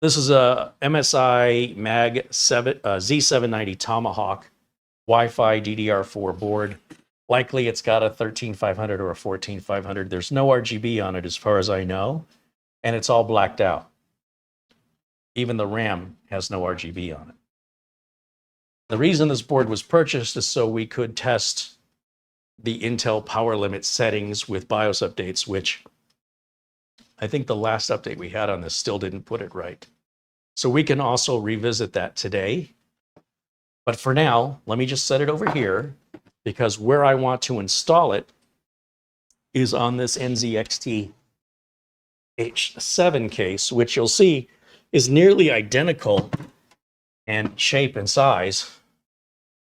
This is a MSI Mag Z790 Tomahawk Wi-Fi DDR4 board. Likely it's got a 13500 or a 14500. There's no RGB on it as far as I know, and it's all blacked out. Even the RAM has no RGB on it. The reason this board was purchased is so we could test the Intel power limit settings with BIOS updates, which I think the last update we had on this still didn't put it right. So we can also revisit that today. But for now, let me just set it over here, because where I want to install it is on this NZXT H7 case, which you'll see is nearly identical in shape and size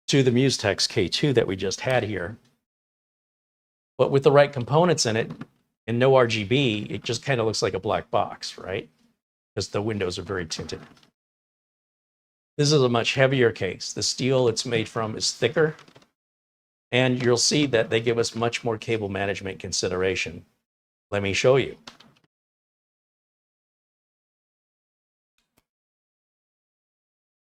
to the Mustex K2 that we just had here. But with the right components in it and no RGB, it just kind of looks like a black box, right? Because the windows are very tinted. This is a much heavier case. The steel it's made from is thicker. And you'll see that they give us much more cable management consideration. Let me show you.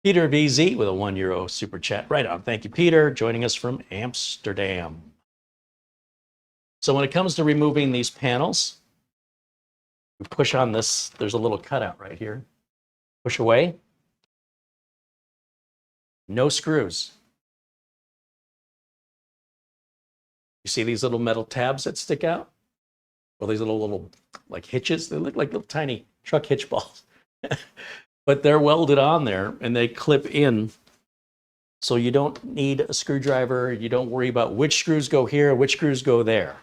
Peter VZ with a €1 super chat. Right on. Thank you, Peter, joining us from Amsterdam. So when it comes to removing these panels, we push on this. There's a little cutout right here. Push away. No screws. You see these little metal tabs that stick out? Well, these little like hitches. They look like little tiny truck hitch balls. But they're welded on there and they clip in. So you don't need a screwdriver. You don't worry about which screws go here, which screws go there.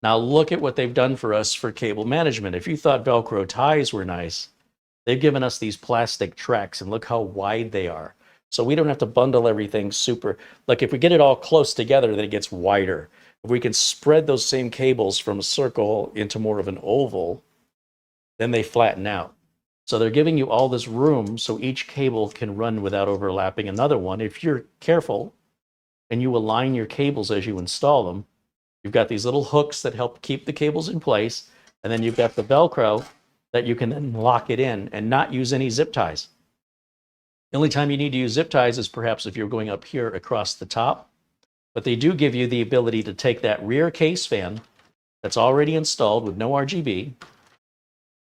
Now look at what they've done for us for cable management. If you thought Velcro ties were nice, they've given us these plastic tracks, and look how wide they are. So we don't have to bundle everything super. Like if we get it all close together, then it gets wider. If we can spread those same cables from a circle into more of an oval, then they flatten out. So they're giving you all this room so each cable can run without overlapping another one. If you're careful and you align your cables as you install them, you've got these little hooks that help keep the cables in place, and then you've got the Velcro that you can then lock it in and not use any zip ties. The only time you need to use zip ties is perhaps if you're going up here across the top, but they do give you the ability to take that rear case fan that's already installed with no RGB.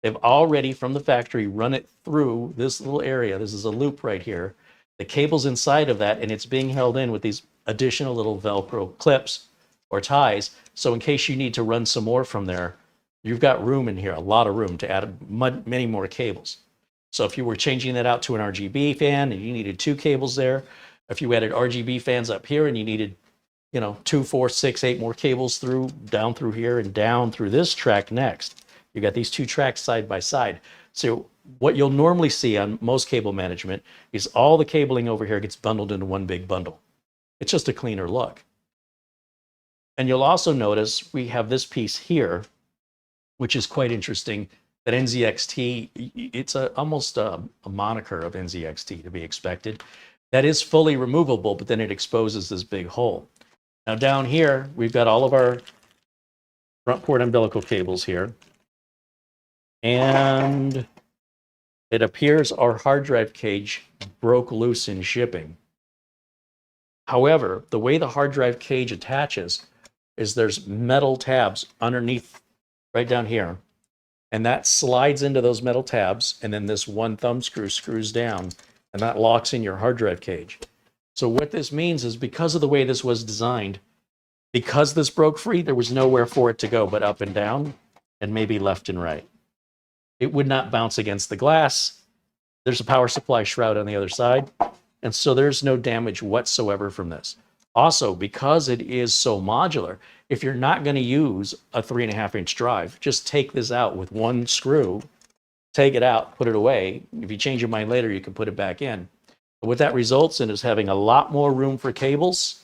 They've already, from the factory, run it through this little area. This is a loop right here. The cable's inside of that, and it's being held in with these additional little Velcro clips or ties. So in case you need to run some more from there, you've got room in here, a lot of room to add many more cables. So if you were changing that out to an RGB fan and you needed 2 cables there, if you added RGB fans up here and you needed, 2, 4, 6, 8 more cables down through here and down through this track next. You got these 2 tracks side by side. So what you'll normally see on most cable management is all the cabling over here gets bundled into one big bundle. It's just a cleaner look. And you'll also notice we have this piece here, which is quite interesting, that NZXT, it's almost a moniker of NZXT to be expected. That is fully removable, but then it exposes this big hole. Now down here, we've got all of our front port umbilical cables here. And it appears our hard drive cage broke loose in shipping. However, the way the hard drive cage attaches is there's metal tabs underneath right down here. And that slides into those metal tabs, and then this one thumb screw screws down, and that locks in your hard drive cage. So what this means is because of the way this was designed, because this broke free, there was nowhere for it to go but up and down and maybe left and right. It would not bounce against the glass. There's a power supply shroud on the other side, and so there's no damage whatsoever from this. Also, because it is so modular, if you're not going to use a 3.5-inch drive, just take this out with one screw, take it out, put it away. If you change your mind later, you can put it back in. But what that results in is having a lot more room for cables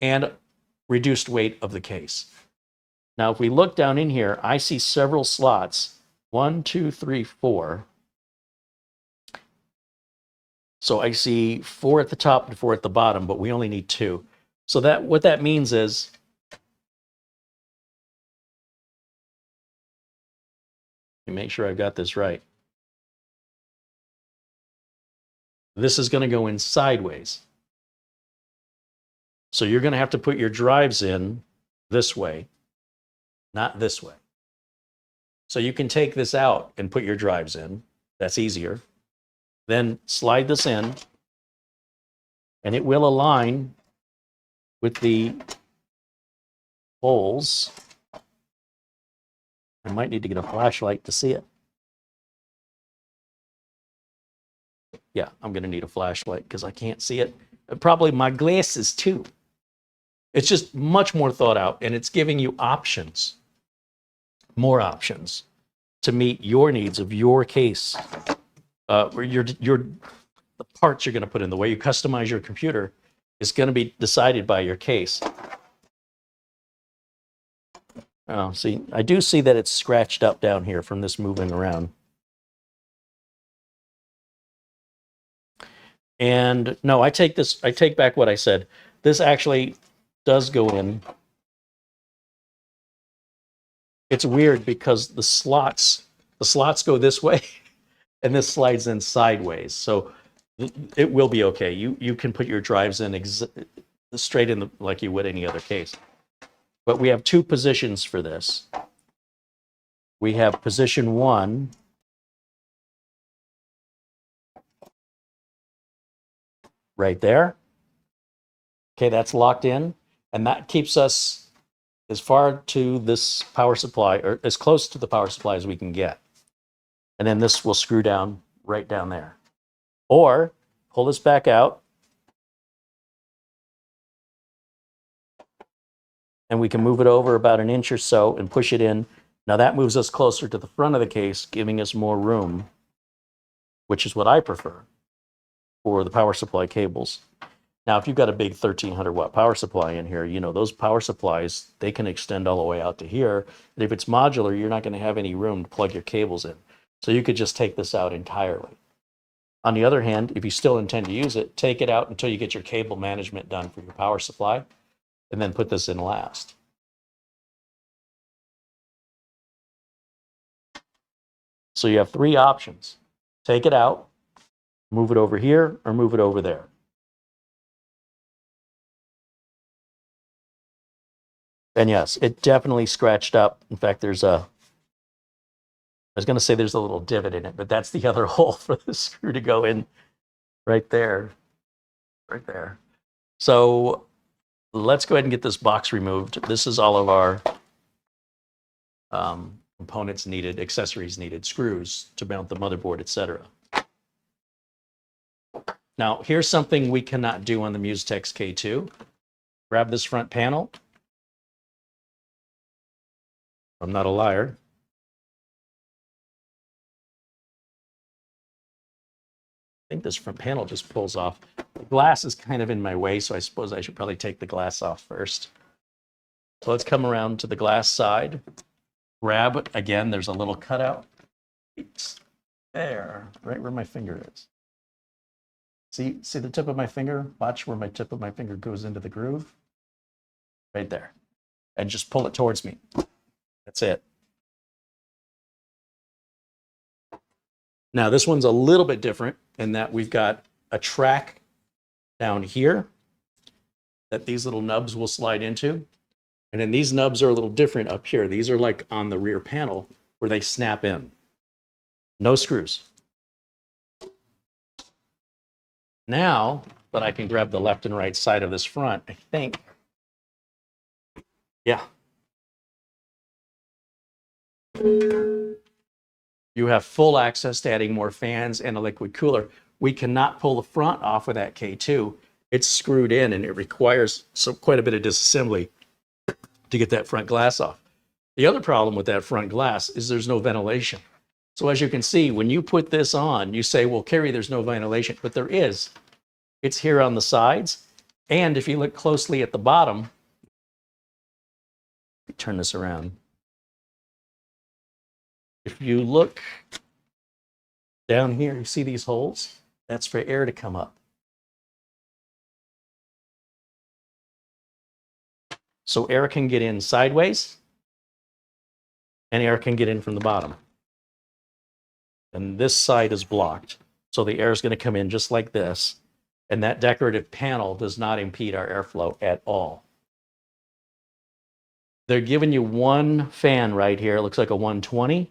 and reduced weight of the case. Now, if we look down in here, I see several slots. 1, 2, 3, 4. So I see 4 at the top and 4 at the bottom, but we only need 2. So what that means is, let me make sure I've got this right. This is going to go in sideways. So you're going to have to put your drives in this way, not this way. So you can take this out and put your drives in. That's easier. Then slide this in, and it will align with the holes. I might need to get a flashlight to see it. Yeah, I'm going to need a flashlight because I can't see it. Probably my glasses too. It's just much more thought out, and it's giving you options, more options to meet your needs of your case. The parts you're going to put in, the way you customize your computer is going to be decided by your case. Oh, see, I do see that it's scratched up down here from this moving around. And no, I take back what I said. This actually does go in. It's weird because the slots go this way and this slides in sideways. So it will be okay. You can put your drives in straight in like you would any other case. But we have two positions for this. We have position 1. Right there. Okay, that's locked in. And that keeps us as far to this power supply, or as close to the power supply as we can get. And then this will screw down right down there. Or pull this back out, and we can move it over about an inch or so and push it in. Now that moves us closer to the front of the case, giving us more room, which is what I prefer for the power supply cables. Now, if you've got a big 1300 watt power supply in here, you know, those power supplies, they can extend all the way out to here. And if it's modular, you're not going to have any room to plug your cables in. So you could just take this out entirely. On the other hand, if you still intend to use it, take it out until you get your cable management done for your power supply, and then put this in last. So you have 3 options. Take it out, move it over here, or move it over there. And yes, it definitely scratched up. In fact, I was going to say there's a little divot in it, but that's the other hole for the screw to go in right there. Right there. So let's go ahead and get this box removed. This is all of our components needed, accessories needed, screws to mount the motherboard, etc. Now, here's something we cannot do on the Mustex K2. Grab this front panel. I'm not a liar. I think this front panel just pulls off. The glass is kind of in my way, so I suppose I should probably take the glass off first. So let's come around to the glass side. Grab, again, there's a little cutout. It's there, right where my finger is. See the tip of my finger? Watch where my tip of my finger goes into the groove. Right there. And just pull it towards me. That's it. Now, this one's a little bit different in that we've got a track down here that these little nubs will slide into. And then these nubs are a little different up here. These are like on the rear panel where they snap in. No screws. Now that I can grab the left and right side of this front, I think, yeah. You have full access to adding more fans and a liquid cooler. We cannot pull the front off of that K2. It's screwed in and it requires quite a bit of disassembly to get that front glass off. The other problem with that front glass is there's no ventilation. So as you can see, when you put this on, you say, well, Carey, there's no ventilation, but there is. It's here on the sides. And if you look closely at the bottom, turn this around. If you look down here, you see these holes? That's for air to come up. So air can get in sideways, and air can get in from the bottom. And this side is blocked. So the air is going to come in just like this. And that decorative panel does not impede our airflow at all. They're giving you one fan right here. It looks like a 120.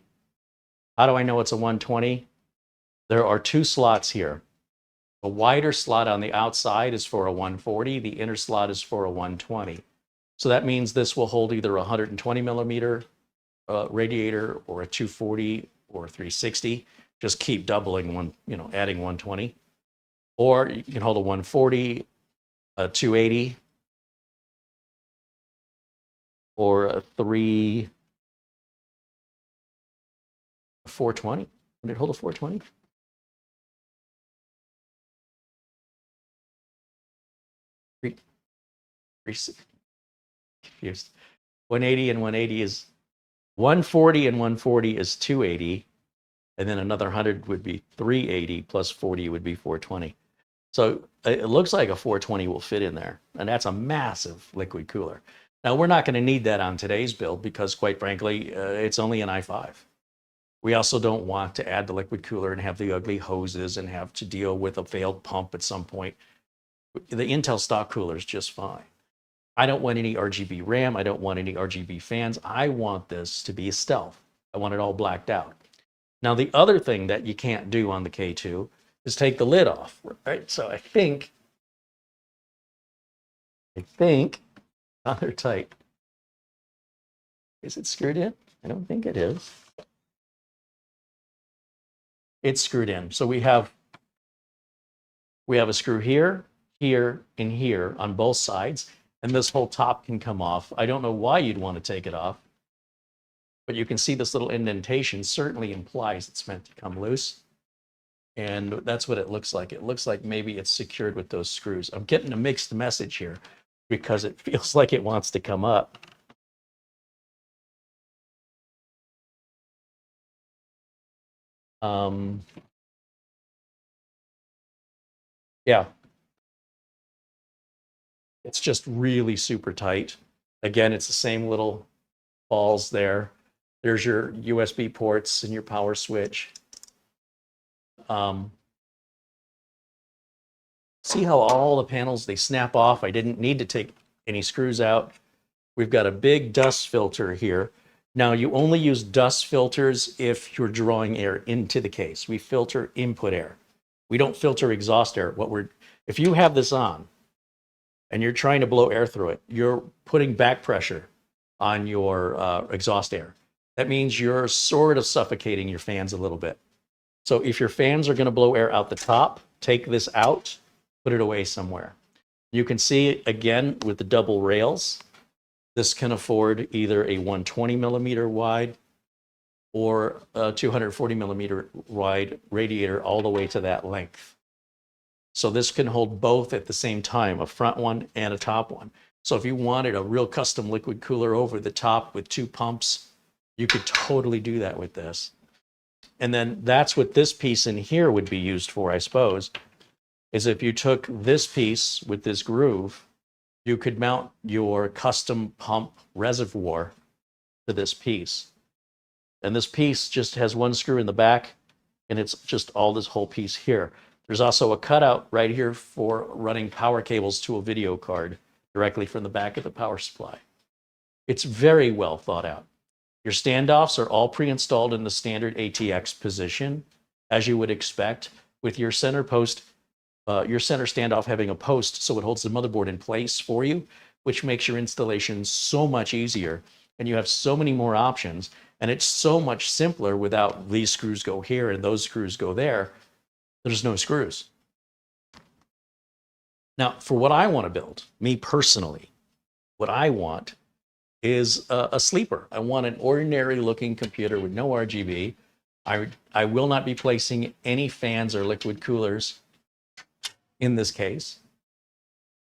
How do I know it's a 120? There are two slots here. A wider slot on the outside is for a 140. The inner slot is for a 120. So that means this will hold either a 120 millimeter radiator or a 240 or a 360. Just keep doubling one, adding 120. Or you can hold a 140, a 280, or a 420. Did it hold a 420? Confused. 180 and 180 is 140 and 140 is 280. And then another 100 would be 380 plus 40 would be 420. So it looks like a 420 will fit in there. And that's a massive liquid cooler. Now, we're not going to need that on today's build because, quite frankly, it's only an i5. We also don't want to add the liquid cooler and have the ugly hoses and have to deal with a failed pump at some point. The Intel stock cooler is just fine. I don't want any RGB RAM. I don't want any RGB fans. I want this to be stealth. I want it all blacked out. Now, the other thing that you can't do on the K2 is take the lid off, right? So I think, oh, they're tight. Is it screwed in? I don't think it is. It's screwed in. So we have a screw here, here, and here on both sides, and this whole top can come off. I don't know why you'd want to take it off, but you can see this little indentation certainly implies it's meant to come loose. And that's what it looks like. It looks like maybe it's secured with those screws. I'm getting a mixed message here because it feels like it wants to come up. Yeah. It's just really super tight. Again, it's the same little balls there. There's your USB ports and your power switch. See how all the panels, they snap off? I didn't need to take any screws out. We've got a big dust filter here. Now, you only use dust filters if you're drawing air into the case. We filter input air. We don't filter exhaust air. If you have this on and you're trying to blow air through it, you're putting back pressure on your exhaust air. That means you're sort of suffocating your fans a little bit. So if your fans are going to blow air out the top, take this out, put it away somewhere. You can see, again, with the double rails, this can afford either a 120 millimeter wide or a 240 millimeter wide radiator all the way to that length. So this can hold both at the same time, a front one and a top one. So if you wanted a real custom liquid cooler over the top with two pumps, you could totally do that with this. And then that's what this piece in here would be used for, I suppose, is if you took this piece with this groove, you could mount your custom pump reservoir to this piece. And this piece just has one screw in the back, and it's just all this whole piece here. There's also a cutout right here for running power cables to a video card directly from the back of the power supply. It's very well thought out. Your standoffs are all pre-installed in the standard ATX position, as you would expect, with your center post, your center standoff having a post so it holds the motherboard in place for you, which makes your installation so much easier. And you have so many more options, and it's so much simpler without these screws go here and those screws go there. There's no screws. Now, for what I want to build, me personally, what I want is a sleeper. I want an ordinary looking computer with no RGB. I will not be placing any fans or liquid coolers in this case.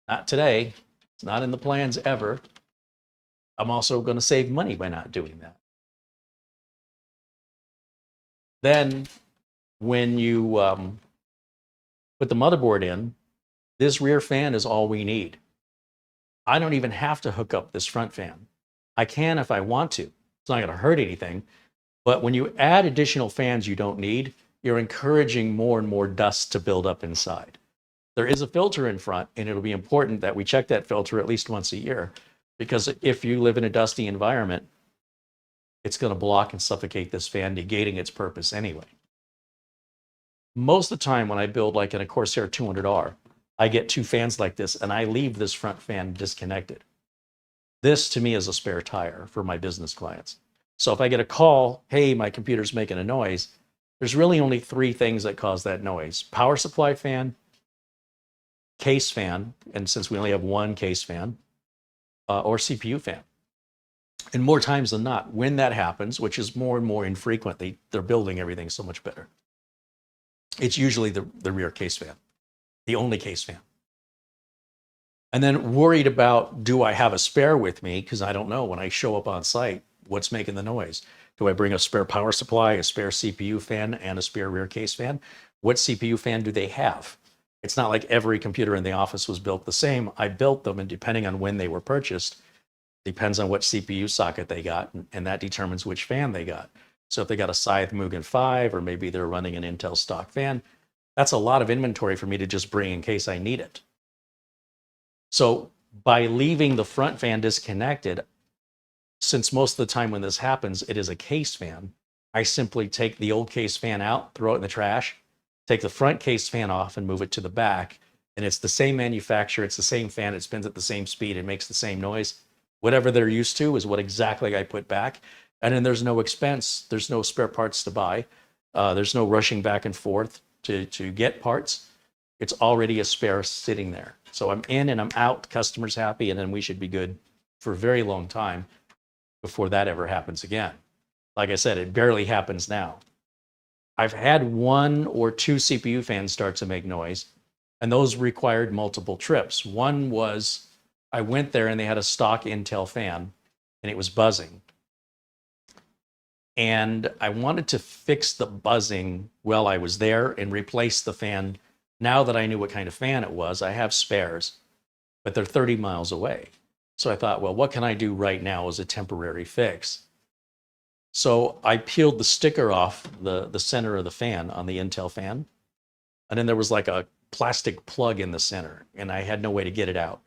Not today. It's not in the plans ever. I'm also going to save money by not doing that. Then when you put the motherboard in, this rear fan is all we need. I don't even have to hook up this front fan. I can if I want to. It's not going to hurt anything. But when you add additional fans you don't need, you're encouraging more and more dust to build up inside. There is a filter in front, and it'll be important that we check that filter at least once a year, because if you live in a dusty environment, it's going to block and suffocate this fan, negating its purpose anyway. Most of the time when I build like in a Corsair 200R, I get two fans like this, and I leave this front fan disconnected. This to me is a spare tire for my business clients. So if I get a call, hey, my computer's making a noise, there's really only three things that cause that noise: power supply fan, case fan, and since we only have one case fan, or CPU fan. And more times than not, when that happens, which is more and more infrequently, they're building everything so much better, it's usually the rear case fan, the only case fan. And then worried about, do I have a spare with me? Because I don't know when I show up on site, what's making the noise? Do I bring a spare power supply, a spare CPU fan, and a spare rear case fan? What CPU fan do they have? It's not like every computer in the office was built the same. I built them, and depending on when they were purchased, depends on what CPU socket they got, and that determines which fan they got. So if they got a Scythe Mugen 5, or maybe they're running an Intel stock fan, that's a lot of inventory for me to just bring in case I need it. So by leaving the front fan disconnected, since most of the time when this happens, it is a case fan, I simply take the old case fan out, throw it in the trash, take the front case fan off and move it to the back. And it's the same manufacturer, it's the same fan, it spins at the same speed, it makes the same noise. Whatever they're used to is what exactly I put back. And then there's no expense, there's no spare parts to buy. There's no rushing back and forth to get parts. It's already a spare sitting there. So I'm in and I'm out, customer's happy, and then we should be good for a very long time before that ever happens again. Like I said, it barely happens now. I've had one or two CPU fans start to make noise, and those required multiple trips. One was, I went there and they had a stock Intel fan and it was buzzing. And I wanted to fix the buzzing while I was there and replace the fan. Now that I knew what kind of fan it was, I have spares, but they're 30 miles away. So I thought, well, what can I do right now as a temporary fix? So I peeled the sticker off the center of the fan on the Intel fan. And then there was like a plastic plug in the center, and I had no way to get it out.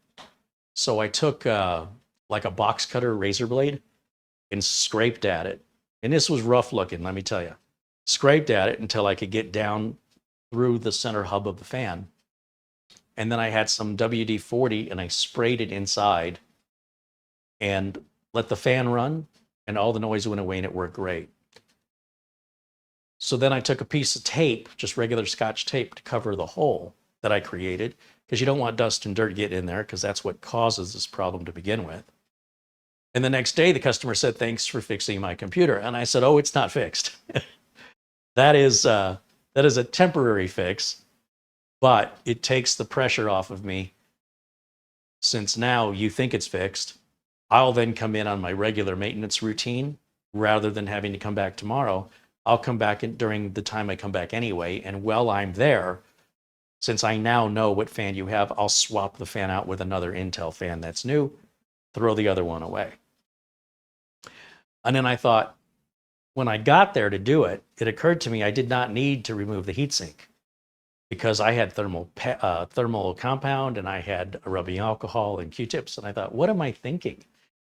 So I took like a box cutter razor blade and scraped at it. And this was rough looking, let me tell you. Scraped at it until I could get down through the center hub of the fan. And then I had some WD-40 and I sprayed it inside and let the fan run, and all the noise went away and it worked great. So then I took a piece of tape, just regular Scotch tape, to cover the hole that I created, because you don't want dust and dirt getting in there, because that's what causes this problem to begin with. And the next day the customer said, thanks for fixing my computer. And I said, oh, it's not fixed. That is a temporary fix, but it takes the pressure off of me. Since now you think it's fixed, I'll then come in on my regular maintenance routine rather than having to come back tomorrow. I'll come back during the time I come back anyway. And while I'm there, since I now know what fan you have, I'll swap the fan out with another Intel fan that's new, throw the other one away. And then I thought, when I got there to do it, it occurred to me I did not need to remove the heatsink, because I had thermal compound and I had rubbing alcohol and Q-tips. And I thought, what am I thinking?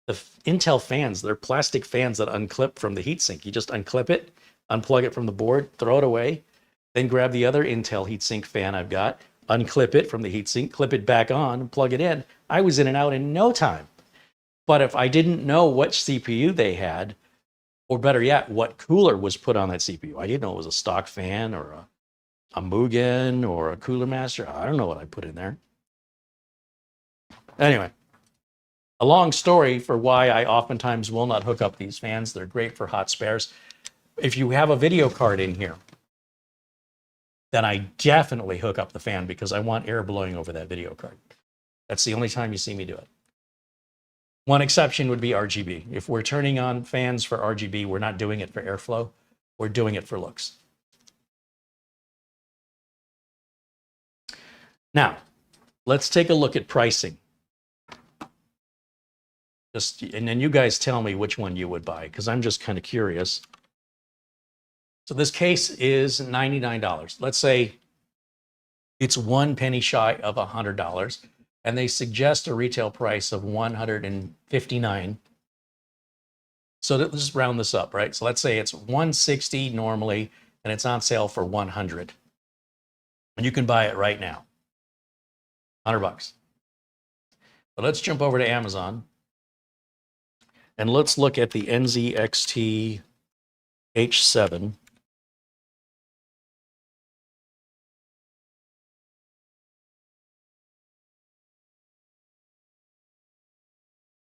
The Intel fans, they're plastic fans that unclip from the heatsink. You just unclip it, unplug it from the board, throw it away, then grab the other Intel heatsink fan I've got, unclip it from the heatsink, clip it back on, and plug it in. I was in and out in no time. But if I didn't know what CPU they had, or better yet, what cooler was put on that CPU, I didn't know it was a stock fan or a Mugen or a Cooler Master. I don't know what I put in there. Anyway, a long story for why I oftentimes will not hook up these fans. They're great for hot spares. If you have a video card in here, then I definitely hook up the fan, because I want air blowing over that video card. That's the only time you see me do it. One exception would be RGB. If we're turning on fans for RGB, we're not doing it for airflow. We're doing it for looks. Now, let's take a look at pricing. And then you guys tell me which one you would buy, because I'm just kind of curious. So this case is $99. Let's say it's 1 penny shy of $100, and they suggest a retail price of $159. So let's just round this up, right? So let's say it's $160 normally, and it's on sale for $100. And you can buy it right now, $100. But let's jump over to Amazon, and let's look at the NZXT H7.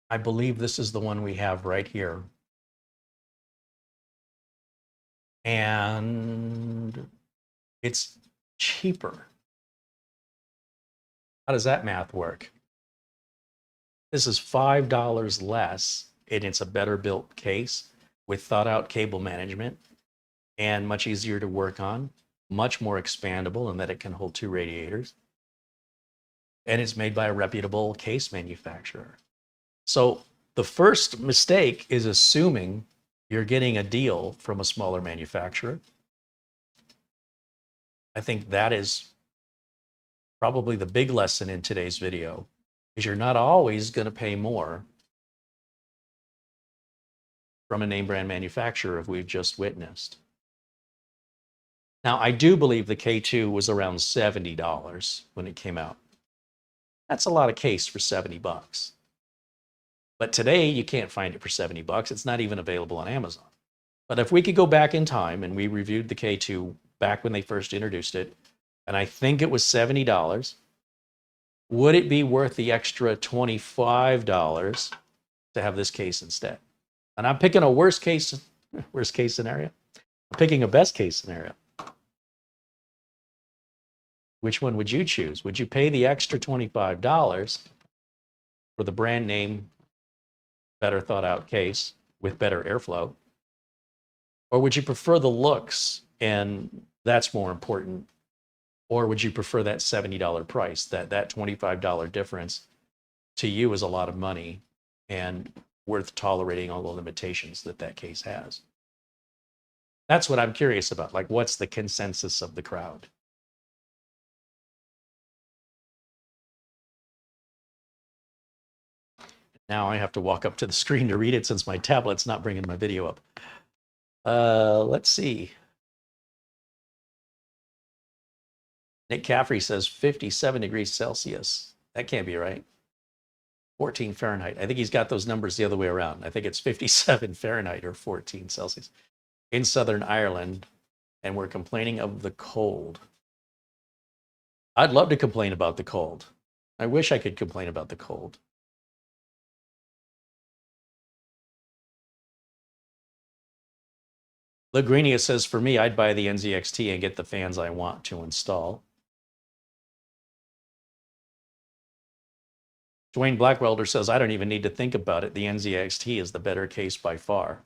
I believe this is the one we have right here. And it's cheaper. How does that math work? This is $5 less, and it's a better built case with thought out cable management and much easier to work on, much more expandable in that it can hold 2 radiators. And it's made by a reputable case manufacturer. So the first mistake is assuming you're getting a deal from a smaller manufacturer. I think that is probably the big lesson in today's video, is you're not always going to pay more from a name brand manufacturer, if we've just witnessed. Now, I do believe the K2 was around $70 when it came out. That's a lot of case for $70. But today you can't find it for $70. It's not even available on Amazon. But if we could go back in time, and we reviewed the K2 back when they first introduced it, and I think it was $70, would it be worth the extra $25 to have this case instead? And I'm picking a worst case scenario. I'm picking a best case scenario. Which one would you choose? Would you pay the extra $25 for the brand name, better thought out case with better airflow? Or would you prefer the looks, and that's more important? Or would you prefer that $70 price? That $25 difference to you is a lot of money and worth tolerating all the limitations that case has. That's what I'm curious about. Like, what's the consensus of the crowd? Now I have to walk up to the screen to read it since my tablet's not bringing my video up. Let's see. Nick Caffrey says 57 degrees Celsius. That can't be right. 14 Fahrenheit. I think he's got those numbers the other way around. I think it's 57 Fahrenheit or 14 Celsius in Southern Ireland, and we're complaining of the cold. I'd love to complain about the cold. I wish I could complain about the cold. Lagrinia says, for me, I'd buy the NZXT and get the fans I want to install. Dwayne Blackwelder says, I don't even need to think about it. The NZXT is the better case by far.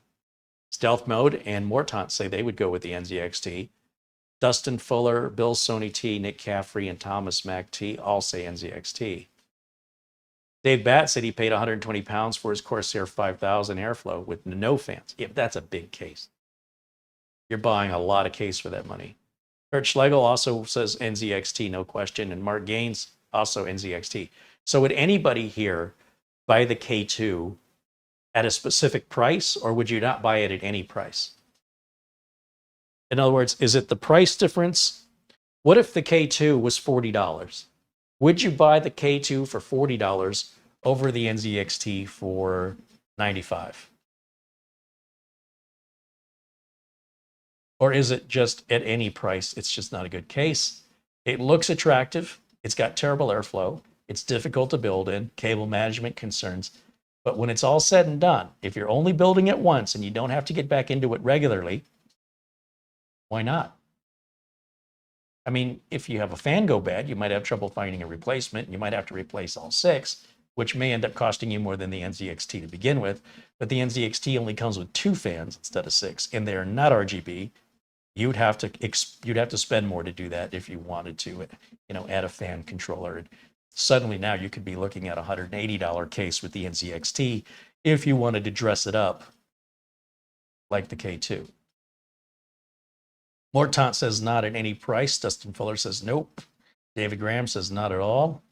Stealth Mode and Mortant say they would go with the NZXT. Dustin Fuller, Bill Sony T, Nick Caffrey, and Thomas Mac T all say NZXT. Dave Batt said he paid 120 pounds for his Corsair 5000 airflow with no fans. Yeah, that's a big case. You're buying a lot of case for that money. Kurt Schlegel also says NZXT, no question. And Mark Gaines, also NZXT. So would anybody here buy the K2 at a specific price, or would you not buy it at any price? In other words, is it the price difference? What if the K2 was $40? Would you buy the K2 for $40 over the NZXT for $95? Or is it just at any price? It's just not a good case. It looks attractive. It's got terrible airflow. It's difficult to build in, cable management concerns. But when it's all said and done, if you're only building it once and you don't have to get back into it regularly, why not? I mean, if you have a fan go bad, you might have trouble finding a replacement, and you might have to replace all 6, which may end up costing you more than the NZXT to begin with. But the NZXT only comes with 2 fans instead of 6, and they're not RGB. You'd have to spend more to do that if you wanted to, add a fan controller. Suddenly now you could be looking at a $180 case with the NZXT if you wanted to dress it up like the K2. Mortant says not at any price. Dustin Fuller says nope. David Graham says not at all.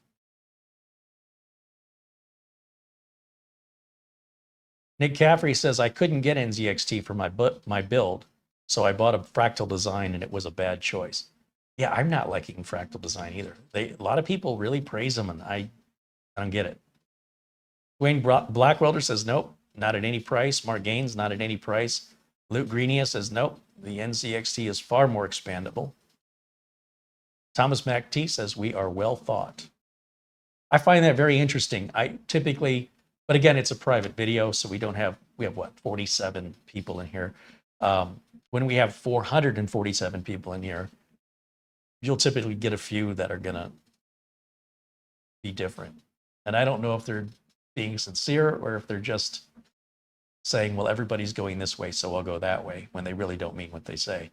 Nick Caffrey says I couldn't get NZXT for my build, so I bought a fractal design and it was a bad choice. Yeah, I'm not liking fractal design either. A lot of people really praise them, and I don't get it. Dwayne Blackwelder says nope, not at any price. Mark Gaines, not at any price. Luke Greenia says nope, the NZXT is far more expandable. Thomas MacT says we are well thought. I find that very interesting. I typically, but again, it's a private video, so we have what, 47 people in here. When we have 447 people in here, you'll typically get a few that are gonna be different. And I don't know if they're being sincere or if they're just saying, well, everybody's going this way, so I'll go that way, when they really don't mean what they say.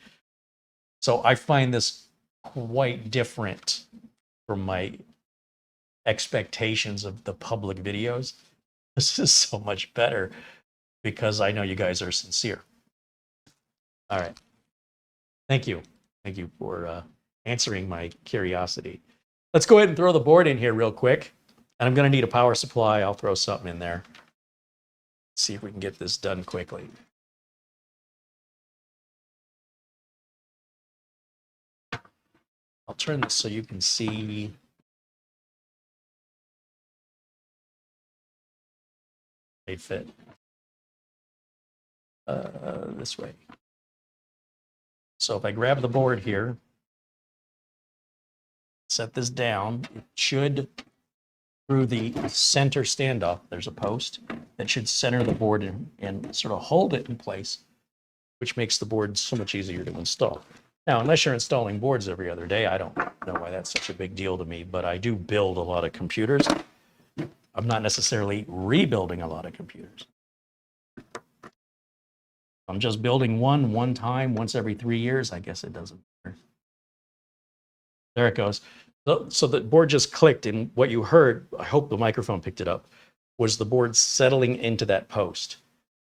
So I find this quite different from my expectations of the public videos. This is so much better because I know you guys are sincere. All right. Thank you. Thank you for answering my curiosity. Let's go ahead and throw the board in here real quick. And I'm going to need a power supply. I'll throw something in there. See if we can get this done quickly. I'll turn this so you can see. They fit. This way. So if I grab the board here, set this down, it should, through the center standoff, there's a post that should center the board and sort of hold it in place, which makes the board so much easier to install. Now, unless you're installing boards every other day, I don't know why that's such a big deal to me, but I do build a lot of computers. I'm not necessarily rebuilding a lot of computers. I'm just building one time, once every 3 years. I guess it doesn't matter. There it goes. So the board just clicked, and what you heard, I hope the microphone picked it up, was the board settling into that post.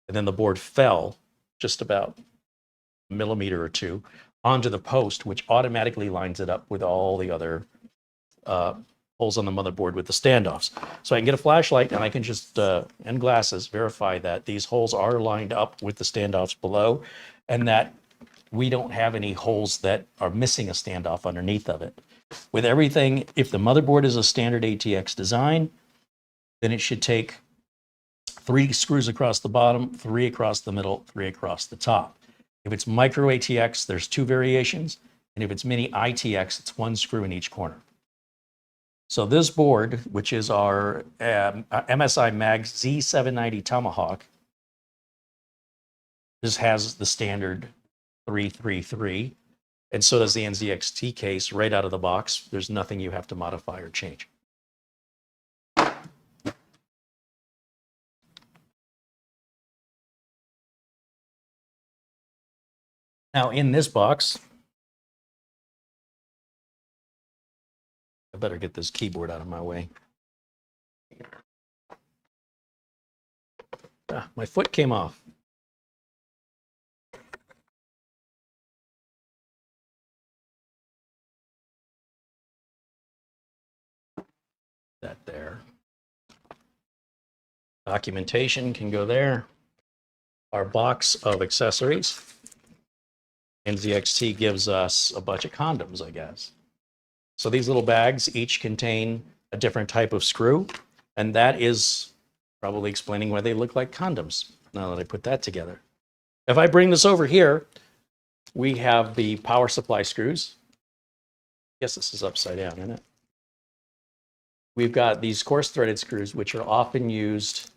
And then the board fell just about a millimeter or two onto the post, which automatically lines it up with all the other holes on the motherboard with the standoffs. So I can get a flashlight and I can just, and glasses, verify that these holes are lined up with the standoffs below, and that we don't have any holes that are missing a standoff underneath of it. With everything, if the motherboard is a standard ATX design, then it should take 3 screws across the bottom, 3 across the middle, 3 across the top. If it's micro ATX, there's 2 variations. And if it's mini ITX, it's 1 screw in each corner. So this board, which is our MSI Mag Z790 Tomahawk, this has the standard 333. And so does the NZXT case right out of the box. There's nothing you have to modify or change. Now in this box, I better get this keyboard out of my way. My foot came off. That there. Documentation can go there. Our box of accessories. NZXT gives us a bunch of condoms, I guess. So these little bags each contain a different type of screw, and that is probably explaining why they look like condoms, now that I put that together. If I bring this over here, we have the power supply screws. I guess this is upside down, isn't it? We've got these coarse threaded screws, which are often used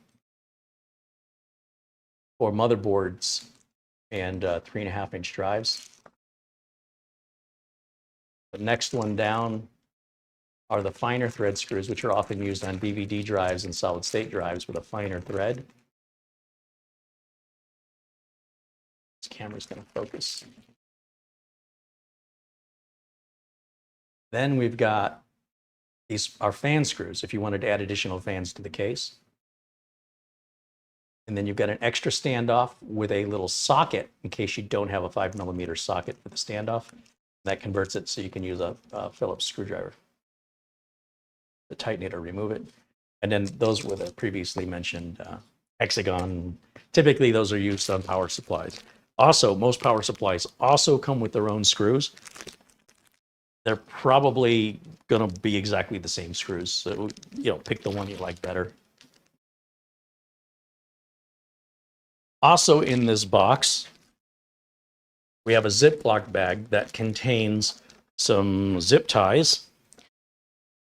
for motherboards and 3.5-inch drives. The next one down are the finer thread screws, which are often used on DVD drives and solid state drives with a finer thread. This camera's going to focus. Then we've got these are fan screws if you wanted to add additional fans to the case. And then you've got an extra standoff with a little socket in case you don't have a 5mm socket for the standoff. That converts it so you can use a Phillips screwdriver to tighten it or remove it. And then those were the previously mentioned hexagon. Typically, those are used on power supplies. Also, most power supplies also come with their own screws. They're probably going to be exactly the same screws. So, pick the one you like better. Also in this box, we have a Ziploc bag that contains some zip ties,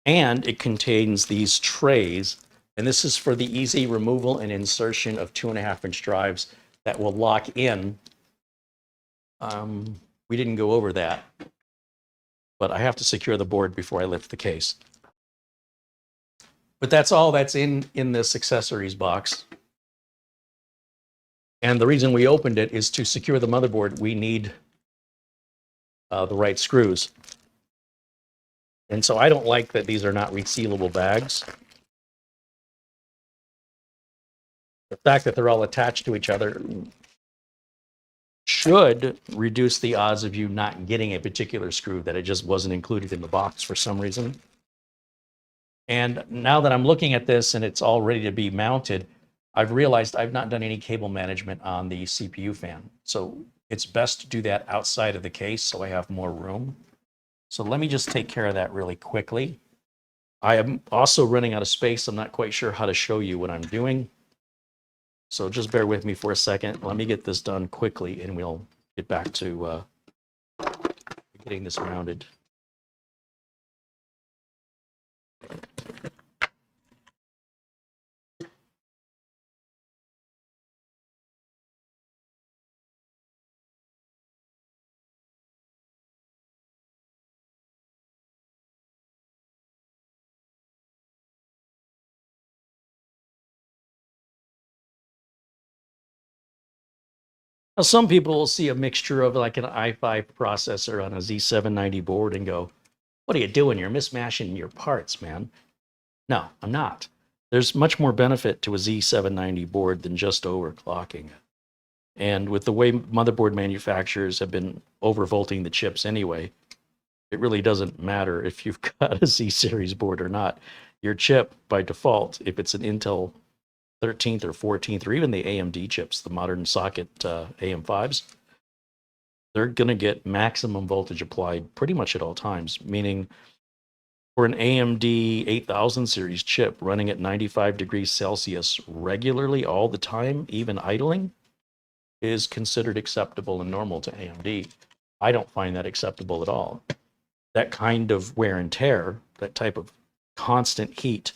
and it contains these trays. And this is for the easy removal and insertion of 2.5-inch drives that will lock in. We didn't go over that, but I have to secure the board before I lift the case. But that's all that's in this accessories box. And the reason we opened it is to secure the motherboard, we need the right screws. And so I don't like that these are not resealable bags. The fact that they're all attached to each other should reduce the odds of you not getting a particular screw that it just wasn't included in the box for some reason. And now that I'm looking at this and it's all ready to be mounted, I've realized I've not done any cable management on the CPU fan. So it's best to do that outside of the case so I have more room. So let me just take care of that really quickly. I am also running out of space. I'm not quite sure how to show you what I'm doing. So just bear with me for a second. Let me get this done quickly and we'll get back to getting this mounted. Now, some people will see a mixture of like an i5 processor on a Z790 board and go, what are you doing? You're mismatching your parts, man. No, I'm not. There's much more benefit to a Z790 board than just overclocking it. And with the way motherboard manufacturers have been overvolting the chips anyway, it really doesn't matter if you've got a Z-series board or not. Your chip, by default, if it's an Intel 13th or 14th, or even the AMD chips, the modern socket AM5s, they're going to get maximum voltage applied pretty much at all times, meaning for an AMD 8000 series chip running at 95 degrees Celsius regularly all the time, even idling, is considered acceptable and normal to AMD. I don't find that acceptable at all. That kind of wear and tear, that type of constant heat,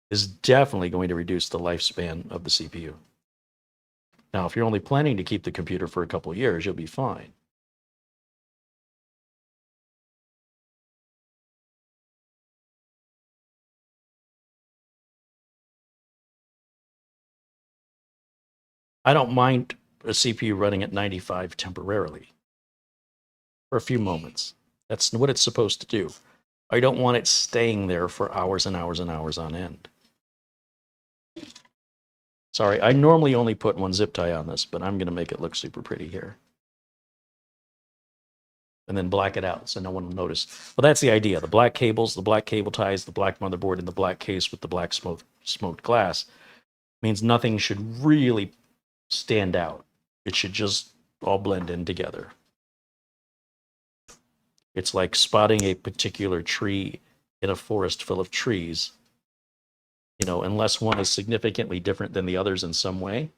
is definitely going to reduce the lifespan of the CPU. Now, if you're only planning to keep the computer for a couple of years, you'll be fine. I don't mind a CPU running at 95 temporarily for a few moments. That's what it's supposed to do. I don't want it staying there for hours and hours and hours on end. Sorry, I normally only put one zip tie on this, but I'm going to make it look super pretty here. And then black it out so no one will notice. Well, that's the idea. The black cables, the black cable ties, the black motherboard, and the black case with the black smoked glass means nothing should really stand out. It should just all blend in together. It's like spotting a particular tree in a forest full of trees. You know, unless one is significantly different than the others in some way,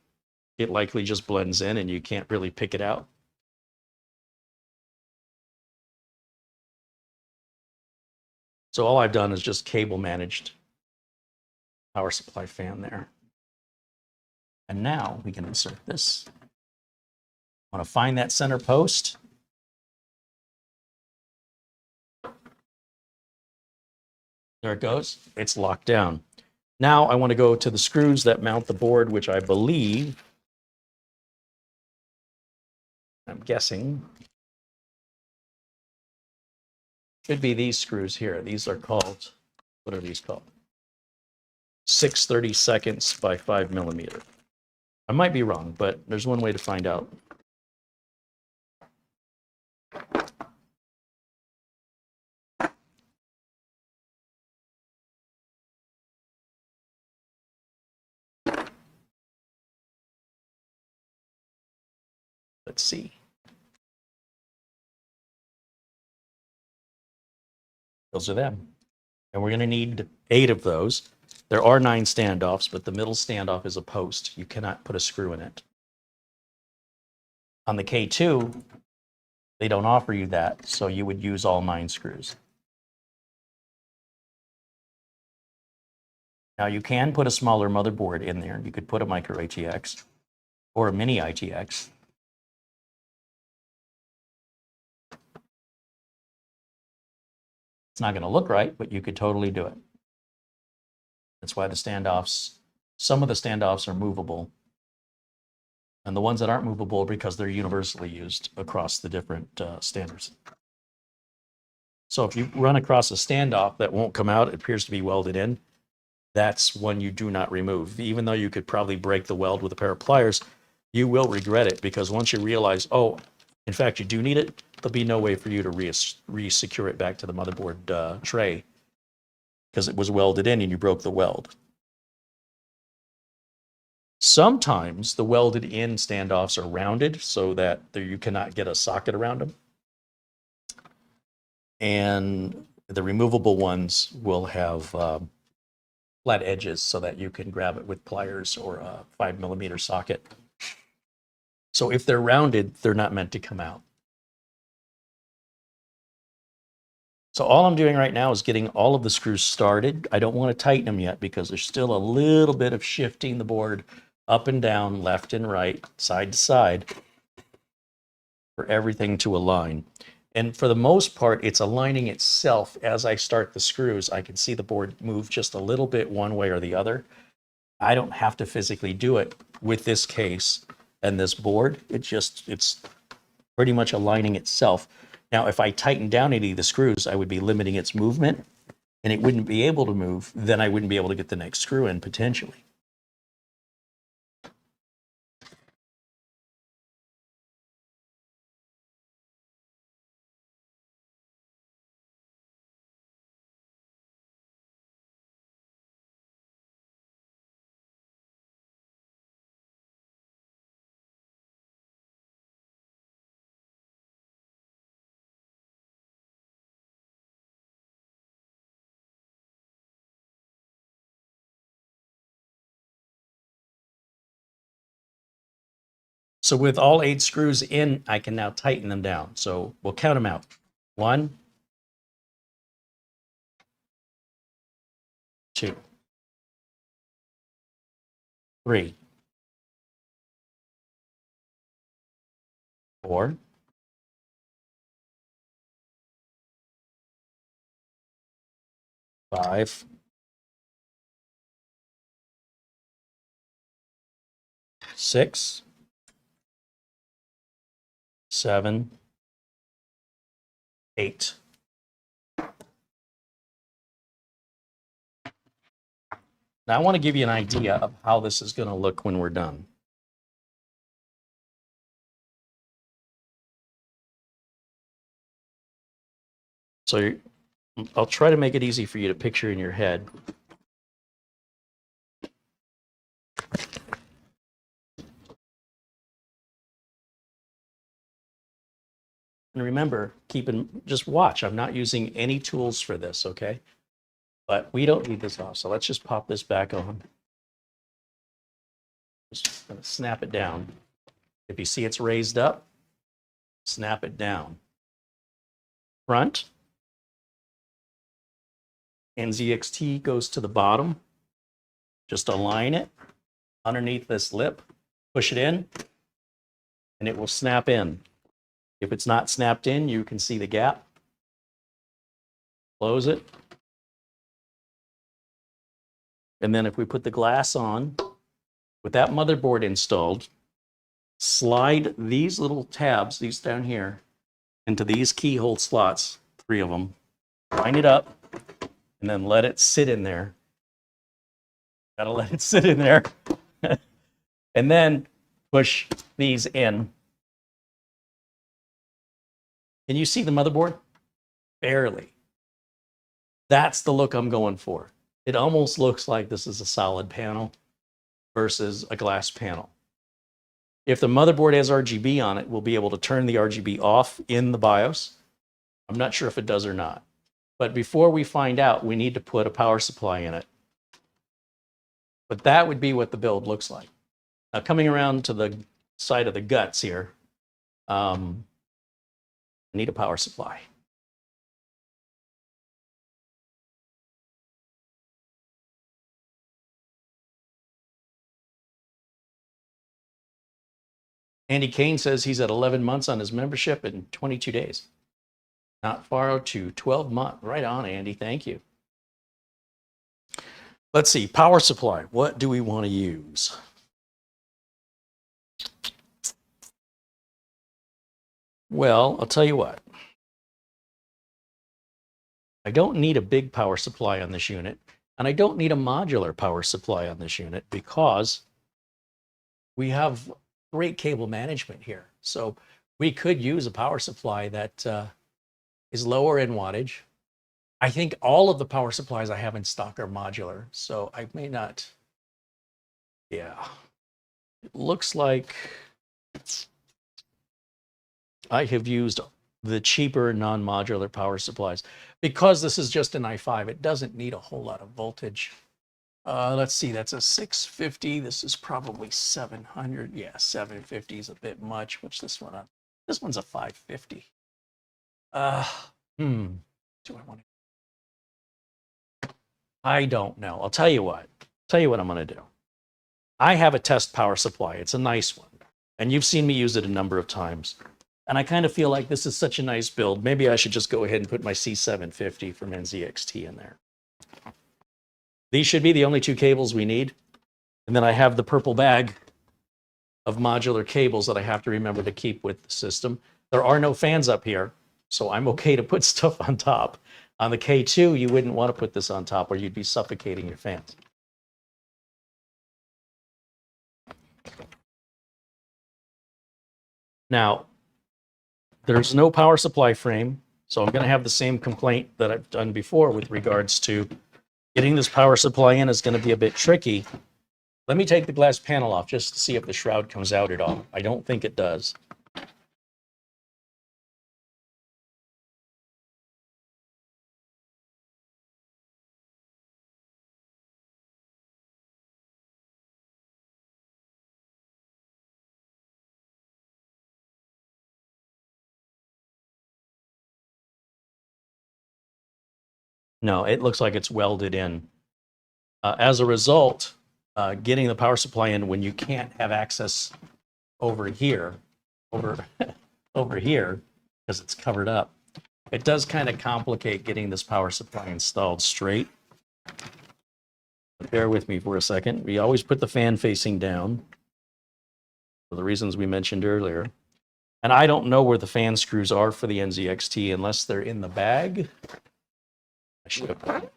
it likely just blends in and you can't really pick it out. So all I've done is just cable managed power supply fan there. And now we can insert this. I want to find that center post. There it goes. It's locked down. Now I want to go to the screws that mount the board, which I believe, I'm guessing, should be these screws here. These are called, what are these called? 6/32 by 5mm. I might be wrong, but there's one way to find out. Let's see. Those are them. And we're going to need 8 of those. There are 9 standoffs, but the middle standoff is a post. You cannot put a screw in it. On the K2, they don't offer you that, so you would use all 9 screws. Now you can put a smaller motherboard in there. You could put a micro ATX or a mini ITX. It's not going to look right, but you could totally do it. That's why the standoffs, some of the standoffs are movable. And the ones that aren't movable are because they're universally used across the different standards. So if you run across a standoff that won't come out, it appears to be welded in, that's one you do not remove. Even though you could probably break the weld with a pair of pliers, you will regret it, because once you realize, oh, in fact, you do need it, there'll be no way for you to re-secure it back to the motherboard tray because it was welded in and you broke the weld. Sometimes the welded in standoffs are rounded so that you cannot get a socket around them. And the removable ones will have flat edges so that you can grab it with pliers or a 5mm socket. So if they're rounded, they're not meant to come out. So all I'm doing right now is getting all of the screws started. I don't want to tighten them yet because there's still a little bit of shifting the board up and down, left and right, side to side for everything to align. And for the most part, it's aligning itself as I start the screws. I can see the board move just a little bit one way or the other. I don't have to physically do it with this case and this board. It's pretty much aligning itself. Now, if I tighten down any of the screws, I would be limiting its movement and it wouldn't be able to move. Then I wouldn't be able to get the next screw in potentially. So with all 8 screws in, I can now tighten them down. So we'll count them out. 1, 2, 3, 4, 5, 6, 7, 8. Now I want to give you an idea of how this is going to look when we're done. So I'll try to make it easy for you to picture in your head. And remember, just watch. I'm not using any tools for this, okay? But we don't need this off, so let's just pop this back on. Just gonna snap it down. If you see it's raised up, snap it down. Front. NZXT goes to the bottom. Just align it underneath this lip, push it in, and it will snap in. If it's not snapped in, you can see the gap. Close it. And then if we put the glass on, with that motherboard installed, slide these little tabs, these down here, into these keyhole slots, 3 of them, line it up, and then let it sit in there. Gotta let it sit in there. and then push these in. Can you see the motherboard? Barely. That's the look I'm going for. It almost looks like this is a solid panel versus a glass panel. If the motherboard has RGB on it, we'll be able to turn the RGB off in the BIOS. I'm not sure if it does or not. But before we find out, we need to put a power supply in it. But that would be what the build looks like. Now, coming around to the side of the guts here, I need a power supply. Andy Kane says he's at 11 months on his membership in 22 days. Not far to 12 months. Right on, Andy. Thank you. Let's see. Power supply. What do we want to use? Well, I'll tell you what. I don't need a big power supply on this unit, and I don't need a modular power supply on this unit because we have great cable management here. So we could use a power supply that is lower in wattage. I think all of the power supplies I have in stock are modular, so I may not. Yeah, it looks like I have used the cheaper non-modular power supplies. Because this is just an i5, it doesn't need a whole lot of voltage. Let's see, that's a 650. This is probably 700. Yeah, 750 is a bit much. What's this one on? This one's a 550. Do I want to? I don't know. I'll tell you what. Tell you what I'm going to do. I have a test power supply. It's a nice one. And you've seen me use it a number of times. And I kind of feel like this is such a nice build. Maybe I should just go ahead and put my C750 from NZXT in there. These should be the only two cables we need. And then I have the purple bag of modular cables that I have to remember to keep with the system. There are no fans up here, so I'm okay to put stuff on top. On the K2, you wouldn't want to put this on top or you'd be suffocating your fans. Now, there's no power supply frame, so I'm going to have the same complaint that I've done before with regards to getting this power supply in is going to be a bit tricky. Let me take the glass panel off just to see if the shroud comes out at all. I don't think it does. No, it looks like it's welded in. As a result, getting the power supply in when you can't have access over here, over here, because it's covered up, it does kind of complicate getting this power supply installed straight. Bear with me for a second. We always put the fan facing down for the reasons we mentioned earlier. And I don't know where the fan screws are for the NZXT unless they're in the bag. I should have.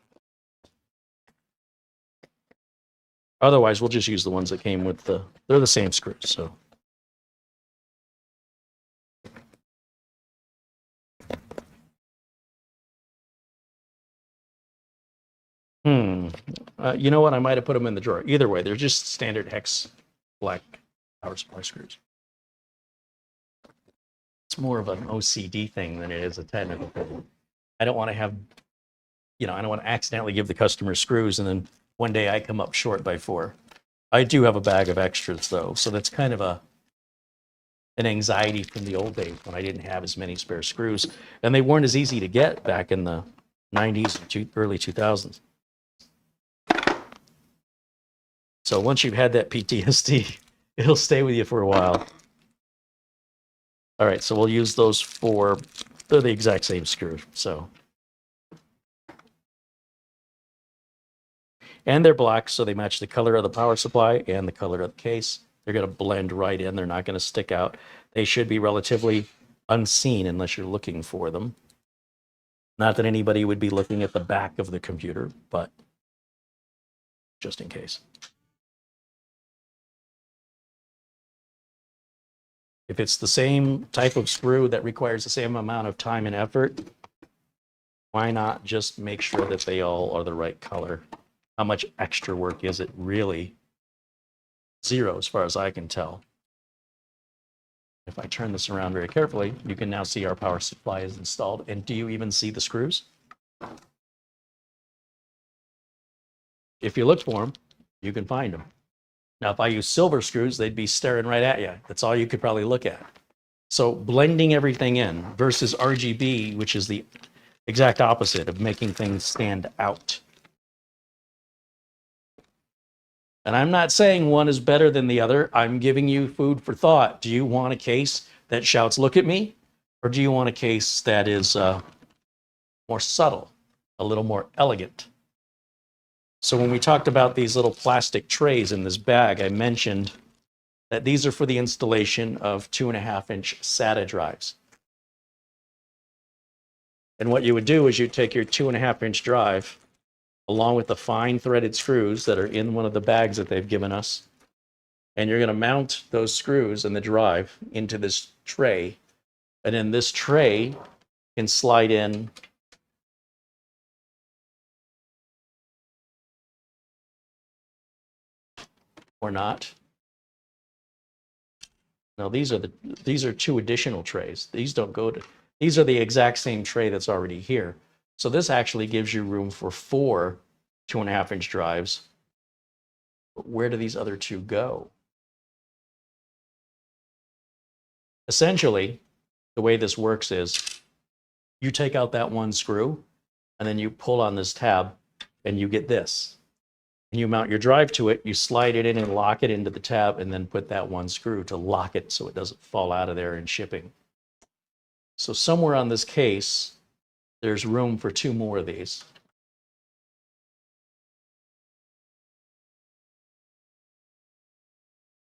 Otherwise, we'll just use the ones that came with they're the same screws, so. You know what? I might have put them in the drawer. Either way, they're just standard hex black power supply screws. It's more of an OCD thing than it is a technical thing. I don't want to have, I don't want to accidentally give the customer screws and then one day I come up short by 4. I do have a bag of extras though, so that's kind of an anxiety from the old days when I didn't have as many spare screws, and they weren't as easy to get back in the 90s and early 2000s. So once you've had that PTSD, it'll stay with you for a while. All right, so we'll use those they're the exact same screw, so. And they're black, so they match the color of the power supply and the color of the case. They're going to blend right in. They're not going to stick out. They should be relatively unseen unless you're looking for them. Not that anybody would be looking at the back of the computer, but just in case. If it's the same type of screw that requires the same amount of time and effort, why not just make sure that they all are the right color? How much extra work is it really? Zero, as far as I can tell. If I turn this around very carefully, you can now see our power supply is installed. And do you even see the screws? If you look for them, you can find them. Now, if I use silver screws, they'd be staring right at you. That's all you could probably look at. So blending everything in versus RGB, which is the exact opposite of making things stand out. And I'm not saying one is better than the other. I'm giving you food for thought. Do you want a case that shouts, "Look at me"? Or do you want a case that is more subtle, a little more elegant? So when we talked about these little plastic trays in this bag, I mentioned that these are for the installation of 2.5-inch SATA drives. And what you would do is you take your 2.5-inch drive, along with the fine threaded screws that are in one of the bags that they've given us, and you're going to mount those screws and the drive into this tray. And then this tray can slide in or not. Now these are two additional trays. These don't go to, these are the exact same tray that's already here. So this actually gives you room for 4 2.5-inch drives. But where do these other two go? Essentially, the way this works is you take out that one screw and then you pull on this tab and you get this. And you mount your drive to it, you slide it in and lock it into the tab, and then put that one screw to lock it so it doesn't fall out of there in shipping. So somewhere on this case, there's room for 2 more of these.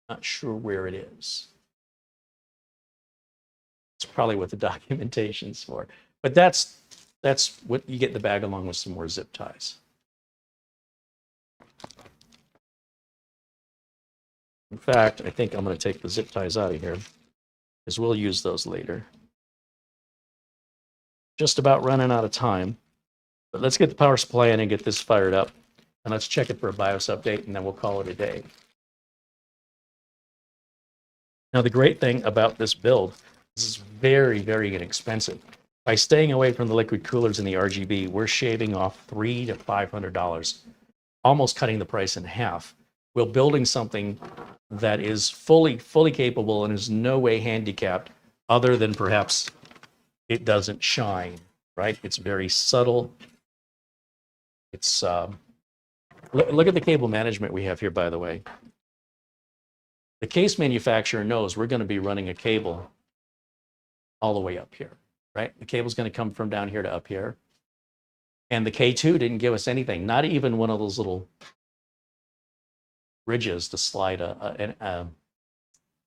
Not sure where it is. It's probably what the documentation's for. But that's what you get in the bag, along with some more zip ties. In fact, I think I'm going to take the zip ties out of here, because we'll use those later. Just about running out of time, but let's get the power supply in and get this fired up, and let's check it for a BIOS update, and then we'll call it a day. Now, the great thing about this build is it's very, very inexpensive. By staying away from the liquid coolers and the RGB, we're shaving off $300 to $500, almost cutting the price in half. We're building something that is fully capable and is no way handicapped, other than perhaps it doesn't shine, right? It's very subtle. It's look at the cable management we have here, by the way. The case manufacturer knows we're going to be running a cable all the way up here, right? The cable's going to come from down here to up here. And the K2 didn't give us anything, not even one of those little bridges to slide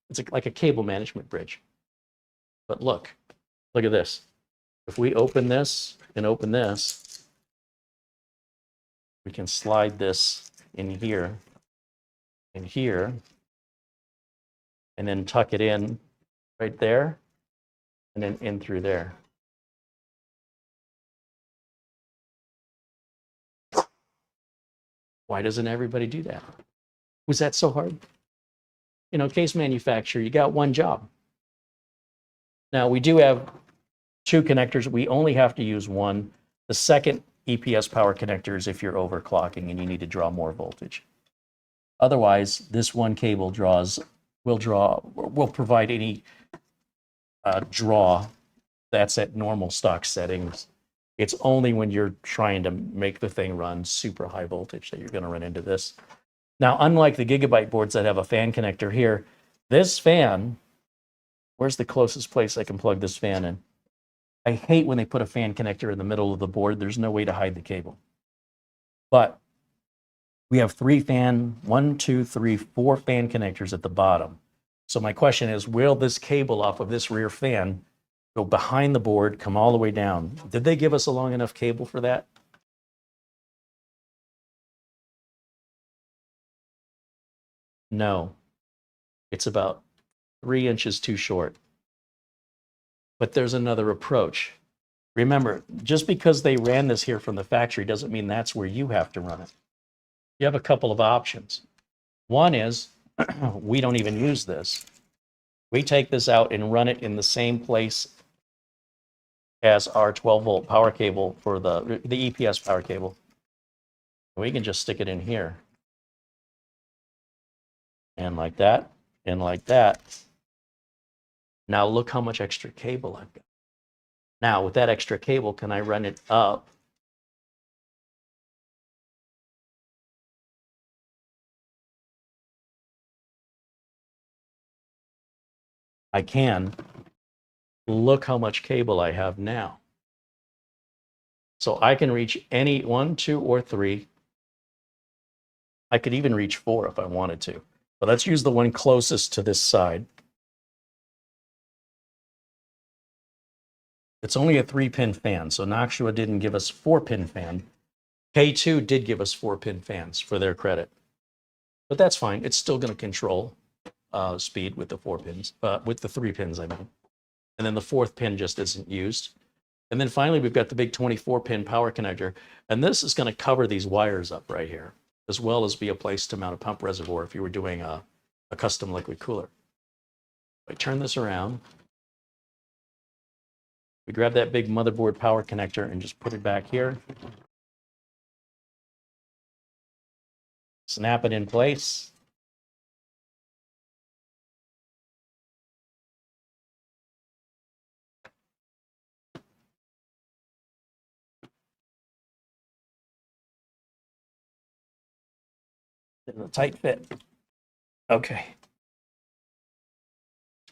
it's like a cable management bridge. But look at this. If we open this and open this, we can slide this in here and here, and then tuck it in right there, and then in through there. Why doesn't everybody do that? Was that so hard? You know, case manufacturer, you got one job. Now, we do have 2 connectors. We only have to use one. The second EPS power connector is if you're overclocking and you need to draw more voltage. Otherwise, this one cable will provide any draw that's at normal stock settings. It's only when you're trying to make the thing run super high voltage that you're going to run into this. Now, unlike the Gigabyte boards that have a fan connector here, this fan, where's the closest place I can plug this fan in? I hate when they put a fan connector in the middle of the board. There's no way to hide the cable. But we have 4 fan connectors at the bottom. So my question is, will this cable off of this rear fan go behind the board, come all the way down? Did they give us a long enough cable for that? No. It's about 3 inches too short. But there's another approach. Remember, just because they ran this here from the factory doesn't mean that's where you have to run it. You have a couple of options. One is, we don't even use this. We take this out and run it in the same place as our 12-volt power cable for the EPS power cable. We can just stick it in here. And like that, and like that. Now look how much extra cable I've got. Now with that extra cable, can I run it up? I can. Look how much cable I have now. So I can reach any 1, 2, or 3. I could even reach 4 if I wanted to. But let's use the one closest to this side. It's only a 3-pin fan, so Noctua didn't give us 4-pin fan. K2 did give us 4-pin fans for their credit. But that's fine. It's still going to control speed with the 4 pins, with the 3 pins, I mean. And then the 4th pin just isn't used. And then finally, we've got the big 24-pin power connector. And this is going to cover these wires up right here, as well as be a place to mount a pump reservoir if you were doing a custom liquid cooler. If I turn this around, we grab that big motherboard power connector and just put it back here. Snap it in place. In a tight fit. Okay.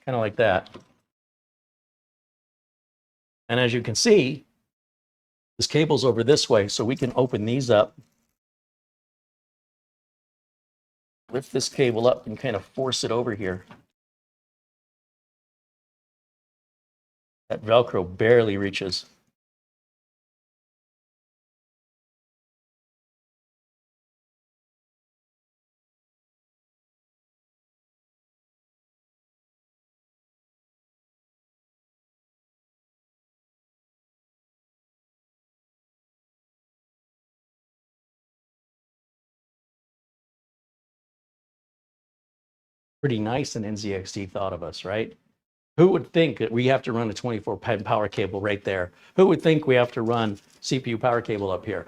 Kind of like that. And as you can see, this cable's over this way, so we can open these up, lift this cable up and kind of force it over here. That Velcro barely reaches. Pretty nice and NZXT thought of us, right? Who would think that we have to run a 24-pin power cable right there? Who would think we have to run CPU power cable up here?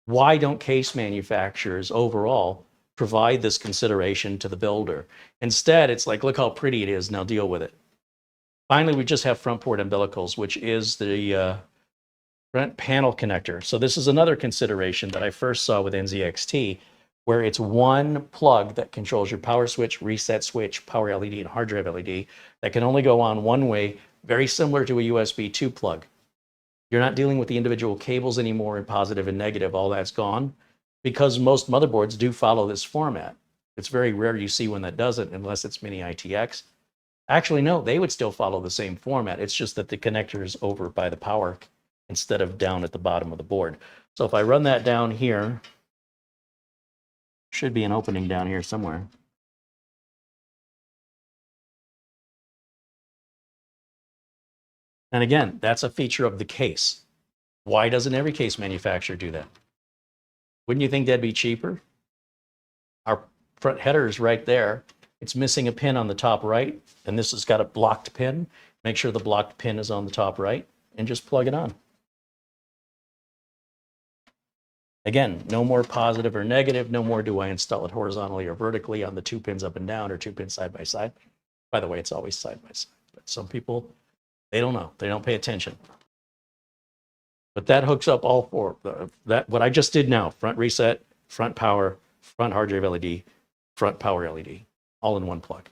Why don't case manufacturers overall provide this consideration to the builder? Instead, it's like, look how pretty it is, now deal with it. Finally, we just have front port umbilicals, which is the front panel connector. So this is another consideration that I first saw with NZXT, where it's one plug that controls your power switch, reset switch, power LED, and hard drive LED that can only go on one way, very similar to a USB 2 plug. You're not dealing with the individual cables anymore in positive and negative, all that's gone, because most motherboards do follow this format. It's very rare you see one that doesn't, unless it's mini ITX. Actually, no, they would still follow the same format. It's just that the connector is over by the power instead of down at the bottom of the board. So if I run that down here, should be an opening down here somewhere. And again, that's a feature of the case. Why doesn't every case manufacturer do that? Wouldn't you think that'd be cheaper? Our front header is right there. It's missing a pin on the top right, and this has got a blocked pin. Make sure the blocked pin is on the top right, and just plug it on. Again, no more positive or negative. No more do I install it horizontally or vertically on the 2 pins up and down or 2 pins side by side. By the way, it's always side by side. But some people, they don't know. They don't pay attention. But that hooks up all 4. What I just did now, front reset, front power, front hard drive LED, front power LED, all in one plug.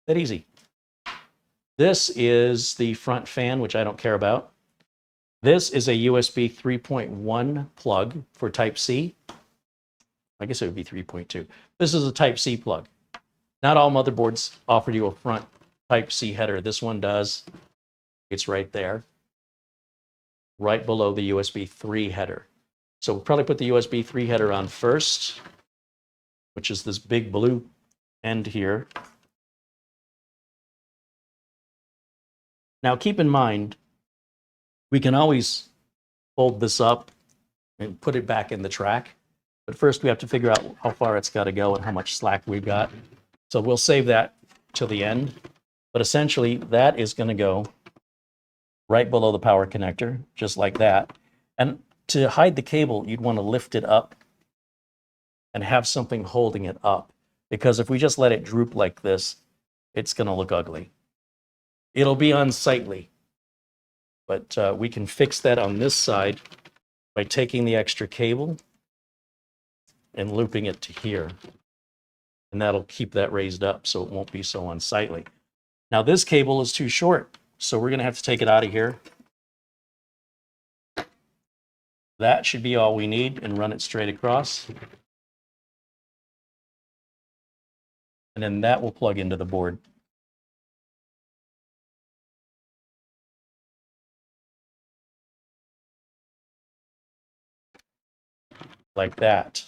That easy. This is the front fan, which I don't care about. This is a USB 3.1 plug for Type-C. I guess it would be 3.2. This is a Type-C plug. Not all motherboards offer you a front Type-C header. This one does. It's right there, right below the USB 3 header. So we'll probably put the USB 3 header on first, which is this big blue end here. Now keep in mind, we can always fold this up and put it back in the track. But first we have to figure out how far it's got to go and how much slack we've got. So we'll save that till the end. But essentially that is going to go right below the power connector, just like that. And to hide the cable, you'd want to lift it up and have something holding it up. Because if we just let it droop like this, it's going to look ugly. It'll be unsightly. But we can fix that on this side by taking the extra cable and looping it to here. And that'll keep that raised up so it won't be so unsightly. Now this cable is too short, so we're going to have to take it out of here. That should be all we need, and run it straight across. And then that will plug into the board. Like that.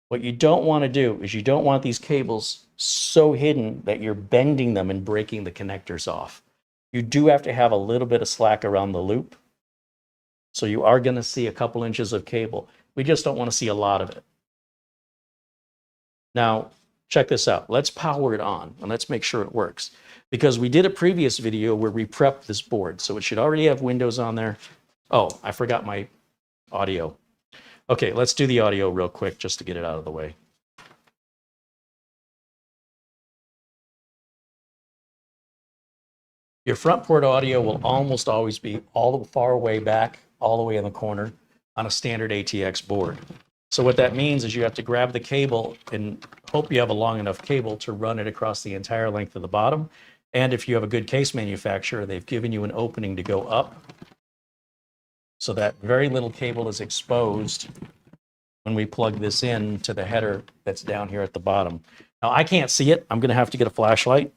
What you don't want to do is you don't want these cables so hidden that you're bending them and breaking the connectors off. You do have to have a little bit of slack around the loop. So you are going to see a couple inches of cable. We just don't want to see a lot of it. Now, check this out. Let's power it on and let's make sure it works. Because we did a previous video where we prepped this board. So it should already have Windows on there. Oh, I forgot my audio. Okay, let's do the audio real quick just to get it out of the way. Your front port audio will almost always be all the far way back, all the way in the corner on a standard ATX board. So what that means is you have to grab the cable and hope you have a long enough cable to run it across the entire length of the bottom. And if you have a good case manufacturer, they've given you an opening to go up so that very little cable is exposed when we plug this in to the header that's down here at the bottom. Now I can't see it. I'm going to have to get a flashlight,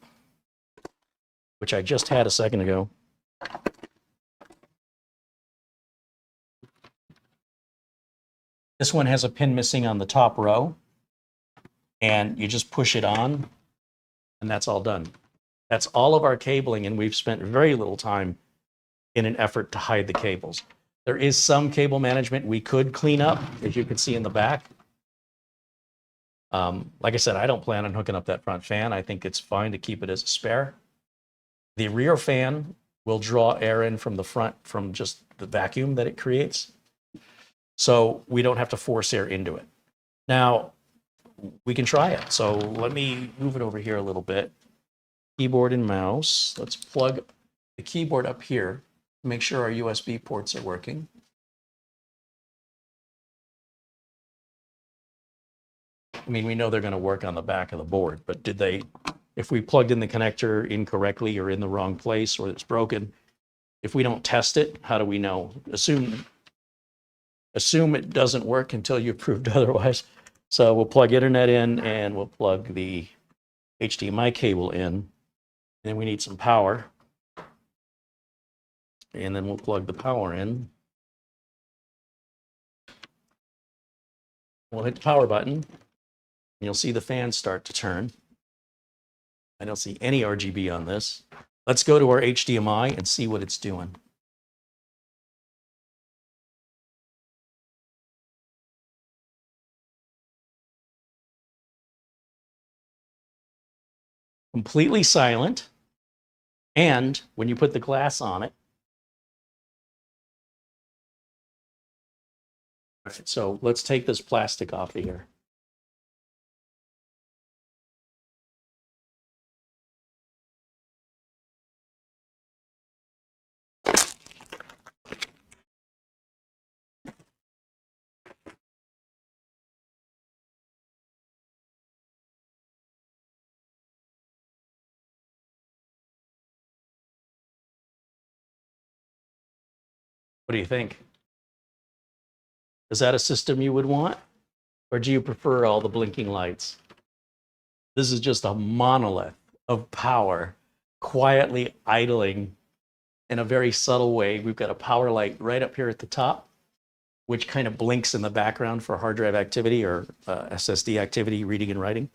which I just had a second ago. This one has a pin missing on the top row, and you just push it on, and that's all done. That's all of our cabling, and we've spent very little time in an effort to hide the cables. There is some cable management we could clean up, as you can see in the back. Like I said, I don't plan on hooking up that front fan. I think it's fine to keep it as a spare. The rear fan will draw air in from the front from just the vacuum that it creates. So we don't have to force air into it. Now, we can try it. So let me move it over here a little bit. Keyboard and mouse. Let's plug the keyboard up here to make sure our USB ports are working. I mean, we know they're going to work on the back of the board, but did they, if we plugged in the connector incorrectly or in the wrong place or it's broken, if we don't test it, how do we know? Assume it doesn't work until you've proved otherwise. So we'll plug internet in and we'll plug the HDMI cable in. And then we need some power. And then we'll plug the power in. We'll hit the power button. And you'll see the fan start to turn. I don't see any RGB on this. Let's go to our HDMI and see what it's doing. Completely silent. And when you put the glass on it, so let's take this plastic off of here. What do you think? Is that a system you would want? Or do you prefer all the blinking lights? This is just a monolith of power quietly idling in a very subtle way. We've got a power light right up here at the top, which kind of blinks in the background for hard drive activity or SSD activity, reading and writing.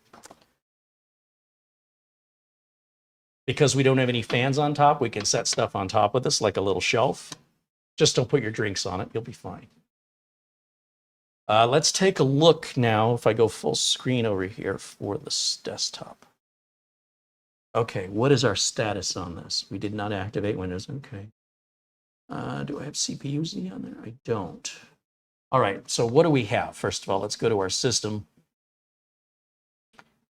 Because we don't have any fans on top, we can set stuff on top of this like a little shelf. Just don't put your drinks on it. You'll be fine. Let's take a look now. If I go full screen over here for this desktop. Okay, what is our status on this? We did not activate Windows. Okay. Do I have CPU Z on there? I don't. All right, so what do we have? First of all, let's go to our system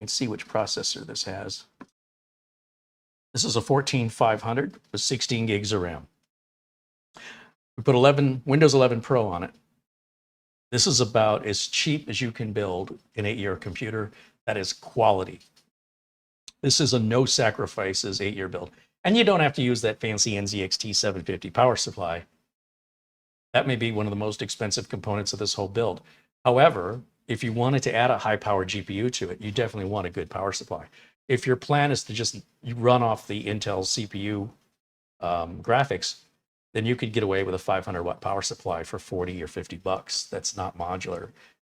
and see which processor this has. This is a 14500 with 16 gigs of RAM. We put Windows 11 Pro on it. This is about as cheap as you can build an 8-year computer that is quality. This is a no sacrifices 8-year build. And you don't have to use that fancy NZXT 750 power supply. That may be one of the most expensive components of this whole build. However, if you wanted to add a high-powered GPU to it, you definitely want a good power supply. If your plan is to just run off the Intel CPU graphics, then you could get away with a 500-watt power supply for 40 or 50 bucks. That's not modular,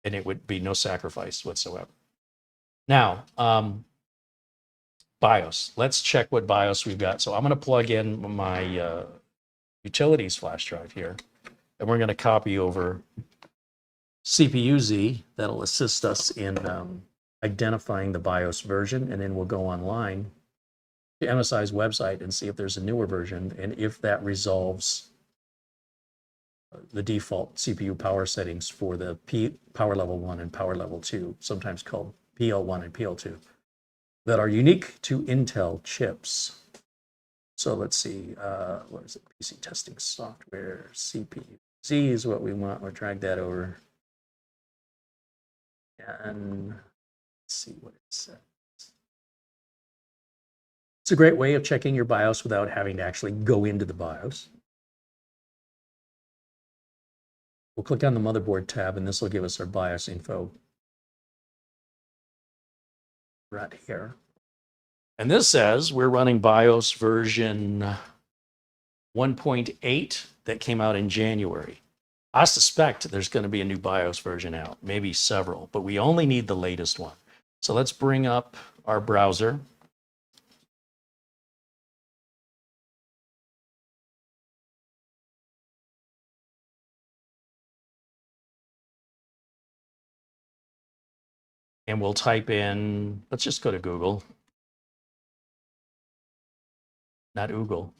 and it would be no sacrifice whatsoever. Now, BIOS. Let's check what BIOS we've got. So I'm going to plug in my utilities flash drive here, and we're going to copy over CPU-Z. That'll assist us in identifying the BIOS version, and then we'll go online to MSI's website and see if there's a newer version, and if that resolves the default CPU power settings for the power level 1 and power level 2, sometimes called PL1 and PL2, that are unique to Intel chips. So let's see, what is it? PC testing software, CPU-Z is what we want. We'll drag that over. And let's see what it says. It's a great way of checking your BIOS without having to actually go into the BIOS. We'll click on the motherboard tab, and this will give us our BIOS info right here. And this says we're running BIOS version 1.8 that came out in January. I suspect there's going to be a new BIOS version out, maybe several, but we only need the latest one. So let's bring up our browser. And we'll type in, let's just go to Google. Not Oogle.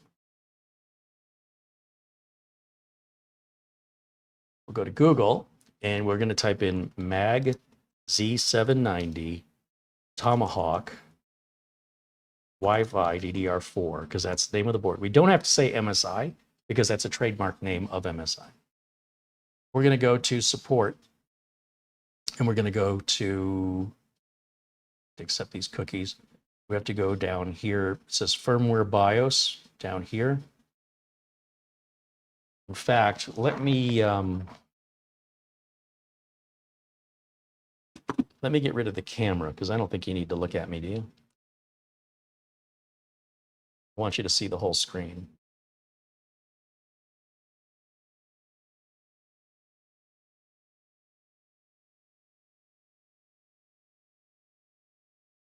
We'll go to Google, and we're going to type in MAG Z790 Tomahawk Wi-Fi DDR4, because that's the name of the board. We don't have to say MSI, because that's a trademark name of MSI. We're going to go to support, and we're going to go to accept these cookies. We have to go down here. It says firmware BIOS down here. In fact, let me get rid of the camera, because I don't think you need to look at me, do you? I want you to see the whole screen.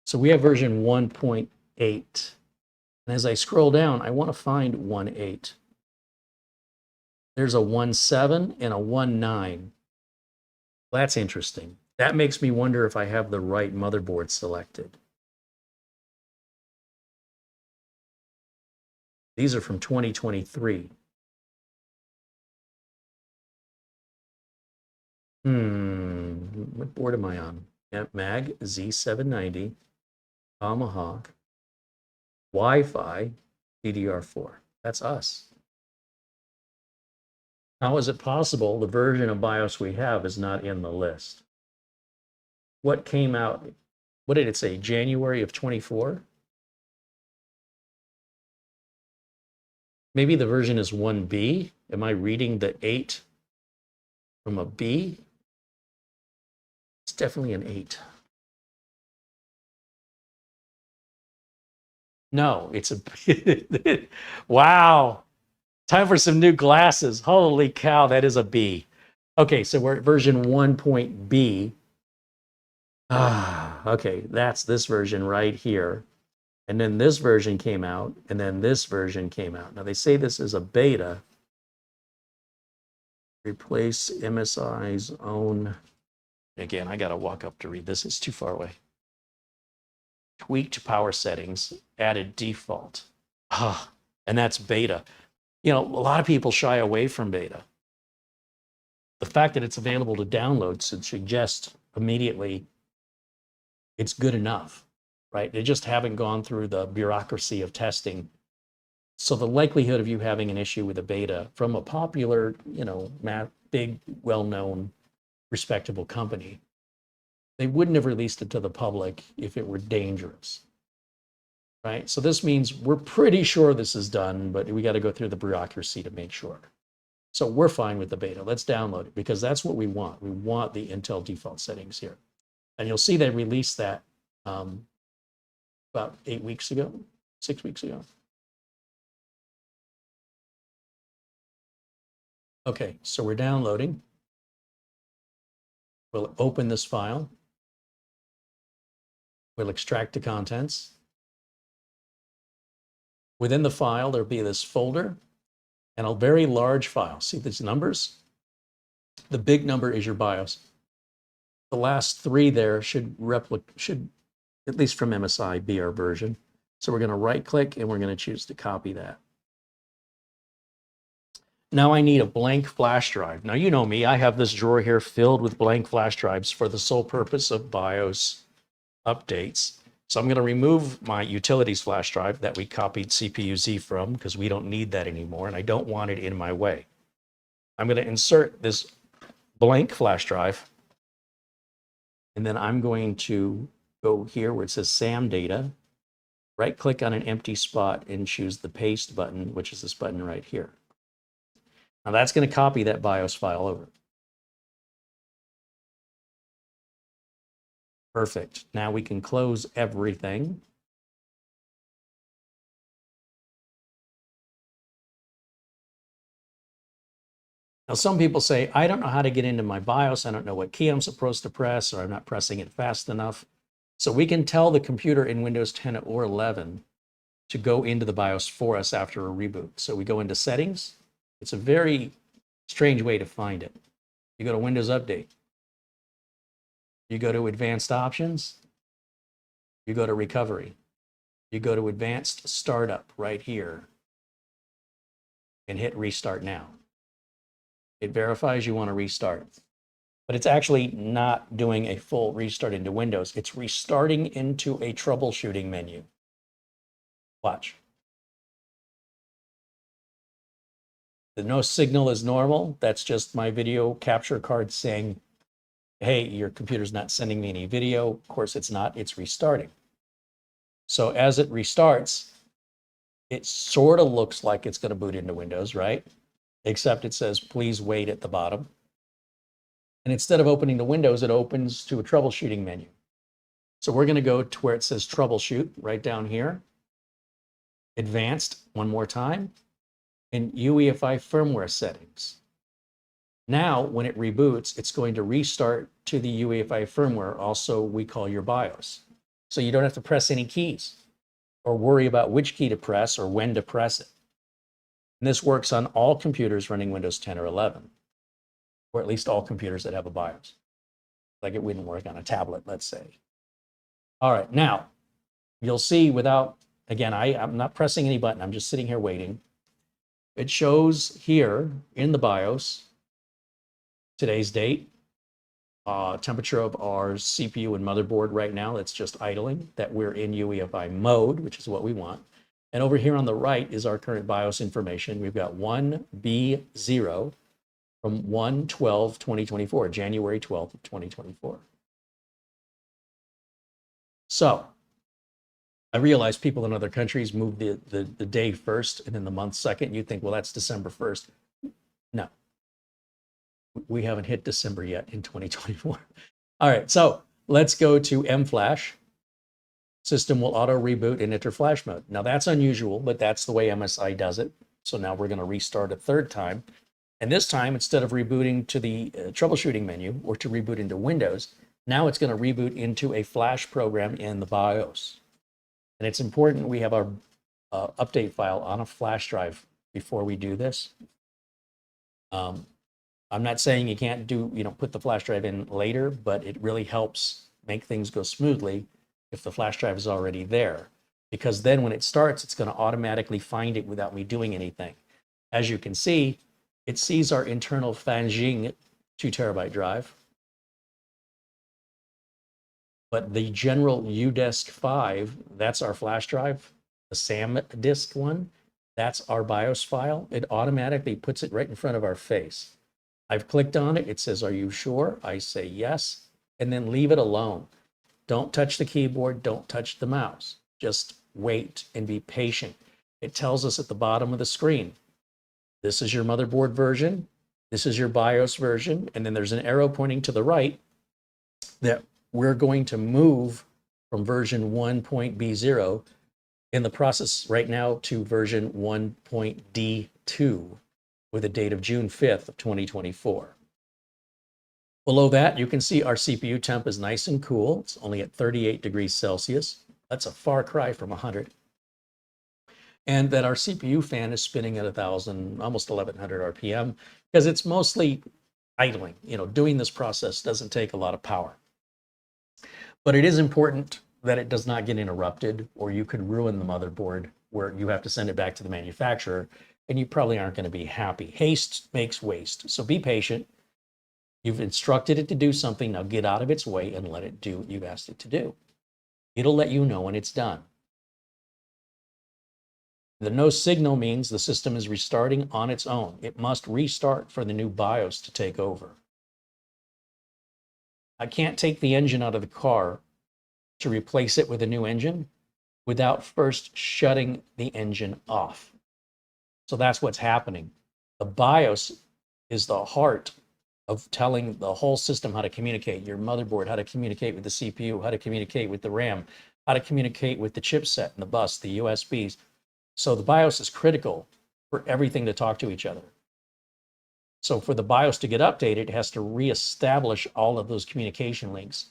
So we have version 1.8. And as I scroll down, I want to find 1.8. There's a 1.7 and a 1.9. That's interesting. That makes me wonder if I have the right motherboard selected. These are from 2023. What board am I on? MAG Z790, Tomahawk, Wi-Fi, DDR4. That's us. How is it possible the version of BIOS we have is not in the list? What came out, what did it say, January of 24? Maybe the version is 1B. Am I reading the 8 from a B? It's definitely an 8. No, it's a wow. Time for some new glasses. Holy cow, that is a B. Okay, so we're at version 1.B. Okay, that's this version right here. And then this version came out, and then this version came out. Now they say this is a beta. Replace MSI's own. Again, I got to walk up to read this. It's too far away. Tweaked power settings, added default. And that's beta. You know, a lot of people shy away from beta. The fact that it's available to download should suggest immediately it's good enough, right? They just haven't gone through the bureaucracy of testing. So the likelihood of you having an issue with a beta from a popular, you know, big, well-known, respectable company, they wouldn't have released it to the public if it were dangerous, right? So this means we're pretty sure this is done, but we got to go through the bureaucracy to make sure. So we're fine with the beta. Let's download it because that's what we want. We want the Intel default settings here. And you'll see they released that about 8 weeks ago, 6 weeks ago. Okay, so we're downloading. We'll open this file. We'll extract the contents. Within the file, there'll be this folder and a very large file. See these numbers? The big number is your BIOS. The last 3 there should, at least from MSI, be our version. So we're going to right-click and we're going to choose to copy that. Now I need a blank flash drive. Now you know me, I have this drawer here filled with blank flash drives for the sole purpose of BIOS updates. So I'm going to remove my utilities flash drive that we copied CPU-Z from because we don't need that anymore and I don't want it in my way. I'm going to insert this blank flash drive and then I'm going to go here where it says SAM data, right-click on an empty spot and choose the paste button, which is this button right here. Now that's going to copy that BIOS file over. Perfect. Now we can close everything. Now some people say, I don't know how to get into my BIOS. I don't know what key I'm supposed to press, or I'm not pressing it fast enough. So we can tell the computer in Windows 10 or 11 to go into the BIOS for us after a reboot. So we go into settings. It's a very strange way to find it. You go to Windows Update. You go to Advanced Options. You go to Recovery. You go to Advanced Startup right here and hit Restart Now. It verifies you want to restart, but it's actually not doing a full restart into Windows. It's restarting into a troubleshooting menu. Watch. The no signal is normal. That's just my video capture card saying, hey, your computer's not sending me any video. Of course it's not, it's restarting. So as it restarts, it sort of looks like it's going to boot into Windows, right? Except it says, please wait at the bottom. And instead of opening the Windows, it opens to a troubleshooting menu. So we're going to go to where it says troubleshoot right down here. Advanced, one more time. And UEFI firmware settings. Now, when it reboots, it's going to restart to the UEFI firmware, also we call your BIOS. So you don't have to press any keys or worry about which key to press or when to press it. And this works on all computers running Windows 10 or 11, or at least all computers that have a BIOS. Like it wouldn't work on a tablet, let's say. All right, now, you'll see without, again, I'm not pressing any button, I'm just sitting here waiting. It shows here in the BIOS, today's date, temperature of our CPU and motherboard right now, that's just idling, that we're in UEFI mode, which is what we want. And over here on the right is our current BIOS information. We've got 1B0 from 1/12/2024, January 12th of 2024. So I realize people in other countries move the day first and then the month second. You think, well, that's December 1st. No, we haven't hit December yet in 2024. All right, so let's go to mFlash. System will auto reboot and enter flash mode. Now that's unusual, but that's the way MSI does it. So now we're going to restart a third time. And this time, instead of rebooting to the troubleshooting menu or to reboot into Windows, now it's going to reboot into a flash program in the BIOS. And it's important we have our update file on a flash drive before we do this. I'm not saying you can't put the flash drive in later, but it really helps make things go smoothly if the flash drive is already there. Because then when it starts, it's going to automatically find it without me doing anything. As you can see, it sees our internal Finalizing 2 terabyte drive. But the general UDisk 5, that's our flash drive. The SAM disk one, that's our BIOS file. It automatically puts it right in front of our face. I've clicked on it. It says, are you sure? I say yes, and then leave it alone. Don't touch the keyboard. Don't touch the mouse. Just wait and be patient. It tells us at the bottom of the screen, this is your motherboard version. This is your BIOS version. And then there's an arrow pointing to the right that we're going to move from version 1.B0 in the process right now to version 1.D2 with a date of June 5th of 2024. Below that, you can see our CPU temp is nice and cool. It's only at 38 degrees Celsius. That's a far cry from 100. And that our CPU fan is spinning at 1,000, almost 1,100 RPM, because it's mostly idling. Doing this process doesn't take a lot of power. But it is important that it does not get interrupted, or you could ruin the motherboard where you have to send it back to the manufacturer, and you probably aren't going to be happy. Haste makes waste. So be patient. You've instructed it to do something. Now get out of its way and let it do what you've asked it to do. It'll let you know when it's done. The no signal means the system is restarting on its own. It must restart for the new BIOS to take over. I can't take the engine out of the car to replace it with a new engine without first shutting the engine off. So that's what's happening. The BIOS is the heart of telling the whole system how to communicate, your motherboard, how to communicate with the CPU, how to communicate with the RAM, how to communicate with the chipset and the bus, the USBs. So the BIOS is critical for everything to talk to each other. So for the BIOS to get updated, it has to reestablish all of those communication links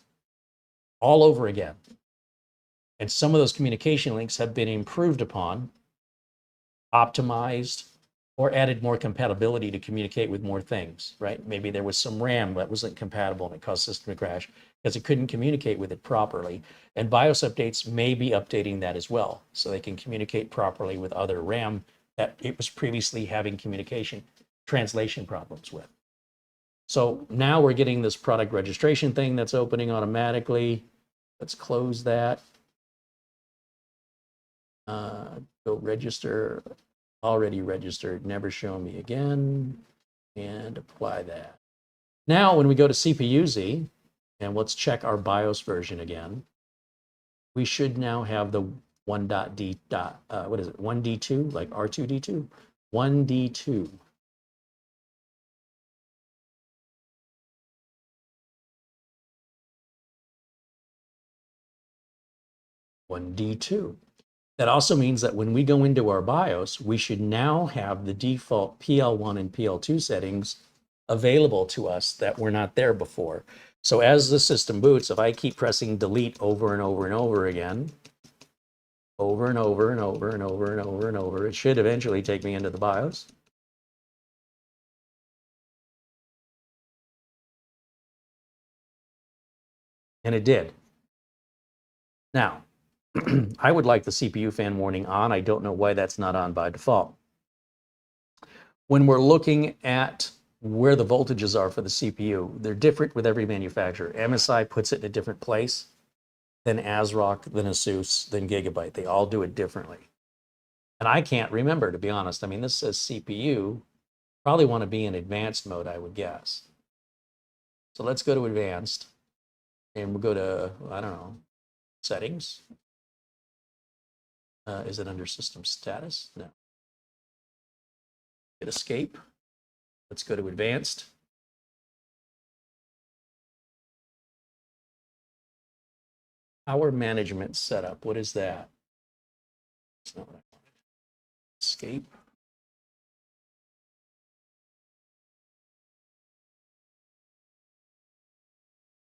all over again. And some of those communication links have been improved upon, optimized, or added more compatibility to communicate with more things, right? Maybe there was some RAM that wasn't compatible and it caused system to crash because it couldn't communicate with it properly. And BIOS updates may be updating that as well, so they can communicate properly with other RAM that it was previously having translation problems with. So now we're getting this product registration thing that's opening automatically. Let's close that. Go register. Already registered, never show me again, and apply that. Now, when we go to CPU-Z, and let's check our BIOS version again, we should now have the 1D2, like R2D2? 1D2. That also means that when we go into our BIOS, we should now have the default PL1 and PL2 settings available to us that were not there before. So as the system boots, if I keep pressing delete over and over and over again, over and over and over and over and over and over, it should eventually take me into the BIOS. And it did. Now, I would like the CPU fan warning on. I don't know why that's not on by default. When we're looking at where the voltages are for the CPU, they're different with every manufacturer. MSI puts it in a different place than ASRock, than ASUS, than Gigabyte. They all do it differently. And I can't remember, to be honest. I mean, this says CPU. Probably want to be in advanced mode, I would guess. So let's go to advanced. And we'll go to, I don't know, settings. Is it under system status? No. Hit escape. Let's go to advanced. Power management setup. What is that? That's not what I wanted. Escape.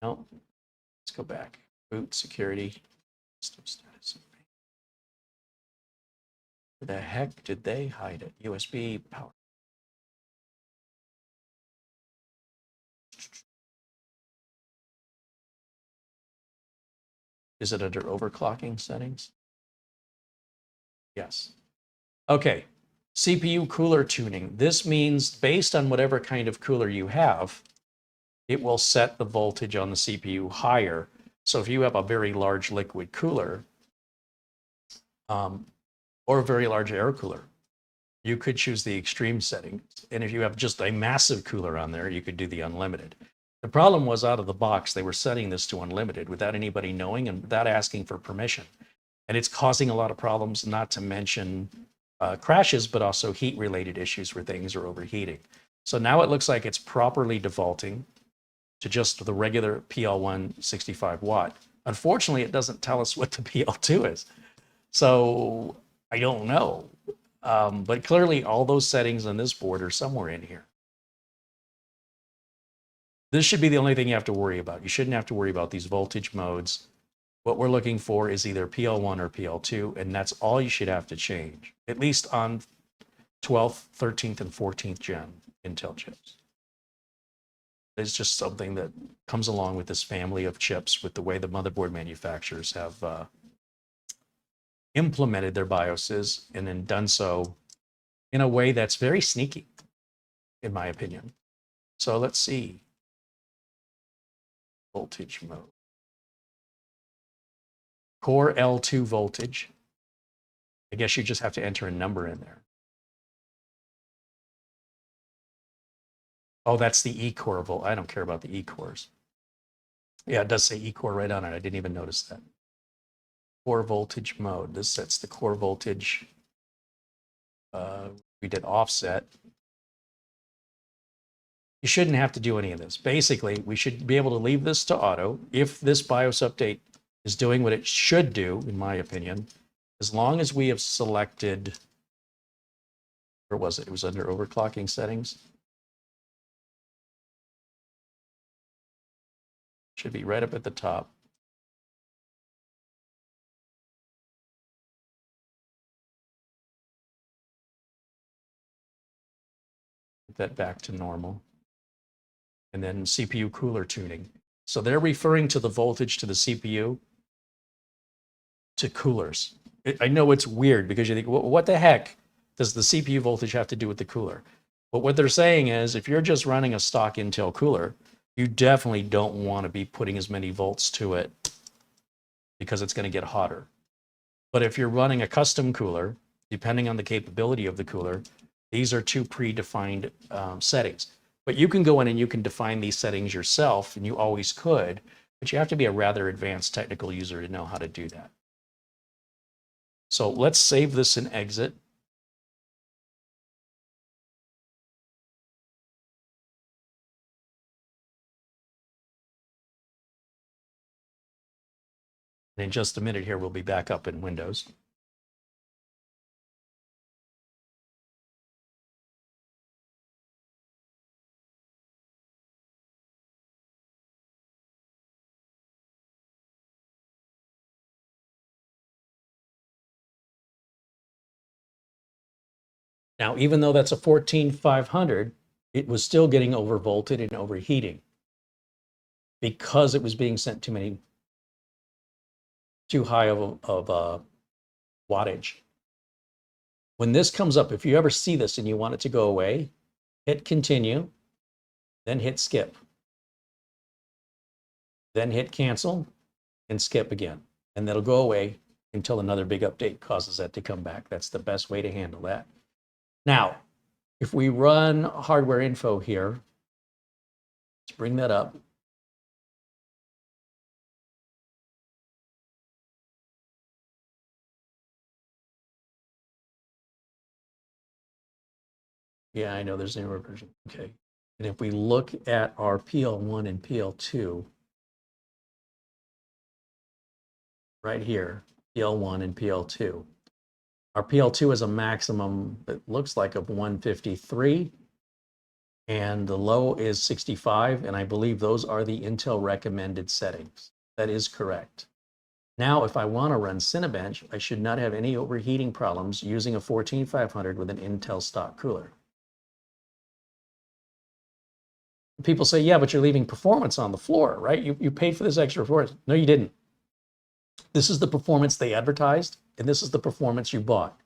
No. Let's go back. Boot security. System status. Where the heck did they hide it? USB power. Is it under overclocking settings? Yes. Okay. CPU cooler tuning. This means based on whatever kind of cooler you have, it will set the voltage on the CPU higher. So if you have a very large liquid cooler or a very large air cooler, you could choose the extreme settings. And if you have just a massive cooler on there, you could do the unlimited. The problem was out of the box, they were setting this to unlimited without anybody knowing and without asking for permission. And it's causing a lot of problems, not to mention crashes, but also heat-related issues where things are overheating. So now it looks like it's properly defaulting to just the regular PL1 65 watt. Unfortunately, it doesn't tell us what the PL2 is. So I don't know. But clearly all those settings on this board are somewhere in here. This should be the only thing you have to worry about. You shouldn't have to worry about these voltage modes. What we're looking for is either PL1 or PL2, and that's all you should have to change, at least on 12th, 13th, and 14th gen Intel chips. It's just something that comes along with this family of chips with the way the motherboard manufacturers have implemented their BIOSes and then done so in a way that's very sneaky, in my opinion. So let's see. Voltage mode. Core L2 voltage. I guess you just have to enter a number in there. Oh, that's the E-core volt. I don't care about the E-cores. Yeah, it does say E-core right on it. I didn't even notice that. Core voltage mode. This sets the core voltage. We did offset. You shouldn't have to do any of this. Basically, we should be able to leave this to auto. If this BIOS update is doing what it should do, in my opinion, as long as we have selected, where was it? It was under overclocking settings. Should be right up at the top. Get that back to normal. And then CPU cooler tuning. So they're referring to the voltage to the CPU to coolers. I know it's weird because you think, what the heck does the CPU voltage have to do with the cooler? But what they're saying is if you're just running a stock Intel cooler, you definitely don't want to be putting as many volts to it because it's going to get hotter. But if you're running a custom cooler, depending on the capability of the cooler, these are two predefined settings. But you can go in and you can define these settings yourself, and you always could, but you have to be a rather advanced technical user to know how to do that. So let's save this and exit. And in just a minute here, we'll be back up in Windows. Now, even though that's a 14500, it was still getting overvolted and overheating because it was being sent too high of wattage. When this comes up, if you ever see this and you want it to go away, hit continue, then hit skip, then hit cancel and skip again. And that'll go away until another big update causes that to come back. That's the best way to handle that. Now, if we run hardware info here, let's bring that up. Yeah, I know there's a newer version. Okay. And if we look at our PL1 and PL2, right here, PL1 and PL2. Our PL2 is a maximum, it looks like, of 153, and the low is 65, and I believe those are the Intel recommended settings. That is correct. Now, if I want to run Cinebench, I should not have any overheating problems using a 14500 with an Intel stock cooler. People say, yeah, but you're leaving performance on the floor, right? You paid for this extra performance. No, you didn't. This is the performance they advertised, and this is the performance you bought.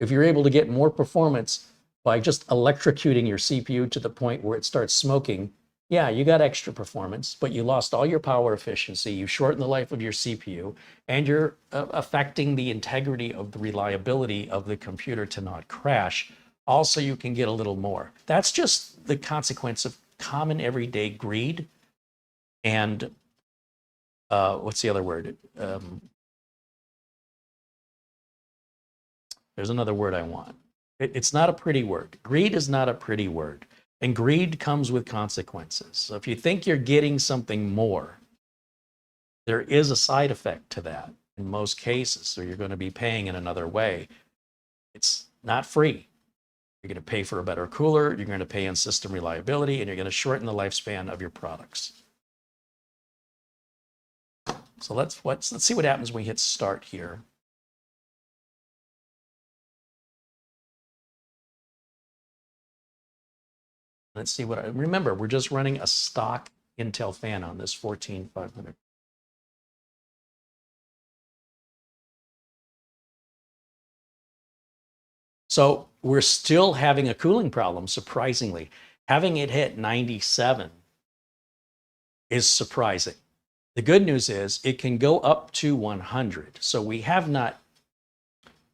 If you're able to get more performance by just electrocuting your CPU to the point where it starts smoking, yeah, you got extra performance, but you lost all your power efficiency, you shorten the life of your CPU, and you're affecting the integrity of the reliability of the computer to not crash. Also, you can get a little more. That's just the consequence of common everyday greed and what's the other word? There's another word I want. It's not a pretty word. Greed is not a pretty word. And greed comes with consequences. So if you think you're getting something more, there is a side effect to that in most cases. So you're going to be paying in another way. It's not free. You're going to pay for a better cooler, you're going to pay in system reliability, and you're going to shorten the lifespan of your products. So let's see what happens when we hit start here. Let's see what remember, we're just running a stock Intel fan on this 14500. So we're still having a cooling problem, surprisingly. Having it hit 97 is surprising. The good news is it can go up to 100. So we haven't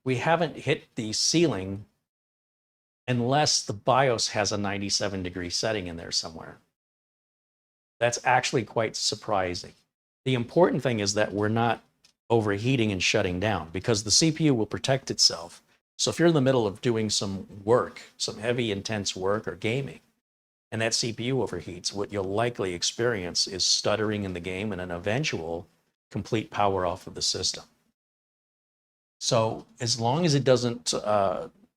hit the ceiling unless the BIOS has a 97-degree setting in there somewhere. That's actually quite surprising. The important thing is that we're not overheating and shutting down because the CPU will protect itself. So if you're in the middle of doing some work, some heavy, intense work or gaming, and that CPU overheats, what you'll likely experience is stuttering in the game and an eventual complete power off of the system. So as long as it doesn't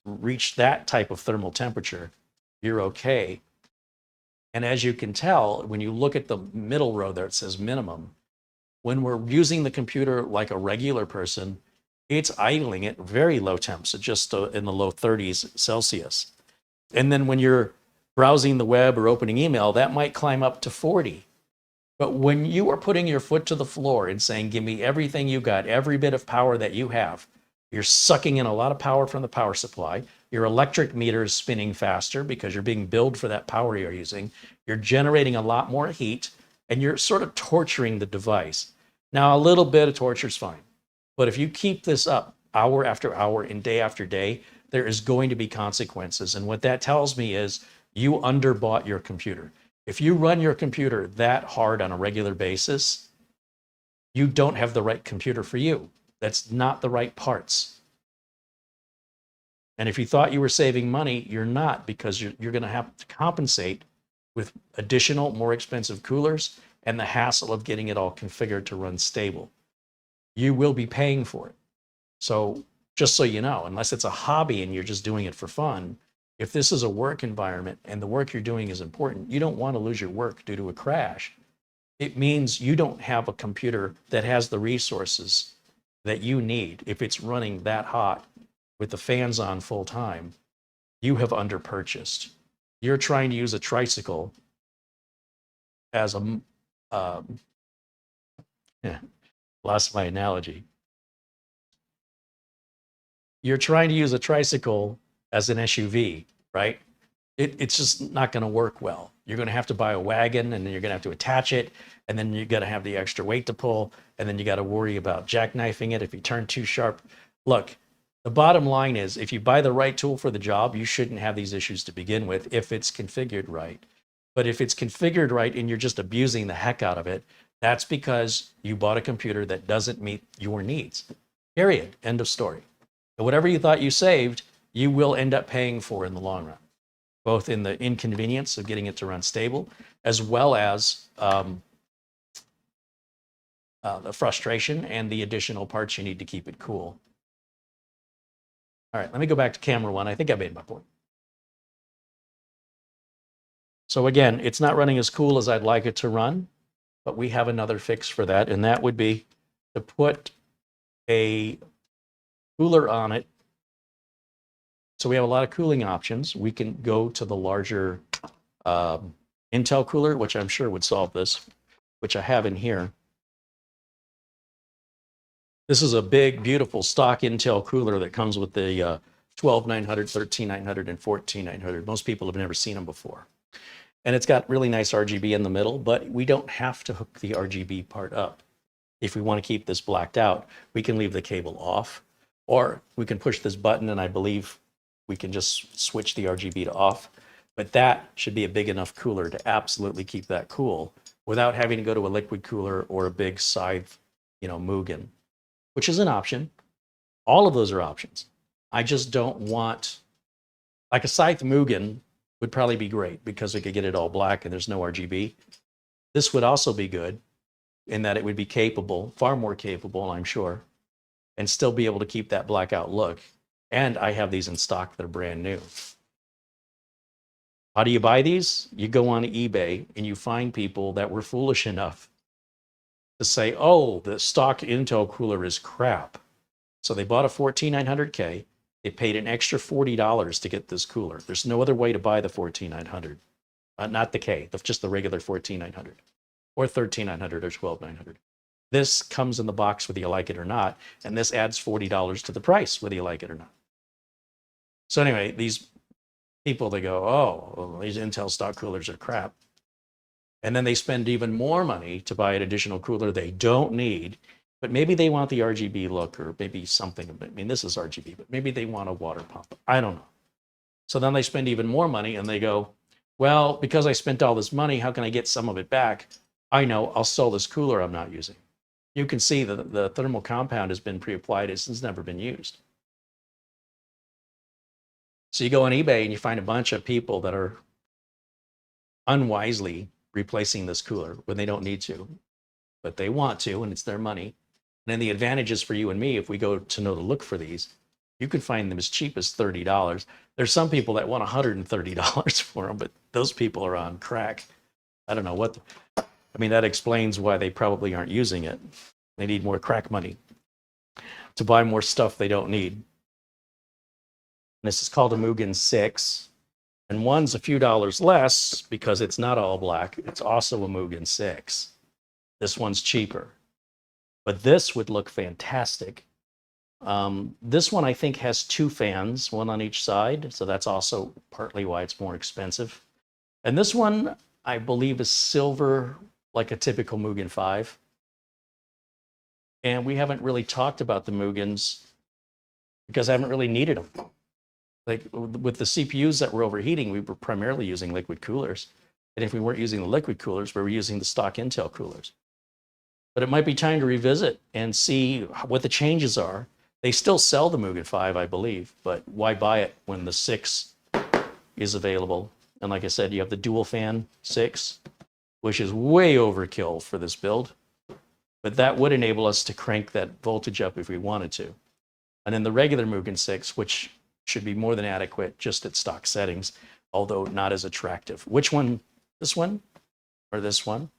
reach that type of thermal temperature, you're okay. And as you can tell, when you look at the middle row there, it says minimum. When we're using the computer like a regular person, it's idling at very low temps, just in the low 30s Celsius. And then when you're browsing the web or opening email, that might climb up to 40. But when you are putting your foot to the floor and saying, give me everything you got, every bit of power that you have, you're sucking in a lot of power from the power supply. Your electric meter is spinning faster because you're being billed for that power you're using. You're generating a lot more heat, and you're sort of torturing the device. Now, a little bit of torture is fine. But if you keep this up hour after hour and day after day, there is going to be consequences. And what that tells me is you underbought your computer. If you run your computer that hard on a regular basis, you don't have the right computer for you. That's not the right parts. And if you thought you were saving money, you're not, because you're going to have to compensate with additional, more expensive coolers and the hassle of getting it all configured to run stable. You will be paying for it. So just so you know, unless it's a hobby and you're just doing it for fun, if this is a work environment and the work you're doing is important, you don't want to lose your work due to a crash. It means you don't have a computer that has the resources that you need. If it's running that hot with the fans on full time, you have underpurchased. You're trying to use a tricycle as a, lost my analogy. You're trying to use a tricycle as an SUV, right? It's just not going to work well. You're going to have to buy a wagon, and then you're going to have to attach it, and then you're going to have the extra weight to pull, and then you got to worry about jackknifing it if you turn too sharp. Look, the bottom line is if you buy the right tool for the job, you shouldn't have these issues to begin with if it's configured right. But if it's configured right and you're just abusing the heck out of it, that's because you bought a computer that doesn't meet your needs. Period. End of story. And whatever you thought you saved, you will end up paying for in the long run, both in the inconvenience of getting it to run stable, as well as the frustration and the additional parts you need to keep it cool. All right, let me go back to camera one. I think I made my point. So again, it's not running as cool as I'd like it to run, but we have another fix for that, and that would be to put a cooler on it. So we have a lot of cooling options. We can go to the larger Intel cooler, which I'm sure would solve this, which I have in here. This is a big, beautiful stock Intel cooler that comes with the 12900, 13900, and 14900. Most people have never seen them before. And it's got really nice RGB in the middle, but we don't have to hook the RGB part up. If we want to keep this blacked out, we can leave the cable off, or we can push this button, and I believe we can just switch the RGB to off. But that should be a big enough cooler to absolutely keep that cool without having to go to a liquid cooler or a big Scythe, Mugen, which is an option. All of those are options. I just don't want, like a Scythe Mugen would probably be great because we could get it all black and there's no RGB. This would also be good in that it would be capable, far more capable, I'm sure, and still be able to keep that blackout look. And I have these in stock that are brand new. How do you buy these? You go on eBay and you find people that were foolish enough to say, oh, the stock Intel cooler is crap. So they bought a 14900K. They paid an extra $40 to get this cooler. There's no other way to buy the 14900. Not the K, just the regular 14900. Or 13900 or 12900. This comes in the box whether you like it or not, and this adds $40 to the price whether you like it or not. So anyway, these people, they go, oh, well, these Intel stock coolers are crap. And then they spend even more money to buy an additional cooler they don't need, but maybe they want the RGB look or maybe something. I mean, this is RGB, but maybe they want a water pump. I don't know. So then they spend even more money and they go, well, because I spent all this money, how can I get some of it back? I know, I'll sell this cooler I'm not using. You can see that the thermal compound has been pre-applied. It's never been used. So you go on eBay and you find a bunch of people that are unwisely replacing this cooler when they don't need to, but they want to, and it's their money. And then the advantage is for you and me, if we go to know to look for these, you can find them as cheap as $30. There's some people that want $130 for them, but those people are on crack. I don't know what. I mean, that explains why they probably aren't using it. They need more crack money to buy more stuff they don't need. And this is called a Mugen 6. And one's a few dollars less because it's not all black. It's also a Mugen 6. This one's cheaper. But this would look fantastic. This one, I think, has 2 fans, one on each side. So that's also partly why it's more expensive. And this one, I believe, is silver, like a typical Mugen 5. And we haven't really talked about the Mugens because I haven't really needed them. Like with the CPUs that were overheating, we were primarily using liquid coolers. And if we weren't using the liquid coolers, we were using the stock Intel coolers. But it might be time to revisit and see what the changes are. They still sell the Mugen 5, I believe, but why buy it when the 6 is available? And like I said, you have the dual fan 6, which is way overkill for this build. But that would enable us to crank that voltage up if we wanted to. And then the regular Mugen 6, which should be more than adequate just at stock settings, although not as attractive. Which one? This one or this one?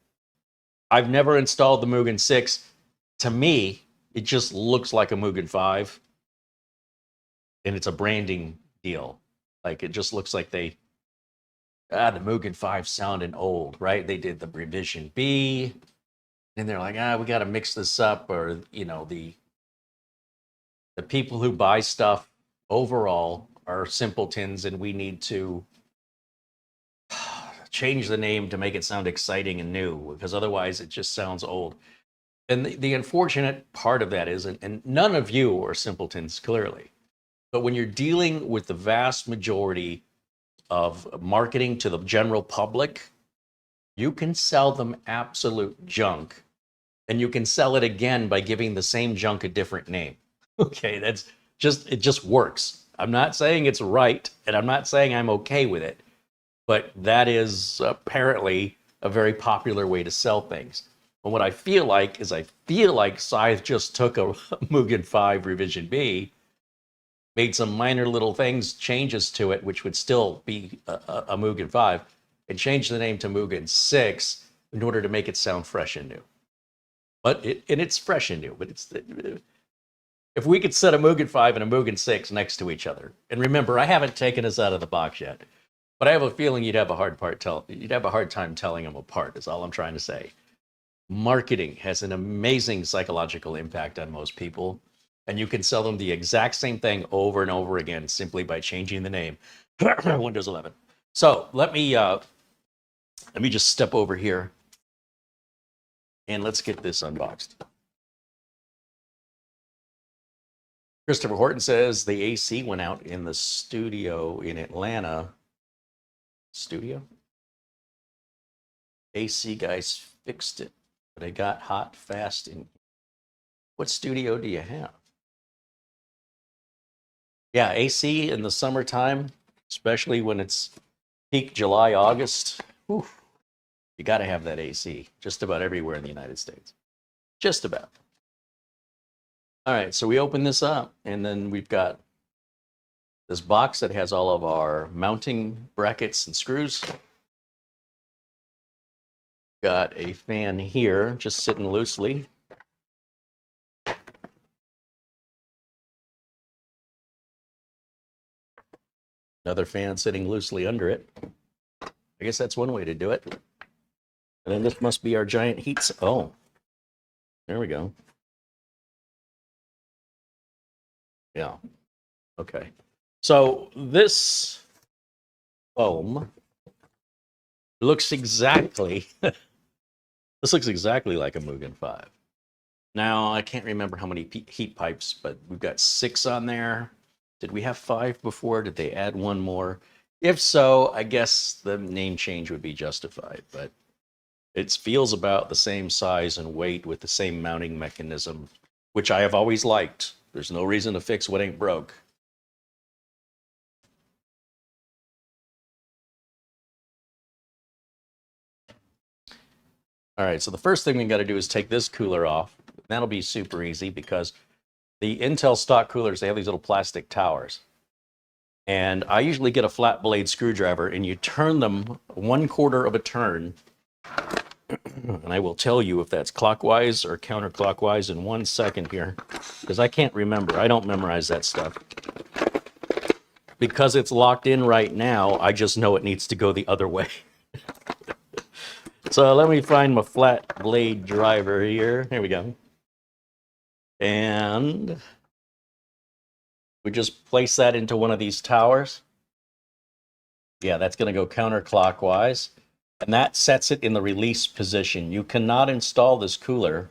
I've never installed the Mugen 6. To me, it just looks like a Mugen 5. And it's a branding deal. Like it just looks like the Mugen 5 sounding old, right? They did the revision B. And they're like, we got to mix this up. Or, the people who buy stuff overall are simpletons, and we need to change the name to make it sound exciting and new, because otherwise it just sounds old. And the unfortunate part of that is, and none of you are simpletons, clearly, but when you're dealing with the vast majority of marketing to the general public, you can sell them absolute junk, and you can sell it again by giving the same junk a different name. Okay, it just works. I'm not saying it's right, and I'm not saying I'm okay with it, but that is apparently a very popular way to sell things. And what I feel like is Scythe just took a Mugen 5 revision B, made some minor little changes to it, which would still be a Mugen 5, and changed the name to Mugen 6 in order to make it sound fresh and new. But it's fresh and new. But if we could set a Mugen 5 and a Mugen 6 next to each other, and remember, I haven't taken us out of the box yet, but I have a feeling you'd have a hard time telling them apart. Is all I'm trying to say. Marketing has an amazing psychological impact on most people, and you can sell them the exact same thing over and over again simply by changing the name. Windows 11. So let me just step over here and let's get this unboxed. Christopher Horton says the AC went out in the studio in Atlanta. Studio? AC guys fixed it, but it got hot fast. What studio do you have? Yeah, AC in the summertime, especially when it's peak July, August. Whew, you got to have that AC just about everywhere in the United States. Just about. All right, so we open this up, and then we've got this box that has all of our mounting brackets and screws. Got a fan here, just sitting loosely. Another fan sitting loosely under it. I guess that's one way to do it. And then this must be our giant heat. Oh, there we go. Yeah. Okay. So this foam looks exactly, this looks exactly like a Mugen 5. Now, I can't remember how many heat pipes, but we've got 6 on there. Did we have 5 before? Did they add one more? If so, I guess the name change would be justified, but it feels about the same size and weight with the same mounting mechanism, which I have always liked. There's no reason to fix what ain't broke. All right, so the first thing we got to do is take this cooler off. That'll be super easy because the Intel stock coolers, they have these little plastic towers. And I usually get a flat blade screwdriver and you turn them 1/4 of a turn. And I will tell you if that's clockwise or counterclockwise in 1 second here, because I can't remember. I don't memorize that stuff. Because it's locked in right now, I just know it needs to go the other way. So let me find my flat blade driver here. Here we go. And we just place that into one of these towers. Yeah, that's going to go counterclockwise. And that sets it in the release position. You cannot install this cooler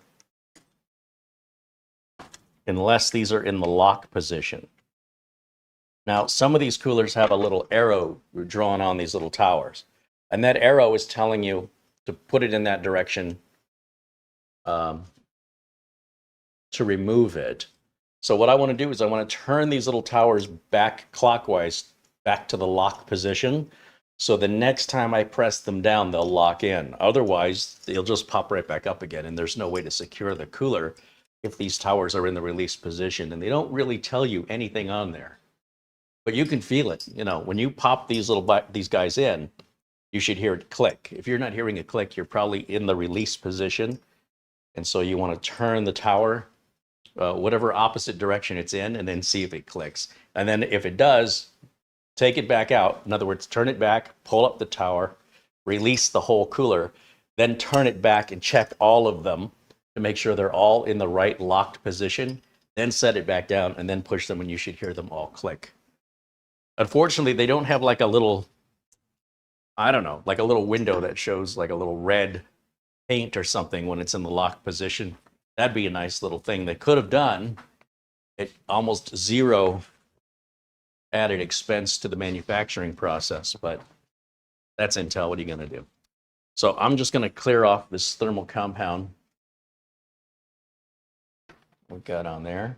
unless these are in the lock position. Now, some of these coolers have a little arrow drawn on these little towers. And that arrow is telling you to put it in that direction to remove it. So what I want to do is I want to turn these little towers back clockwise, back to the lock position. So the next time I press them down, they'll lock in. Otherwise, they'll just pop right back up again. And there's no way to secure the cooler if these towers are in the release position. And they don't really tell you anything on there. But you can feel it. You know, when you pop these guys in, you should hear it click. If you're not hearing it click, you're probably in the release position. And so you want to turn the tower, whatever opposite direction it's in, and then see if it clicks. And then if it does, take it back out. In other words, turn it back, pull up the tower, release the whole cooler, then turn it back and check all of them to make sure they're all in the right locked position. Then set it back down and then push them and you should hear them all click. Unfortunately, they don't have like a little, I don't know, like a little window that shows like a little red paint or something when it's in the locked position. That'd be a nice little thing they could have done at almost zero added expense to the manufacturing process, but that's Intel. What are you going to do? So I'm just going to clear off this thermal compound we got on there.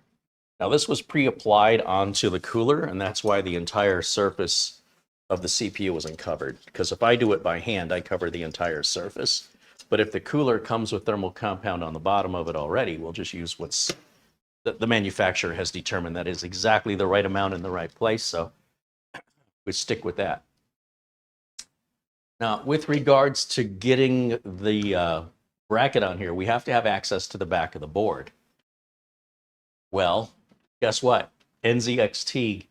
Now this was pre-applied onto the cooler, and that's why the entire surface of the CPU wasn't covered. Because if I do it by hand, I cover the entire surface. But if the cooler comes with thermal compound on the bottom of it already, we'll just use what's the manufacturer has determined that is exactly the right amount in the right place. So we stick with that. Now, with regards to getting the bracket on here, we have to have access to the back of the board. Well, guess what? NZXT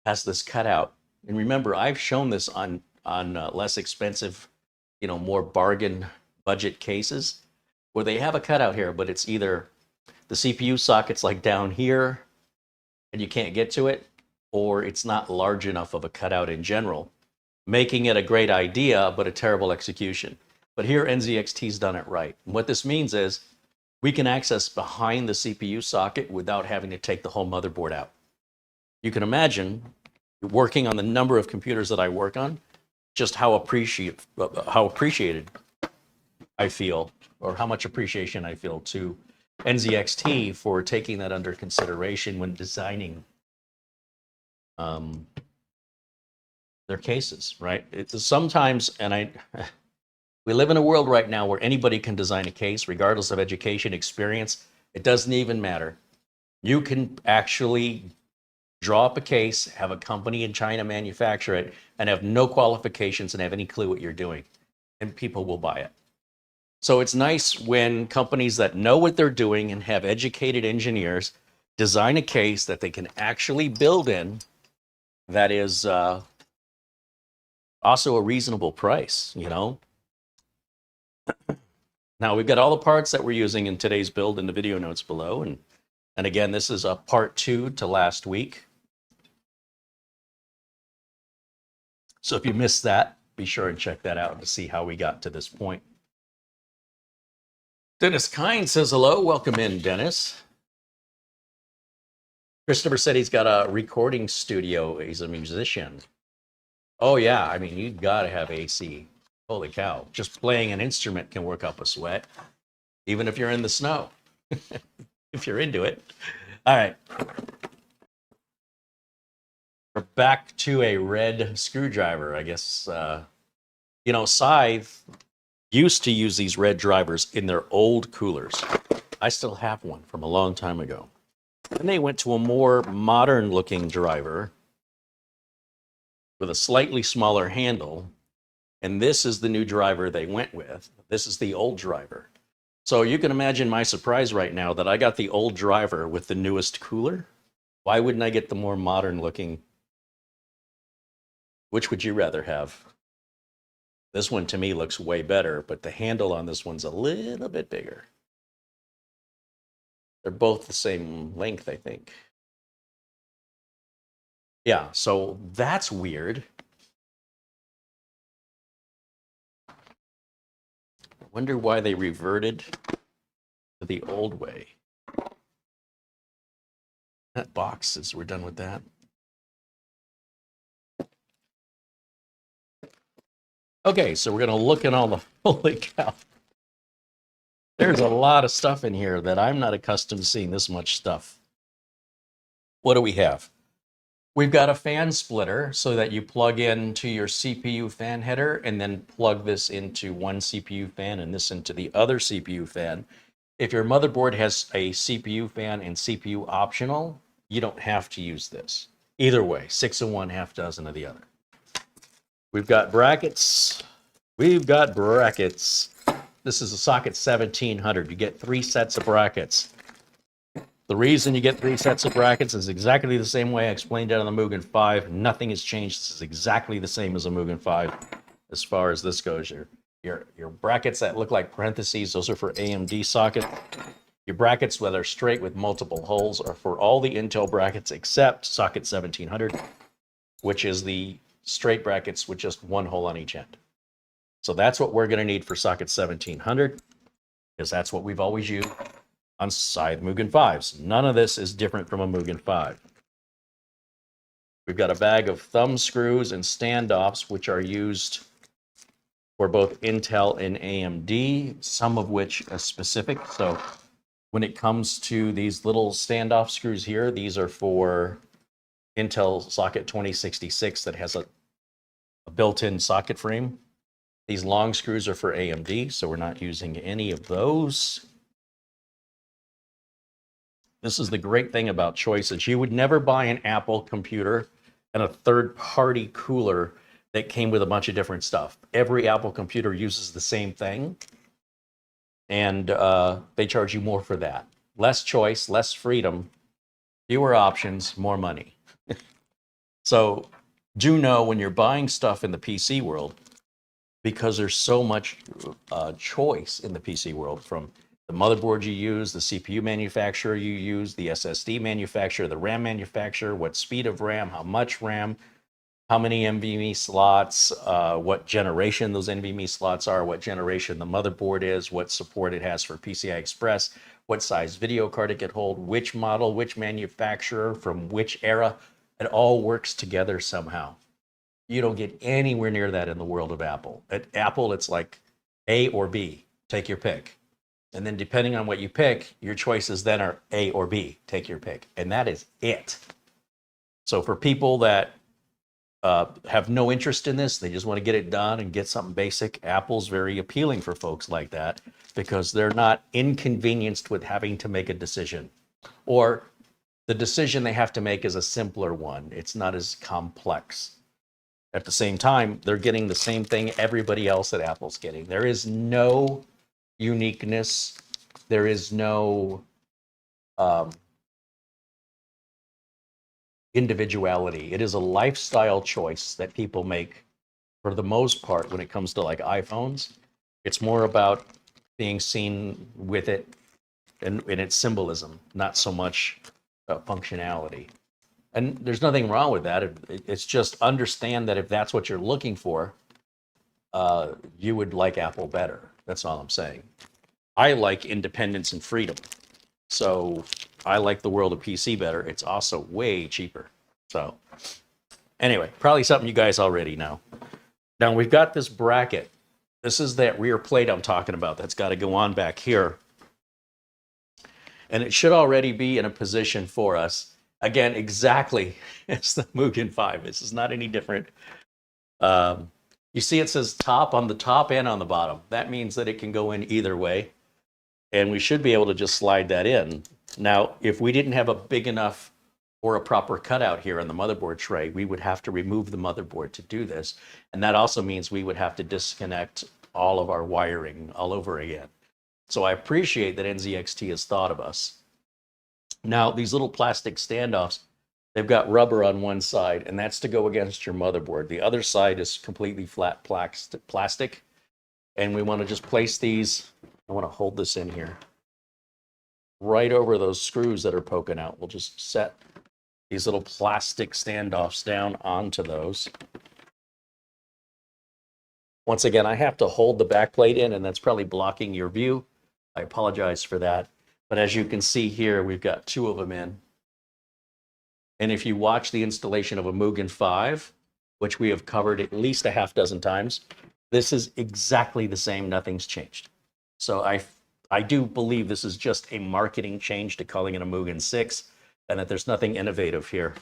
has this cutout. And remember, I've shown this on less expensive, more bargain budget cases where they have a cutout here, but it's either the CPU socket's like down here and you can't get to it, or it's not large enough of a cutout in general, making it a great idea, but a terrible execution. But here, NZXT's done it right. And what this means is we can access behind the CPU socket without having to take the whole motherboard out. You can imagine, working on the number of computers that I work on, just how appreciated I feel, or how much appreciation I feel to NZXT for taking that under consideration when designing their cases, right? It's sometimes, and we live in a world right now where anybody can design a case, regardless of education, experience. It doesn't even matter. You can actually draw up a case, have a company in China manufacture it, and have no qualifications and have any clue what you're doing, and people will buy it. So it's nice when companies that know what they're doing and have educated engineers design a case that they can actually build in that is also a reasonable price, Now we've got all the parts that we're using in today's build in the video notes below. And again, this is a part 2 to last week. So if you missed that, be sure and check that out to see how we got to this point. Dennis Kine says hello. Welcome in, Dennis. Christopher said he's got a recording studio. He's a musician. Oh, yeah. I mean, you've got to have AC. Holy cow. Just playing an instrument can work up a sweat, even if you're in the snow, if you're into it. All right. We're back to a red screwdriver, I guess. Scythe used to use these red drivers in their old coolers. I still have one from a long time ago. Then they went to a more modern looking driver with a slightly smaller handle. And this is the new driver they went with. This is the old driver. So you can imagine my surprise right now that I got the old driver with the newest cooler. Why wouldn't I get the more modern looking? Which would you rather have? This one to me looks way better, but the handle on this one's a little bit bigger. They're both the same length, I think. Yeah, so that's weird. I wonder why they reverted to the old way. That box is, we're done with that. Okay, so we're going to look at all the, holy cow. There's a lot of stuff in here that I'm not accustomed to seeing this much stuff. What do we have? We've got a fan splitter so that you plug into your CPU fan header and then plug this into one CPU fan and this into the other CPU fan. If your motherboard has a CPU fan and CPU optional, you don't have to use this. Either way, 6 of one, half dozen of the other. We've got brackets. We've got brackets. This is a socket 1700. You get 3 sets of brackets. The reason you get 3 sets of brackets is exactly the same way I explained it on the Mugen 5. Nothing has changed. This is exactly the same as a Mugen 5 as far as this goes. Your brackets that look like parentheses, those are for AMD socket. Your brackets, whether straight with multiple holes, are for all the Intel brackets except socket 1700, which is the straight brackets with just one hole on each end. So that's what we're going to need for socket 1700, because that's what we've always used on Scythe Mugen 5s. None of this is different from a Mugen 5. We've got a bag of thumb screws and standoffs, which are used for both Intel and AMD, some of which are specific. So when it comes to these little standoff screws here, these are for Intel socket 2066 that has a built-in socket frame. These long screws are for AMD, so we're not using any of those. This is the great thing about choices. You would never buy an Apple computer and a third-party cooler that came with a bunch of different stuff. Every Apple computer uses the same thing. and they charge you more for that. Less choice, less freedom, fewer options, more money. So do know when you're buying stuff in the PC world, because there's so much choice in the PC world, from the motherboard you use, the CPU manufacturer you use, the SSD manufacturer, the RAM manufacturer, what speed of RAM, how much RAM, how many NVMe slots, what generation those NVMe slots are, what generation the motherboard is, what support it has for PCI Express, what size video card it can hold, which model, which manufacturer, from which era. It all works together somehow. You don't get anywhere near that in the world of Apple. At Apple, it's like A or B, take your pick. And then depending on what you pick, your choices then are A or B, take your pick. And that is it. So for people that have no interest in this, they just want to get it done and get something basic, Apple's very appealing for folks like that, because they're not inconvenienced with having to make a decision. Or the decision they have to make is a simpler one. It's not as complex. At the same time, they're getting the same thing everybody else at Apple's getting. There is no uniqueness. There is no individuality. It is a lifestyle choice that people make for the most part when it comes to like iPhones. It's more about being seen with it and its symbolism, not so much functionality. And there's nothing wrong with that. It's just understand that if that's what you're looking for, you would like Apple better. That's all I'm saying. I like independence and freedom. So I like the world of PC better. It's also way cheaper. So anyway, probably something you guys already know. Now we've got this bracket. This is that rear plate I'm talking about that's got to go on back here. And it should already be in a position for us. Again, exactly as the Mugen 5. This is not any different. You see it says top on the top and on the bottom. That means that it can go in either way. And we should be able to just slide that in. Now, if we didn't have a big enough or a proper cutout here on the motherboard tray, we would have to remove the motherboard to do this. And that also means we would have to disconnect all of our wiring all over again. So I appreciate that NZXT has thought of us. Now, these little plastic standoffs, they've got rubber on one side, and that's to go against your motherboard. The other side is completely flat plastic. And we want to just place these, I want to hold this in here, right over those screws that are poking out. We'll just set these little plastic standoffs down onto those. Once again, I have to hold the back plate in, and that's probably blocking your view. I apologize for that. But as you can see here, we've got two of them in. And if you watch the installation of a Mugen 5, which we have covered at least a half dozen times, this is exactly the same. Nothing's changed. So I do believe this is just a marketing change to calling it a Mugen 6, and that there's nothing innovative here.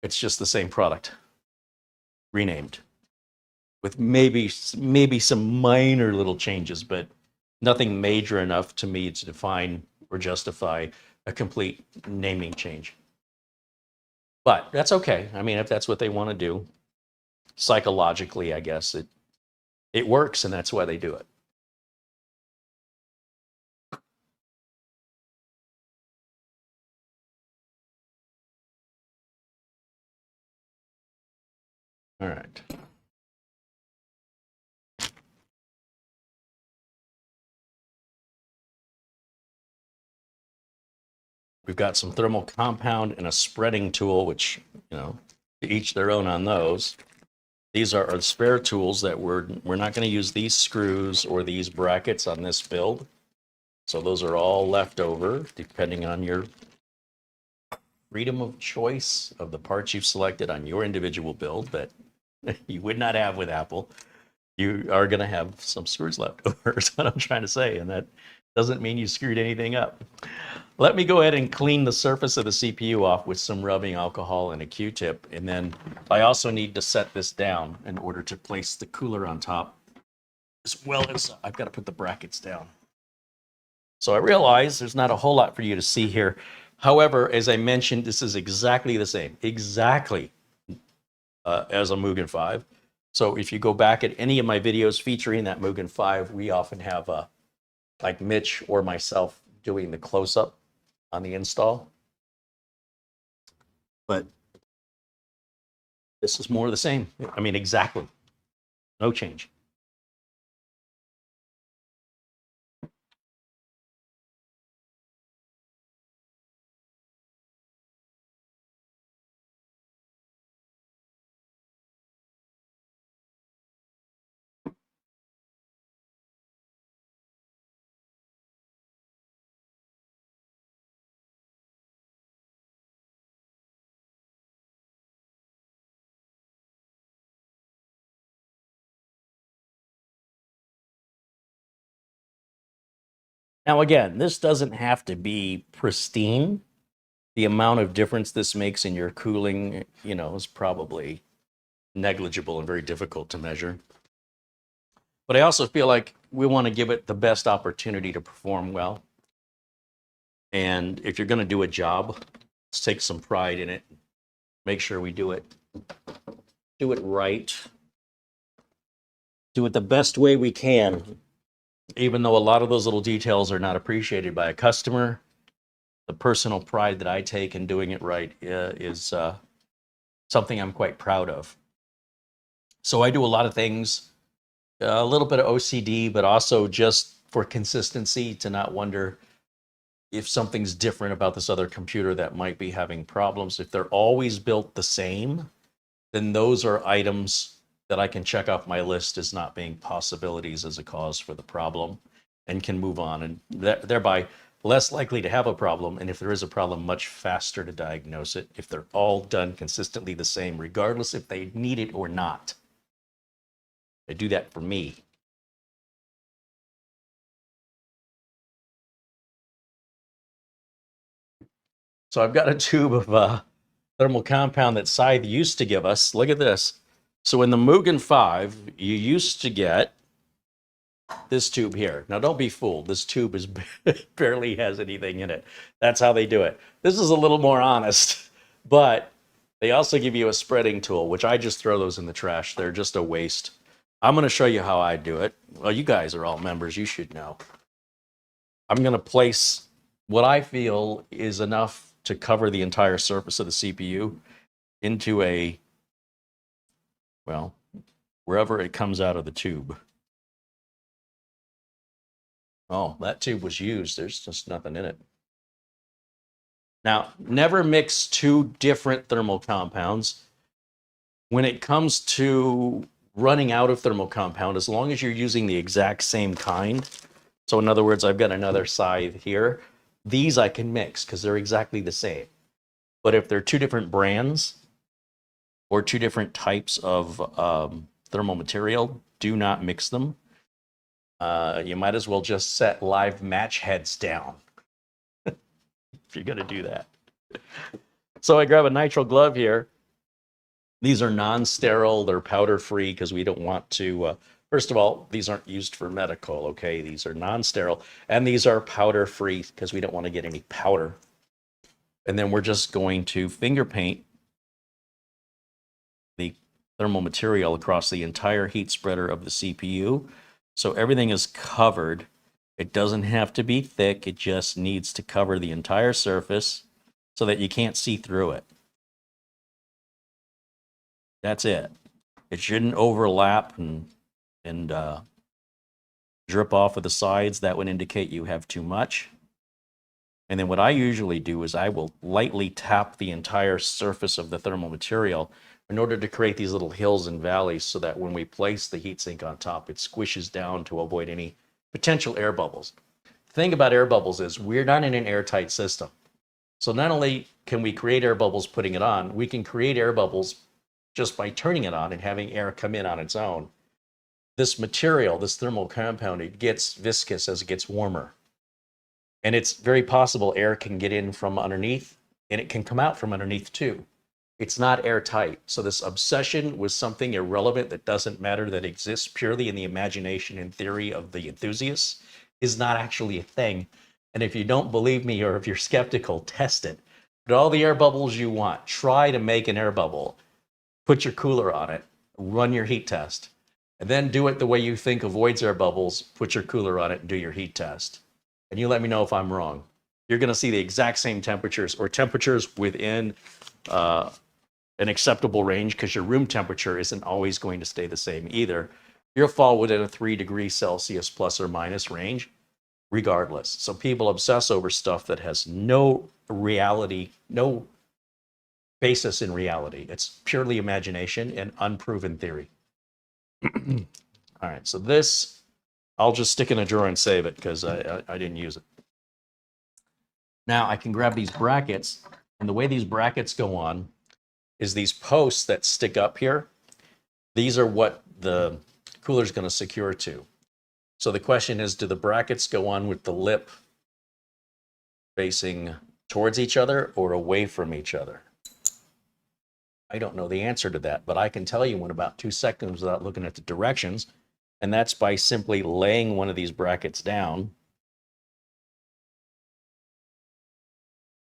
It's just the same product, renamed, with maybe some minor little changes, but nothing major enough to me to define or justify a complete naming change. But that's okay. I mean, if that's what they want to do, psychologically, I guess it works, and that's why they do it. All right. We've got some thermal compound and a spreading tool, which, you know, to each their own on those. These are our spare tools that we're not going to use these screws or these brackets on this build. So those are all left over, depending on your freedom of choice of the parts you've selected on your individual build that you would not have with Apple. You are going to have some screws left over, is what I'm trying to say. And that doesn't mean you screwed anything up. Let me go ahead and clean the surface of the CPU off with some rubbing alcohol and a Q-tip. And then I also need to set this down in order to place the cooler on top, as well as I've got to put the brackets down. So I realize there's not a whole lot for you to see here. However, as I mentioned, this is exactly the same, exactly as a Mugen 5. So if you go back at any of my videos featuring that Mugen 5, we often have a like Mitch or myself doing the close-up on the install. But this is more of the same. I mean, exactly. No change. Now, again, this doesn't have to be pristine. The amount of difference this makes in your cooling, you know, is probably negligible and very difficult to measure. But I also feel like we want to give it the best opportunity to perform well. And if you're going to do a job, let's take some pride in it. Make sure we do it right. Do it the best way we can. Even though a lot of those little details are not appreciated by a customer, the personal pride that I take in doing it right is something I'm quite proud of. So I do a lot of things, a little bit of OCD, but also just for consistency, to not wonder if something's different about this other computer that might be having problems. If they're always built the same, then those are items that I can check off my list as not being possibilities as a cause for the problem, and can move on, and thereby less likely to have a problem. And if there is a problem, much faster to diagnose it if they're all done consistently the same, regardless if they need it or not. They do that for me. So I've got a tube of thermal compound that Scythe used to give us. Look at this. So in the Mugen 5, you used to get this tube here. Now, don't be fooled. This tube is barely has anything in it. That's how they do it. This is a little more honest, but they also give you a spreading tool, which I just throw those in the trash. They're just a waste. I'm going to show you how I do it. Well, you guys are all members. You should know. I'm going to place what I feel is enough to cover the entire surface of the CPU into a, well, wherever it comes out of the tube. Oh, that tube was used. There's just nothing in it. Now, never mix two different thermal compounds. When it comes to running out of thermal compound, as long as you're using the exact same kind, so in other words, I've got another Scythe here, these I can mix because they're exactly the same. But if they're two different brands or two different types of thermal material, do not mix them. You might as well just set live match heads down if you're going to do that. So I grab a nitrile glove here. These are non-sterile. They're powder-free because we don't want to... first of all, these aren't used for medical, okay? These are non-sterile. And these are powder-free because we don't want to get any powder. And then we're just going to finger paint the thermal material across the entire heat spreader of the CPU. So everything is covered. It doesn't have to be thick. It just needs to cover the entire surface so that you can't see through it. That's it. It shouldn't overlap and drip off of the sides. That would indicate you have too much. And then what I usually do is I will lightly tap the entire surface of the thermal material in order to create these little hills and valleys so that when we place the heatsink on top, it squishes down to avoid any potential air bubbles. The thing about air bubbles is we're not in an airtight system. So not only can we create air bubbles putting it on, we can create air bubbles just by turning it on and having air come in on its own. This material, this thermal compound, it gets viscous as it gets warmer. And it's very possible air can get in from underneath, and it can come out from underneath too. It's not airtight. So this obsession with something irrelevant that doesn't matter, that exists purely in the imagination and theory of the enthusiasts, is not actually a thing. And if you don't believe me, or if you're skeptical, test it. Put all the air bubbles you want. Try to make an air bubble. Put your cooler on it. Run your heat test. And then do it the way you think avoids air bubbles, put your cooler on it and do your heat test. And you let me know if I'm wrong. You're gonna see the exact same temperatures or temperatures within an acceptable range, because your room temperature isn't always going to stay the same either. You'll fall within a 3 degrees Celsius plus or minus range regardless. So people obsess over stuff that has no reality, no basis in reality. It's purely imagination and unproven theory. All right, so this, I'll just stick in a drawer and save it because I didn't use it. Now I can grab these brackets, and the way these brackets go on is these posts that stick up here. These are what the cooler's going to secure to. So the question is, do the brackets go on with the lip facing towards each other or away from each other? I don't know the answer to that, but I can tell you in about 2 seconds without looking at the directions, and that's by simply laying one of these brackets down.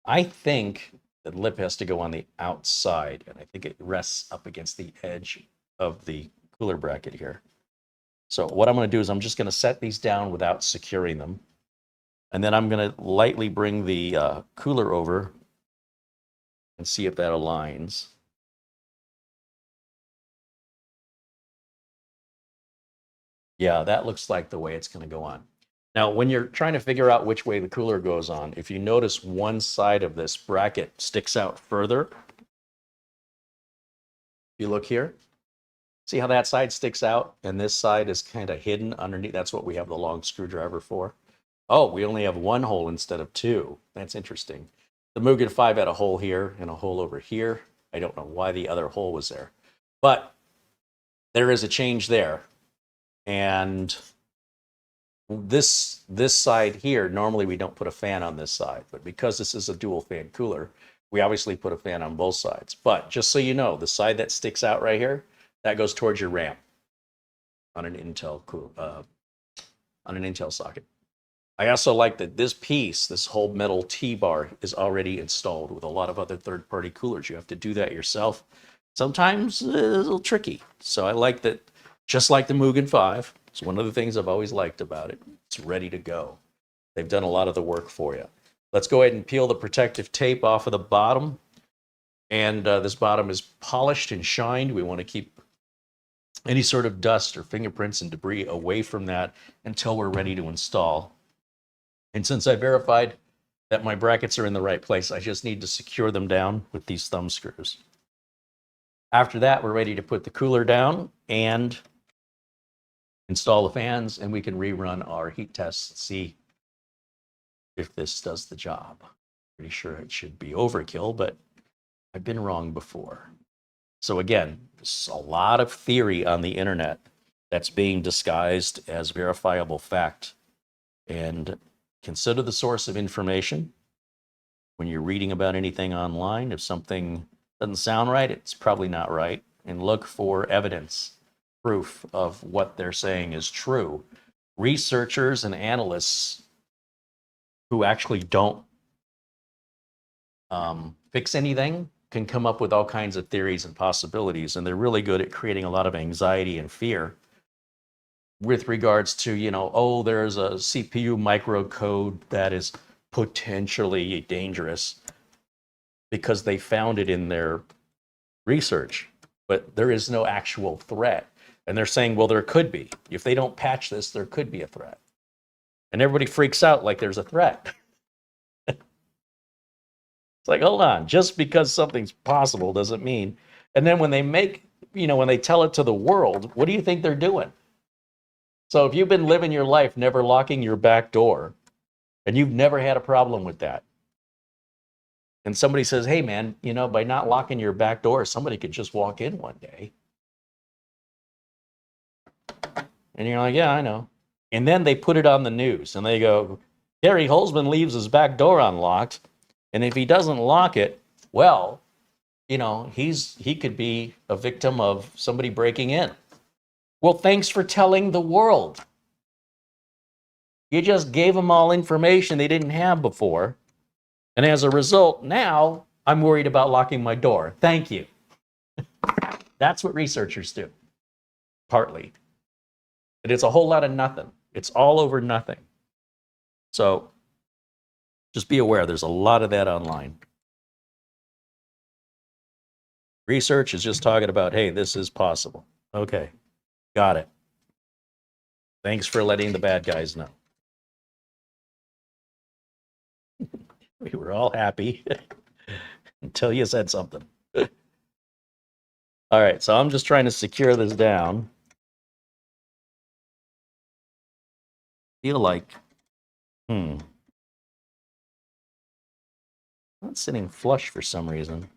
I think the lip has to go on the outside, and I think it rests up against the edge of the cooler bracket here. So what I'm going to do is I'm just going to set these down without securing them. And then I'm going to lightly bring the cooler over and see if that aligns. Yeah, that looks like the way it's going to go on. Now, when you're trying to figure out which way the cooler goes on, if you notice one side of this bracket sticks out further, if you look here, see how that side sticks out and this side is kind of hidden underneath? That's what we have the long screwdriver for. Oh, we only have one hole instead of two. That's interesting. The Mugen 5 had a hole here and a hole over here. I don't know why the other hole was there, but there is a change there. And this side here, normally we don't put a fan on this side, but because this is a dual fan cooler, we obviously put a fan on both sides. But just so you know, the side that sticks out right here, that goes towards your ramp on an Intel socket. I also like that this piece, this whole metal T-bar, is already installed with a lot of other third-party coolers. You have to do that yourself. Sometimes it's a little tricky. So I like that, just like the Mugen 5, it's one of the things I've always liked about it. It's ready to go. They've done a lot of the work for you. Let's go ahead and peel the protective tape off of the bottom. And this bottom is polished and shined. We want to keep any sort of dust or fingerprints and debris away from that until we're ready to install. And since I verified that my brackets are in the right place, I just need to secure them down with these thumb screws. After that, we're ready to put the cooler down and install the fans, and we can rerun our heat tests and see if this does the job. Pretty sure it should be overkill, but I've been wrong before. So again, there's a lot of theory on the internet that's being disguised as verifiable fact. And consider the source of information. When you're reading about anything online, if something doesn't sound right, it's probably not right. And look for evidence, proof of what they're saying is true. Researchers and analysts who actually don't fix anything can come up with all kinds of theories and possibilities, and they're really good at creating a lot of anxiety and fear with regards to, you know, oh, there's a CPU microcode that is potentially dangerous because they found it in their research, but there is no actual threat. And they're saying, well, there could be. If they don't patch this, there could be a threat. And everybody freaks out like there's a threat. It's like, hold on, just because something's possible doesn't mean. And then when they make, you know, when they tell it to the world, what do you think they're doing? So if you've been living your life never locking your back door, and you've never had a problem with that, and somebody says, hey man, you know, by not locking your back door, somebody could just walk in one day. And you're like, yeah, I know. And then they put it on the news and they go, CareyHolzman leaves his back door unlocked. And if he doesn't lock it, well, you know, he could be a victim of somebody breaking in. Well, thanks for telling the world. You just gave them all information they didn't have before. And as a result, now I'm worried about locking my door. Thank you. That's what researchers do, partly. And it's a whole lot of nothing. It's all over nothing. So just be aware, there's a lot of that online. Research is just talking about, hey, this is possible. Okay, got it. Thanks for letting the bad guys know. We were all happy until you said something. All right, so I'm just trying to secure this down. Feel like, not sitting flush for some reason.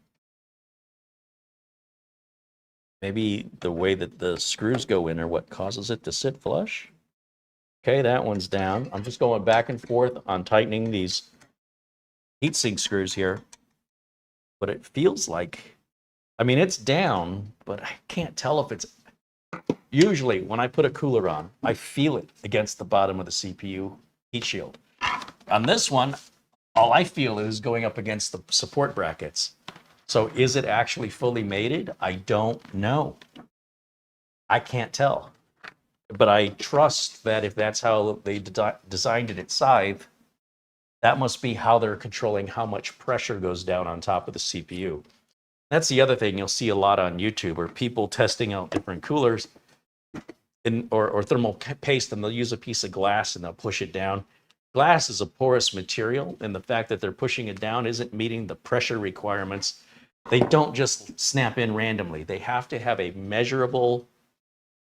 Maybe the way that the screws go in are what causes it to sit flush. Okay, that one's down. I'm just going back and forth on tightening these heatsink screws here. But it feels like, I mean, it's down, but I can't tell if it's, usually when I put a cooler on, I feel it against the bottom of the CPU heat shield. On this one, all I feel is going up against the support brackets. So is it actually fully mated? I don't know. I can't tell. But I trust that if that's how they designed it at Scythe, that must be how they're controlling how much pressure goes down on top of the CPU. That's the other thing you'll see a lot on YouTube, are people testing out different coolers or thermal paste, and they'll use a piece of glass and they'll push it down. Glass is a porous material, and the fact that they're pushing it down isn't meeting the pressure requirements. They don't just snap in randomly. They have to have a measurable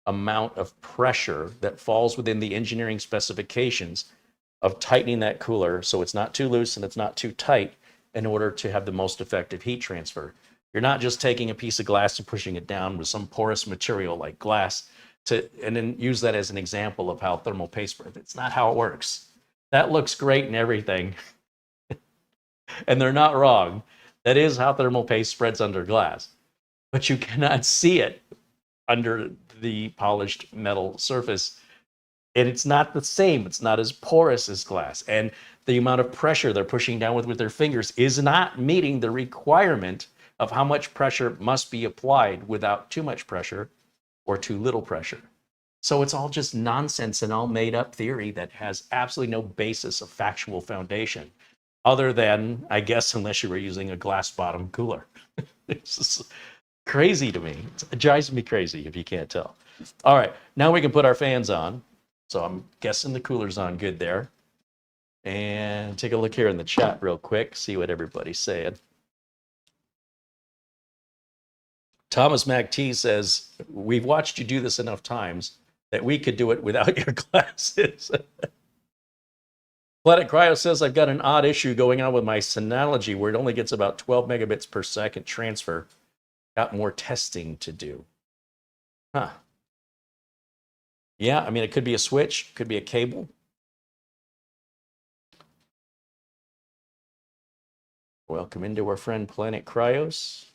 amount of pressure that falls within the engineering specifications of tightening that cooler so it's not too loose and it's not too tight in order to have the most effective heat transfer. You're not just taking a piece of glass and pushing it down with some porous material like glass and then use that as an example of how thermal paste spreads. It's not how it works. That looks great and everything, and they're not wrong. That is how thermal paste spreads under glass, but you cannot see it under the polished metal surface. And it's not the same. It's not as porous as glass. And the amount of pressure they're pushing down with their fingers is not meeting the requirement of how much pressure must be applied without too much pressure or too little pressure. So it's all just nonsense and all made up theory that has absolutely no basis of factual foundation, other than, I guess, unless you were using a glass bottom cooler. It's just crazy to me. It drives me crazy if you can't tell. All right, now we can put our fans on. So I'm guessing the cooler's on good there. And take a look here in the chat real quick, see what everybody's saying. Thomas MacT says, we've watched you do this enough times that we could do it without your glasses. Planet Cryo says, I've got an odd issue going on with my Synology where it only gets about 12 megabits per second transfer. Got more testing to do. Huh. Yeah, I mean, it could be a switch, could be a cable. Welcome into our friend Planet Cryos.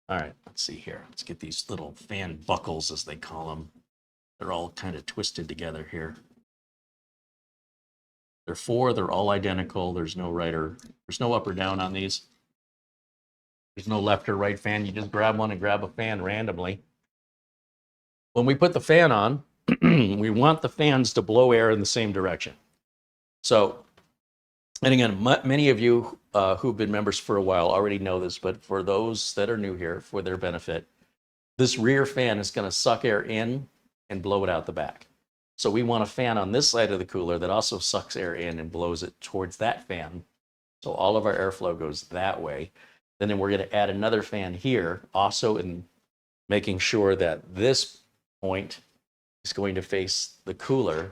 All right, let's see here. Let's get these little fan buckles, as they call them. They're all kind of twisted together here. They're four, they're all identical. There's no there's no up or down on these. There's no left or right fan. You just grab one and grab a fan randomly. When we put the fan on, we want the fans to blow air in the same direction. So, and again, many of you who've been members for a while already know this, but for those that are new here, for their benefit, this rear fan is going to suck air in and blow it out the back. So we want a fan on this side of the cooler that also sucks air in and blows it towards that fan. So all of our airflow goes that way. Then we're going to add another fan here, also in making sure that this point is going to face the cooler,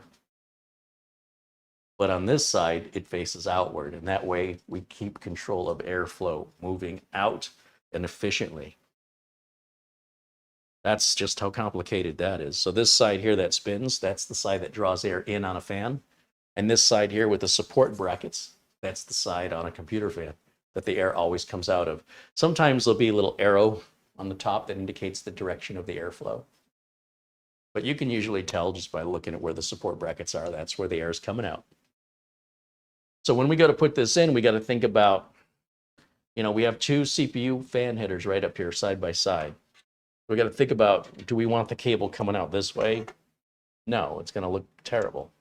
but on this side, it faces outward. And that way we keep control of airflow moving out and efficiently. That's just how complicated that is. So this side here that spins, that's the side that draws air in on a fan. And this side here with the support brackets, that's the side on a computer fan that the air always comes out of. Sometimes there'll be a little arrow on the top that indicates the direction of the airflow. But you can usually tell just by looking at where the support brackets are, that's where the air is coming out. So when we go to put this in, we got to think about, we have two CPU fan headers right up here side by side. we got to think about, do we want the cable coming out this way? No, it's going to look terrible.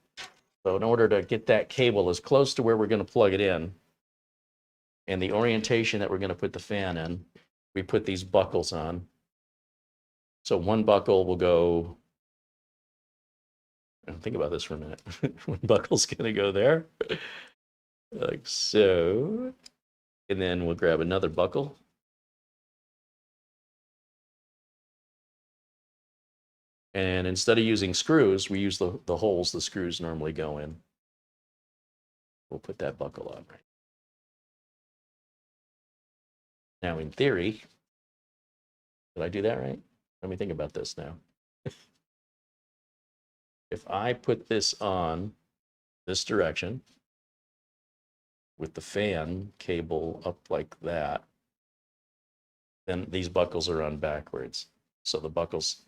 So in order to get that cable as close to where we're going to plug it in and the orientation that we're going to put the fan in, we put these buckles on. So one buckle will go, think about this for a minute. One buckle's going to go there, like so. And then we'll grab another buckle. And instead of using screws, we use the holes the screws normally go in. We'll put that buckle on right now. In theory, did I do that right? Let me think about this now. If I put this on this direction with the fan cable up like that, then these buckles are on backwards. So the buckles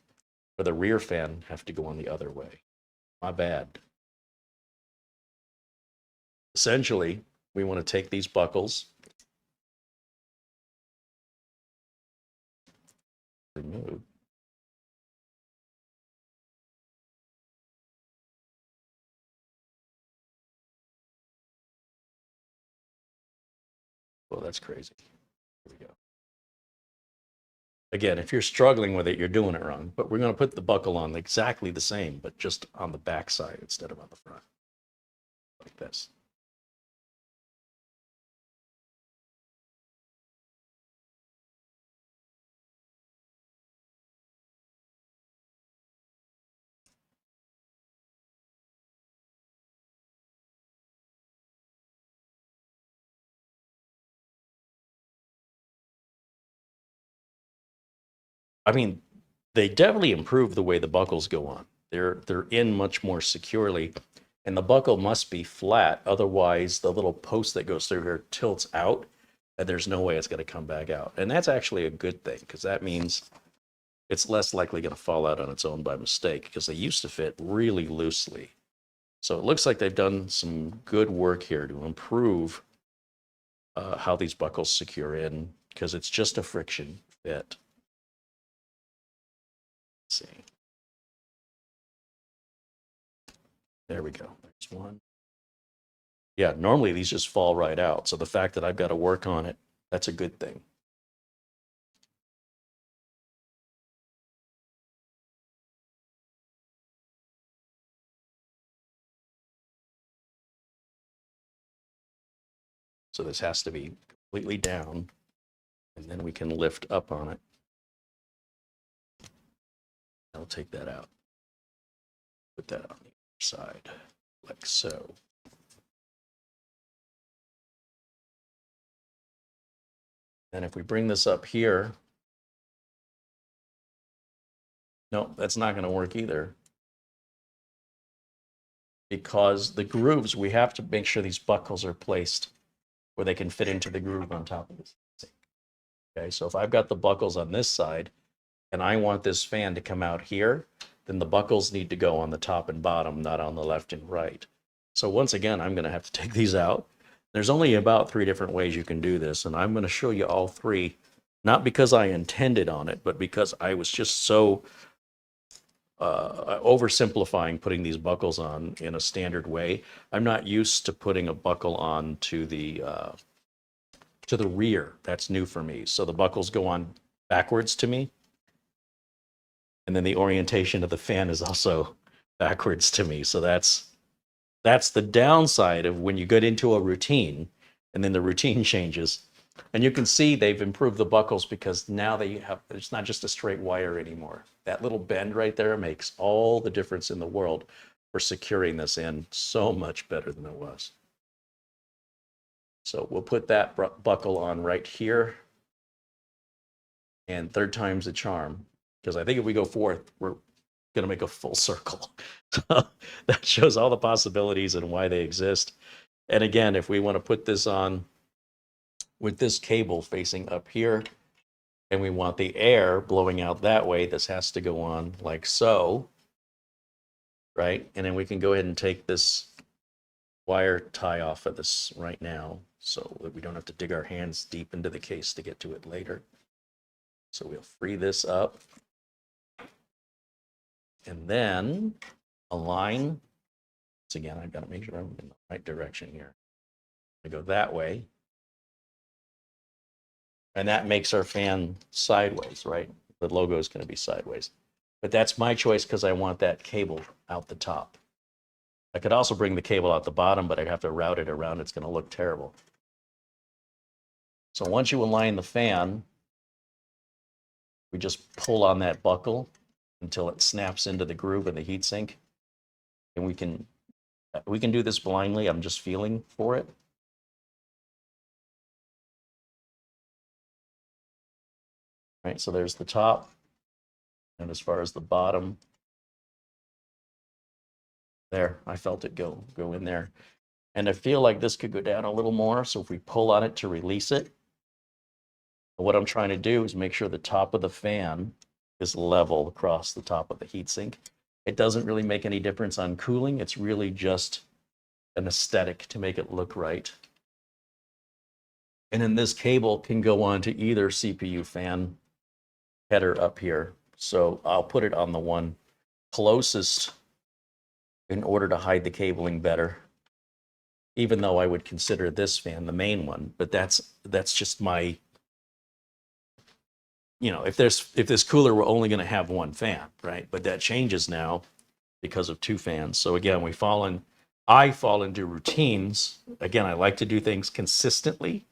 for the rear fan have to go on the other way. My bad. Essentially, we want to take these buckles, remove, well, that's crazy. Here we go. Again, if you're struggling with it, you're doing it wrong. But we're going to put the buckle on exactly the same, but just on the back side instead of on the front, like this. I mean, they definitely improve the way the buckles go on. They're in much more securely, and the buckle must be flat. Otherwise, the little post that goes through here tilts out, and there's no way it's going to come back out. And that's actually a good thing, because that means it's less likely going to fall out on its own by mistake, because they used to fit really loosely. So it looks like they've done some good work here to improve how these buckles secure in, because it's just a friction fit. See. There we go. There's one. Yeah, normally these just fall right out. So the fact that I've got to work on it, that's a good thing. So this has to be completely down, and then we can lift up on it. I'll take that out. Put that on the other side, like so. And if we bring this up here, no, that's not going to work either. Because the grooves, we have to make sure these buckles are placed where they can fit into the groove on top of this. Okay, so if I've got the buckles on this side and I want this fan to come out here, then the buckles need to go on the top and bottom, not on the left and right. So once again, I'm going to have to take these out. There's only about 3 different ways you can do this, and I'm going to show you all 3, not because I intended on it, but because I was just so oversimplifying putting these buckles on in a standard way. I'm not used to putting a buckle on to the rear. That's new for me. So the buckles go on backwards to me. And then the orientation of the fan is also backwards to me. So that's the downside of when you get into a routine and then the routine changes. And you can see they've improved the buckles because now it's not just a straight wire anymore. That little bend right there makes all the difference in the world for securing this in so much better than it was. So we'll put that buckle on right here. And 3rd time's the charm, because I think if we go 4th, we're going to make a full circle. That shows all the possibilities and why they exist. And again, if we want to put this on with this cable facing up here, and we want the air blowing out that way, this has to go on like so, right? And then we can go ahead and take this wire tie off of this right now so that we don't have to dig our hands deep into the case to get to it later. So we'll free this up. And then align. Once again, I've got to make sure I'm in the right direction here. I go that way. And that makes our fan sideways, right? The logo is going to be sideways. But that's my choice because I want that cable out the top. I could also bring the cable out the bottom, but I'd have to route it around. It's going to look terrible. So once you align the fan, we just pull on that buckle until it snaps into the groove in the heatsink. And we can do this blindly. I'm just feeling for it. Right, so there's the top. And as far as the bottom, there, I felt it go in there. And I feel like this could go down a little more. So if we pull on it to release it, what I'm trying to do is make sure the top of the fan is level across the top of the heatsink. It doesn't really make any difference on cooling. It's really just an aesthetic to make it look right. And then this cable can go onto either CPU fan header up here. So I'll put it on the one closest in order to hide the cabling better. Even though I would consider this fan the main one, but that's just my, you know, if this cooler were only going to have one fan, right? But that changes now because of two fans. So again, I fall into routines. Again, I like to do things consistently.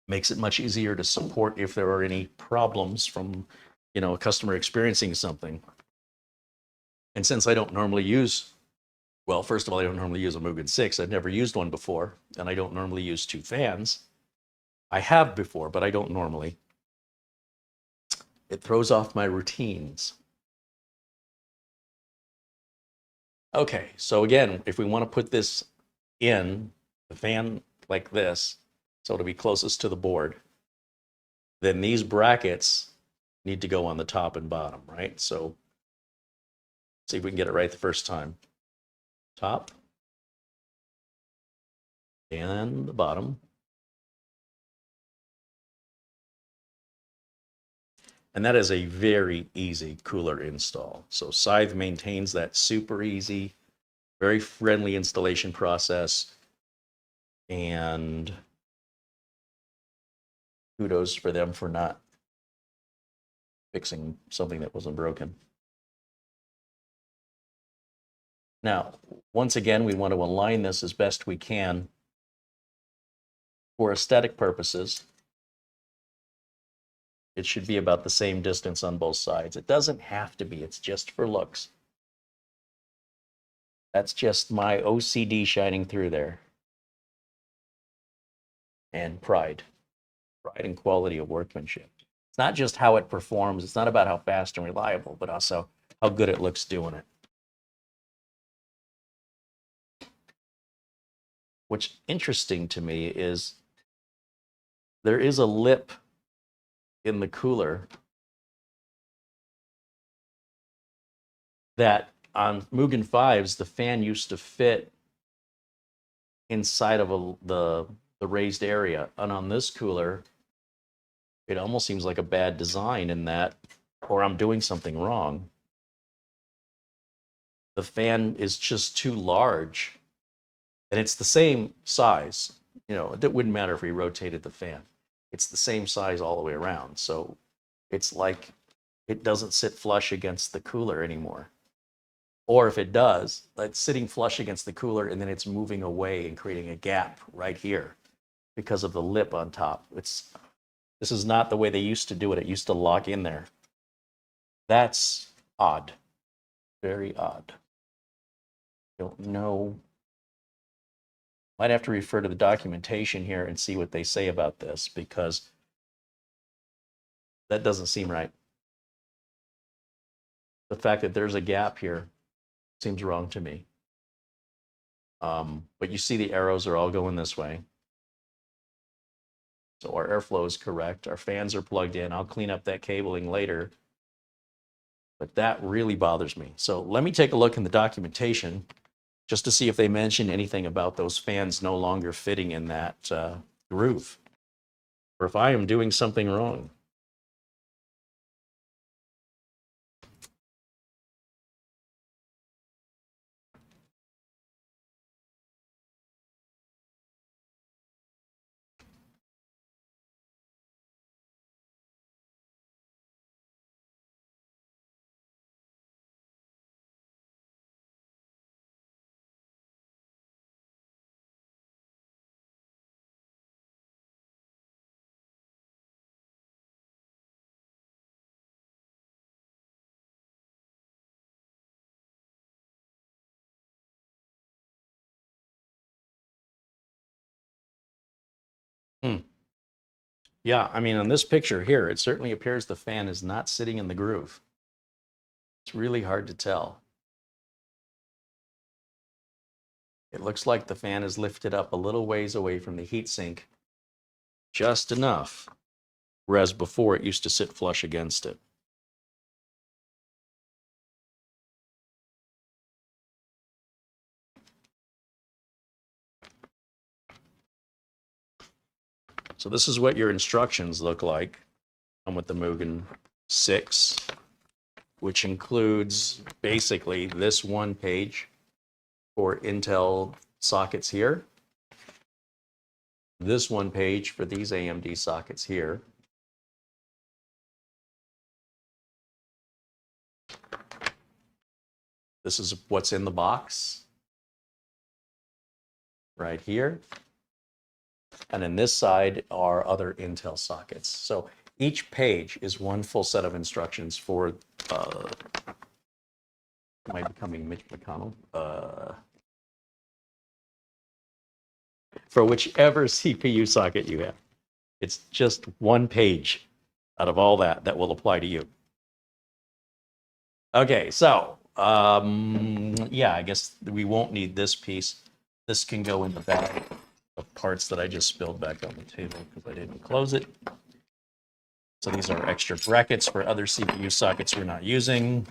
Makes it much easier to support if there are any problems from, you know, a customer experiencing something. And since I don't normally use, well, first of all, I don't normally use a Mugen 6. I've never used one before, and I don't normally use two fans. I have before, but I don't normally. It throws off my routines. Okay, so again, if we want to put this in the fan like this, so it'll be closest to the board, then these brackets need to go on the top and bottom, right? So see if we can get it right the first time. Top and the bottom. And that is a very easy cooler install. So Scythe maintains that super easy, very friendly installation process. And kudos for them for not fixing something that wasn't broken. Now, once again, we want to align this as best we can for aesthetic purposes. It should be about the same distance on both sides. It doesn't have to be, it's just for looks. That's just my OCD shining through there. And pride and quality of workmanship. It's not just how it performs, it's not about how fast and reliable, but also how good it looks doing it. What's interesting to me is there is a lip in the cooler that on Mugen 5s, the fan used to fit inside of the raised area. And on this cooler, it almost seems like a bad design in that, or I'm doing something wrong. The fan is just too large. And it's the same size. You know, it wouldn't matter if we rotated the fan. It's the same size all the way around. So it's like it doesn't sit flush against the cooler anymore. Or if it does, it's sitting flush against the cooler and then it's moving away and creating a gap right here because of the lip on top. This is not the way they used to do it. It used to lock in there. That's odd. Very odd. Don't know. Might have to refer to the documentation here and see what they say about this, because that doesn't seem right. The fact that there's a gap here seems wrong to me. But you see the arrows are all going this way. So our airflow is correct. Our fans are plugged in. I'll clean up that cabling later. But that really bothers me. So let me take a look in the documentation just to see if they mention anything about those fans no longer fitting in that groove, or if I am doing something wrong. Yeah, I mean, on this picture here, it certainly appears the fan is not sitting in the groove. It's really hard to tell. It looks like the fan is lifted up a little ways away from the heatsink, just enough, whereas before it used to sit flush against it. So this is what your instructions look like. I'm with the Mugen 6, which includes basically this one page for Intel sockets here, this one page for these AMD sockets here, this is what's in the box right here, and then this side are other Intel sockets. So each page is one full set of instructions for am I becoming Mitch McConnell? For whichever CPU socket you have. It's just one page out of all that that will apply to you. Okay, so yeah, I guess we won't need this piece. This can go in the bag of parts that I just spilled back on the table because I didn't close it. So these are extra brackets for other CPU sockets we're not using,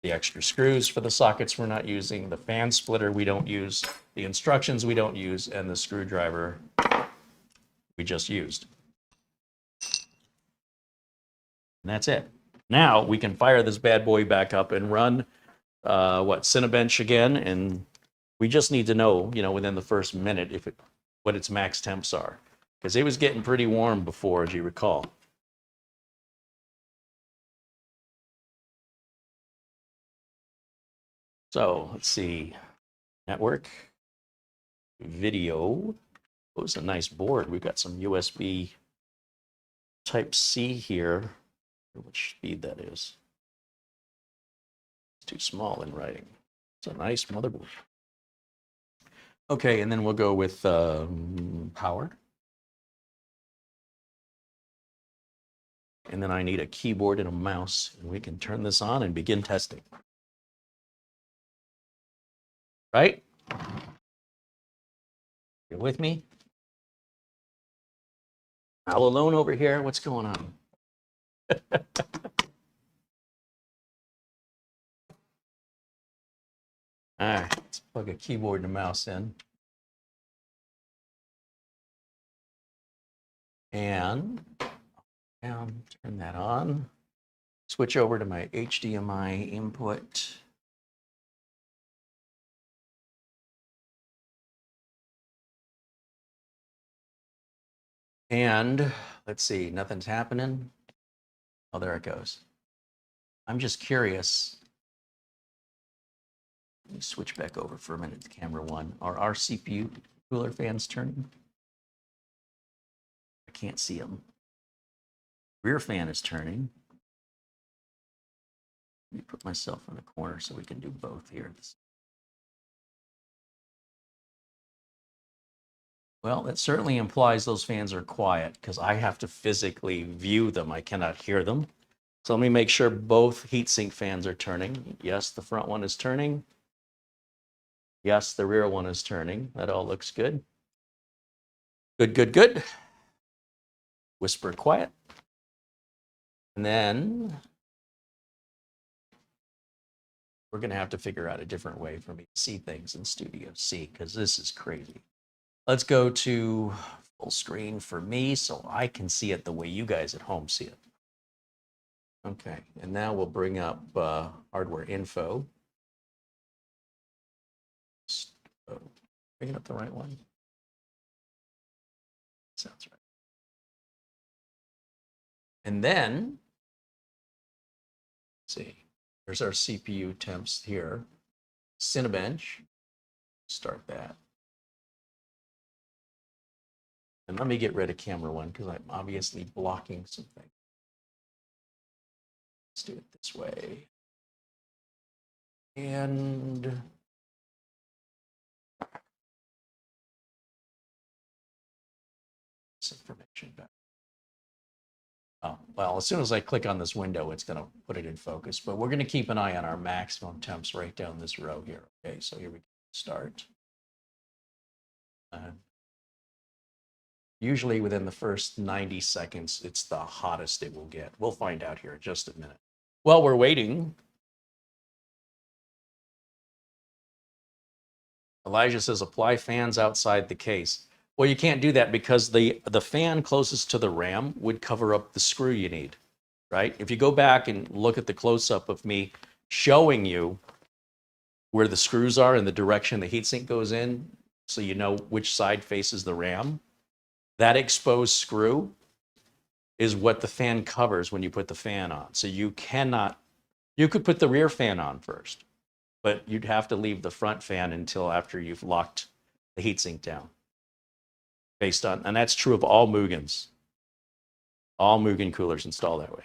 the extra screws for the sockets we're not using, the fan splitter we don't use, the instructions we don't use, and the screwdriver we just used. And that's it. Now we can fire this bad boy back up and run Cinebench again, and we just need to know, within the first minute what its max temps are, because it was getting pretty warm before, as you recall. So let's see, network, video. Oh, it's a nice board. We've got some USB Type-C here. Which speed that is. It's too small in writing. It's a nice motherboard. Okay, and then we'll go with power. And then I need a keyboard and a mouse, and we can turn this on and begin testing. Right? You with me? All alone over here? What's going on? All right, let's plug a keyboard and a mouse in. And turn that on. Switch over to my HDMI input. And let's see, nothing's happening. Oh, there it goes. I'm just curious. Let me switch back over for a minute to camera one. Are our CPU cooler fans turning? I can't see them. Rear fan is turning. Let me put myself in the corner so we can do both here. Well, that certainly implies those fans are quiet because I have to physically view them. I cannot hear them. So let me make sure both heatsink fans are turning. Yes, the front one is turning. Yes, the rear one is turning. That all looks good. Good, good, good. Whisper quiet. And then we're going to have to figure out a different way for me to see things in Studio C because this is crazy. Let's go to full screen for me so I can see it the way you guys at home see it. Okay, and now we'll bring up hardware info. Bringing up the right one. Sounds right. And then, let's see, there's our CPU temps here. Cinebench, start that. And let me get rid of camera one because I'm obviously blocking something. Let's do it this way. And this information back. Oh, well, as soon as I click on this window, it's going to put it in focus. But we're going to keep an eye on our maximum temps right down this row here. Okay, so here we go. Start. Usually within the first 90 seconds, it's the hottest it will get. We'll find out here in just a minute. While we're waiting, Elijah says apply fans outside the case. Well, you can't do that because the fan closest to the RAM would cover up the screw you need, right? If you go back and look at the close-up of me showing you where the screws are and the direction the heatsink goes in, so you know which side faces the RAM, that exposed screw is what the fan covers when you put the fan on. So you cannot, you could put the rear fan on first, but you'd have to leave the front fan until after you've locked the heatsink down. Based on, and that's true of all Mugens. All Mugen coolers install that way.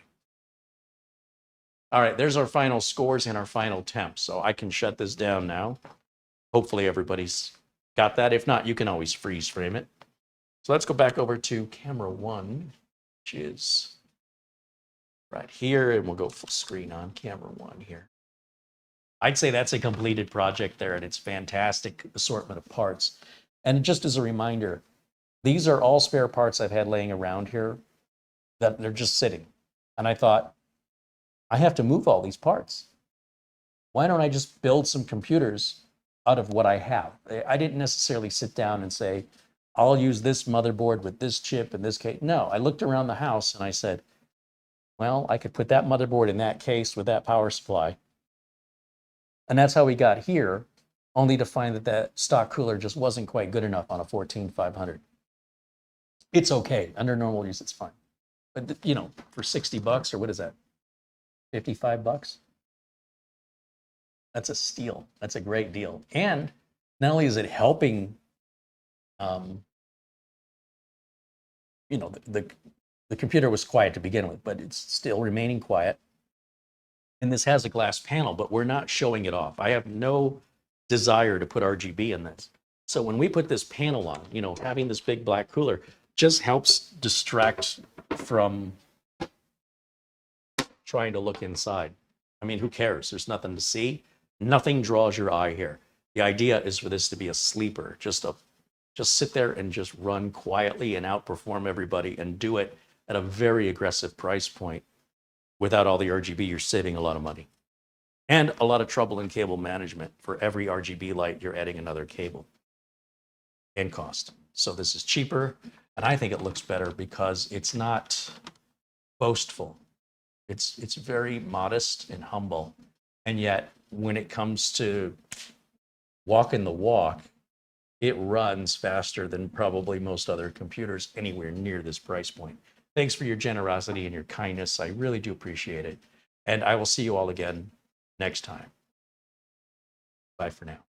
All right, there's our final scores and our final temps. So I can shut this down now. Hopefully everybody's got that. If not, you can always freeze frame it. So let's go back over to camera 1, which is right here, and we'll go full screen on camera 1 here. I'd say that's a completed project there, and it's fantastic assortment of parts. And just as a reminder, these are all spare parts I've had laying around here that they're just sitting. And I thought, I have to move all these parts. Why don't I just build some computers out of what I have? I didn't necessarily sit down and say, I'll use this motherboard with this chip and this case. No, I looked around the house and I said, well, I could put that motherboard in that case with that power supply. And that's how we got here, only to find that that stock cooler just wasn't quite good enough on a 14500. It's okay. Under normal use, it's fine. But, you know, for 60 bucks, or what is that? 55 bucks? That's a steal. That's a great deal. And not only is it helping, you know, the computer was quiet to begin with, but it's still remaining quiet. And this has a glass panel, but we're not showing it off. I have no desire to put RGB in this. So when we put this panel on, you know, having this big black cooler just helps distract from trying to look inside. I mean, who cares? There's nothing to see. Nothing draws your eye here. The idea is for this to be a sleeper, just sit there and just run quietly and outperform everybody and do it at a very aggressive price point. Without all the RGB, you're saving a lot of money and a lot of trouble in cable management. For every RGB light, you're adding another cable and cost. So this is cheaper, and I think it looks better because it's not boastful. It's very modest and humble, and yet when it comes to walking the walk, it runs faster than probably most other computers anywhere near this price point. Thanks for your generosity and your kindness. I really do appreciate it. And I will see you all again next time. Bye for now.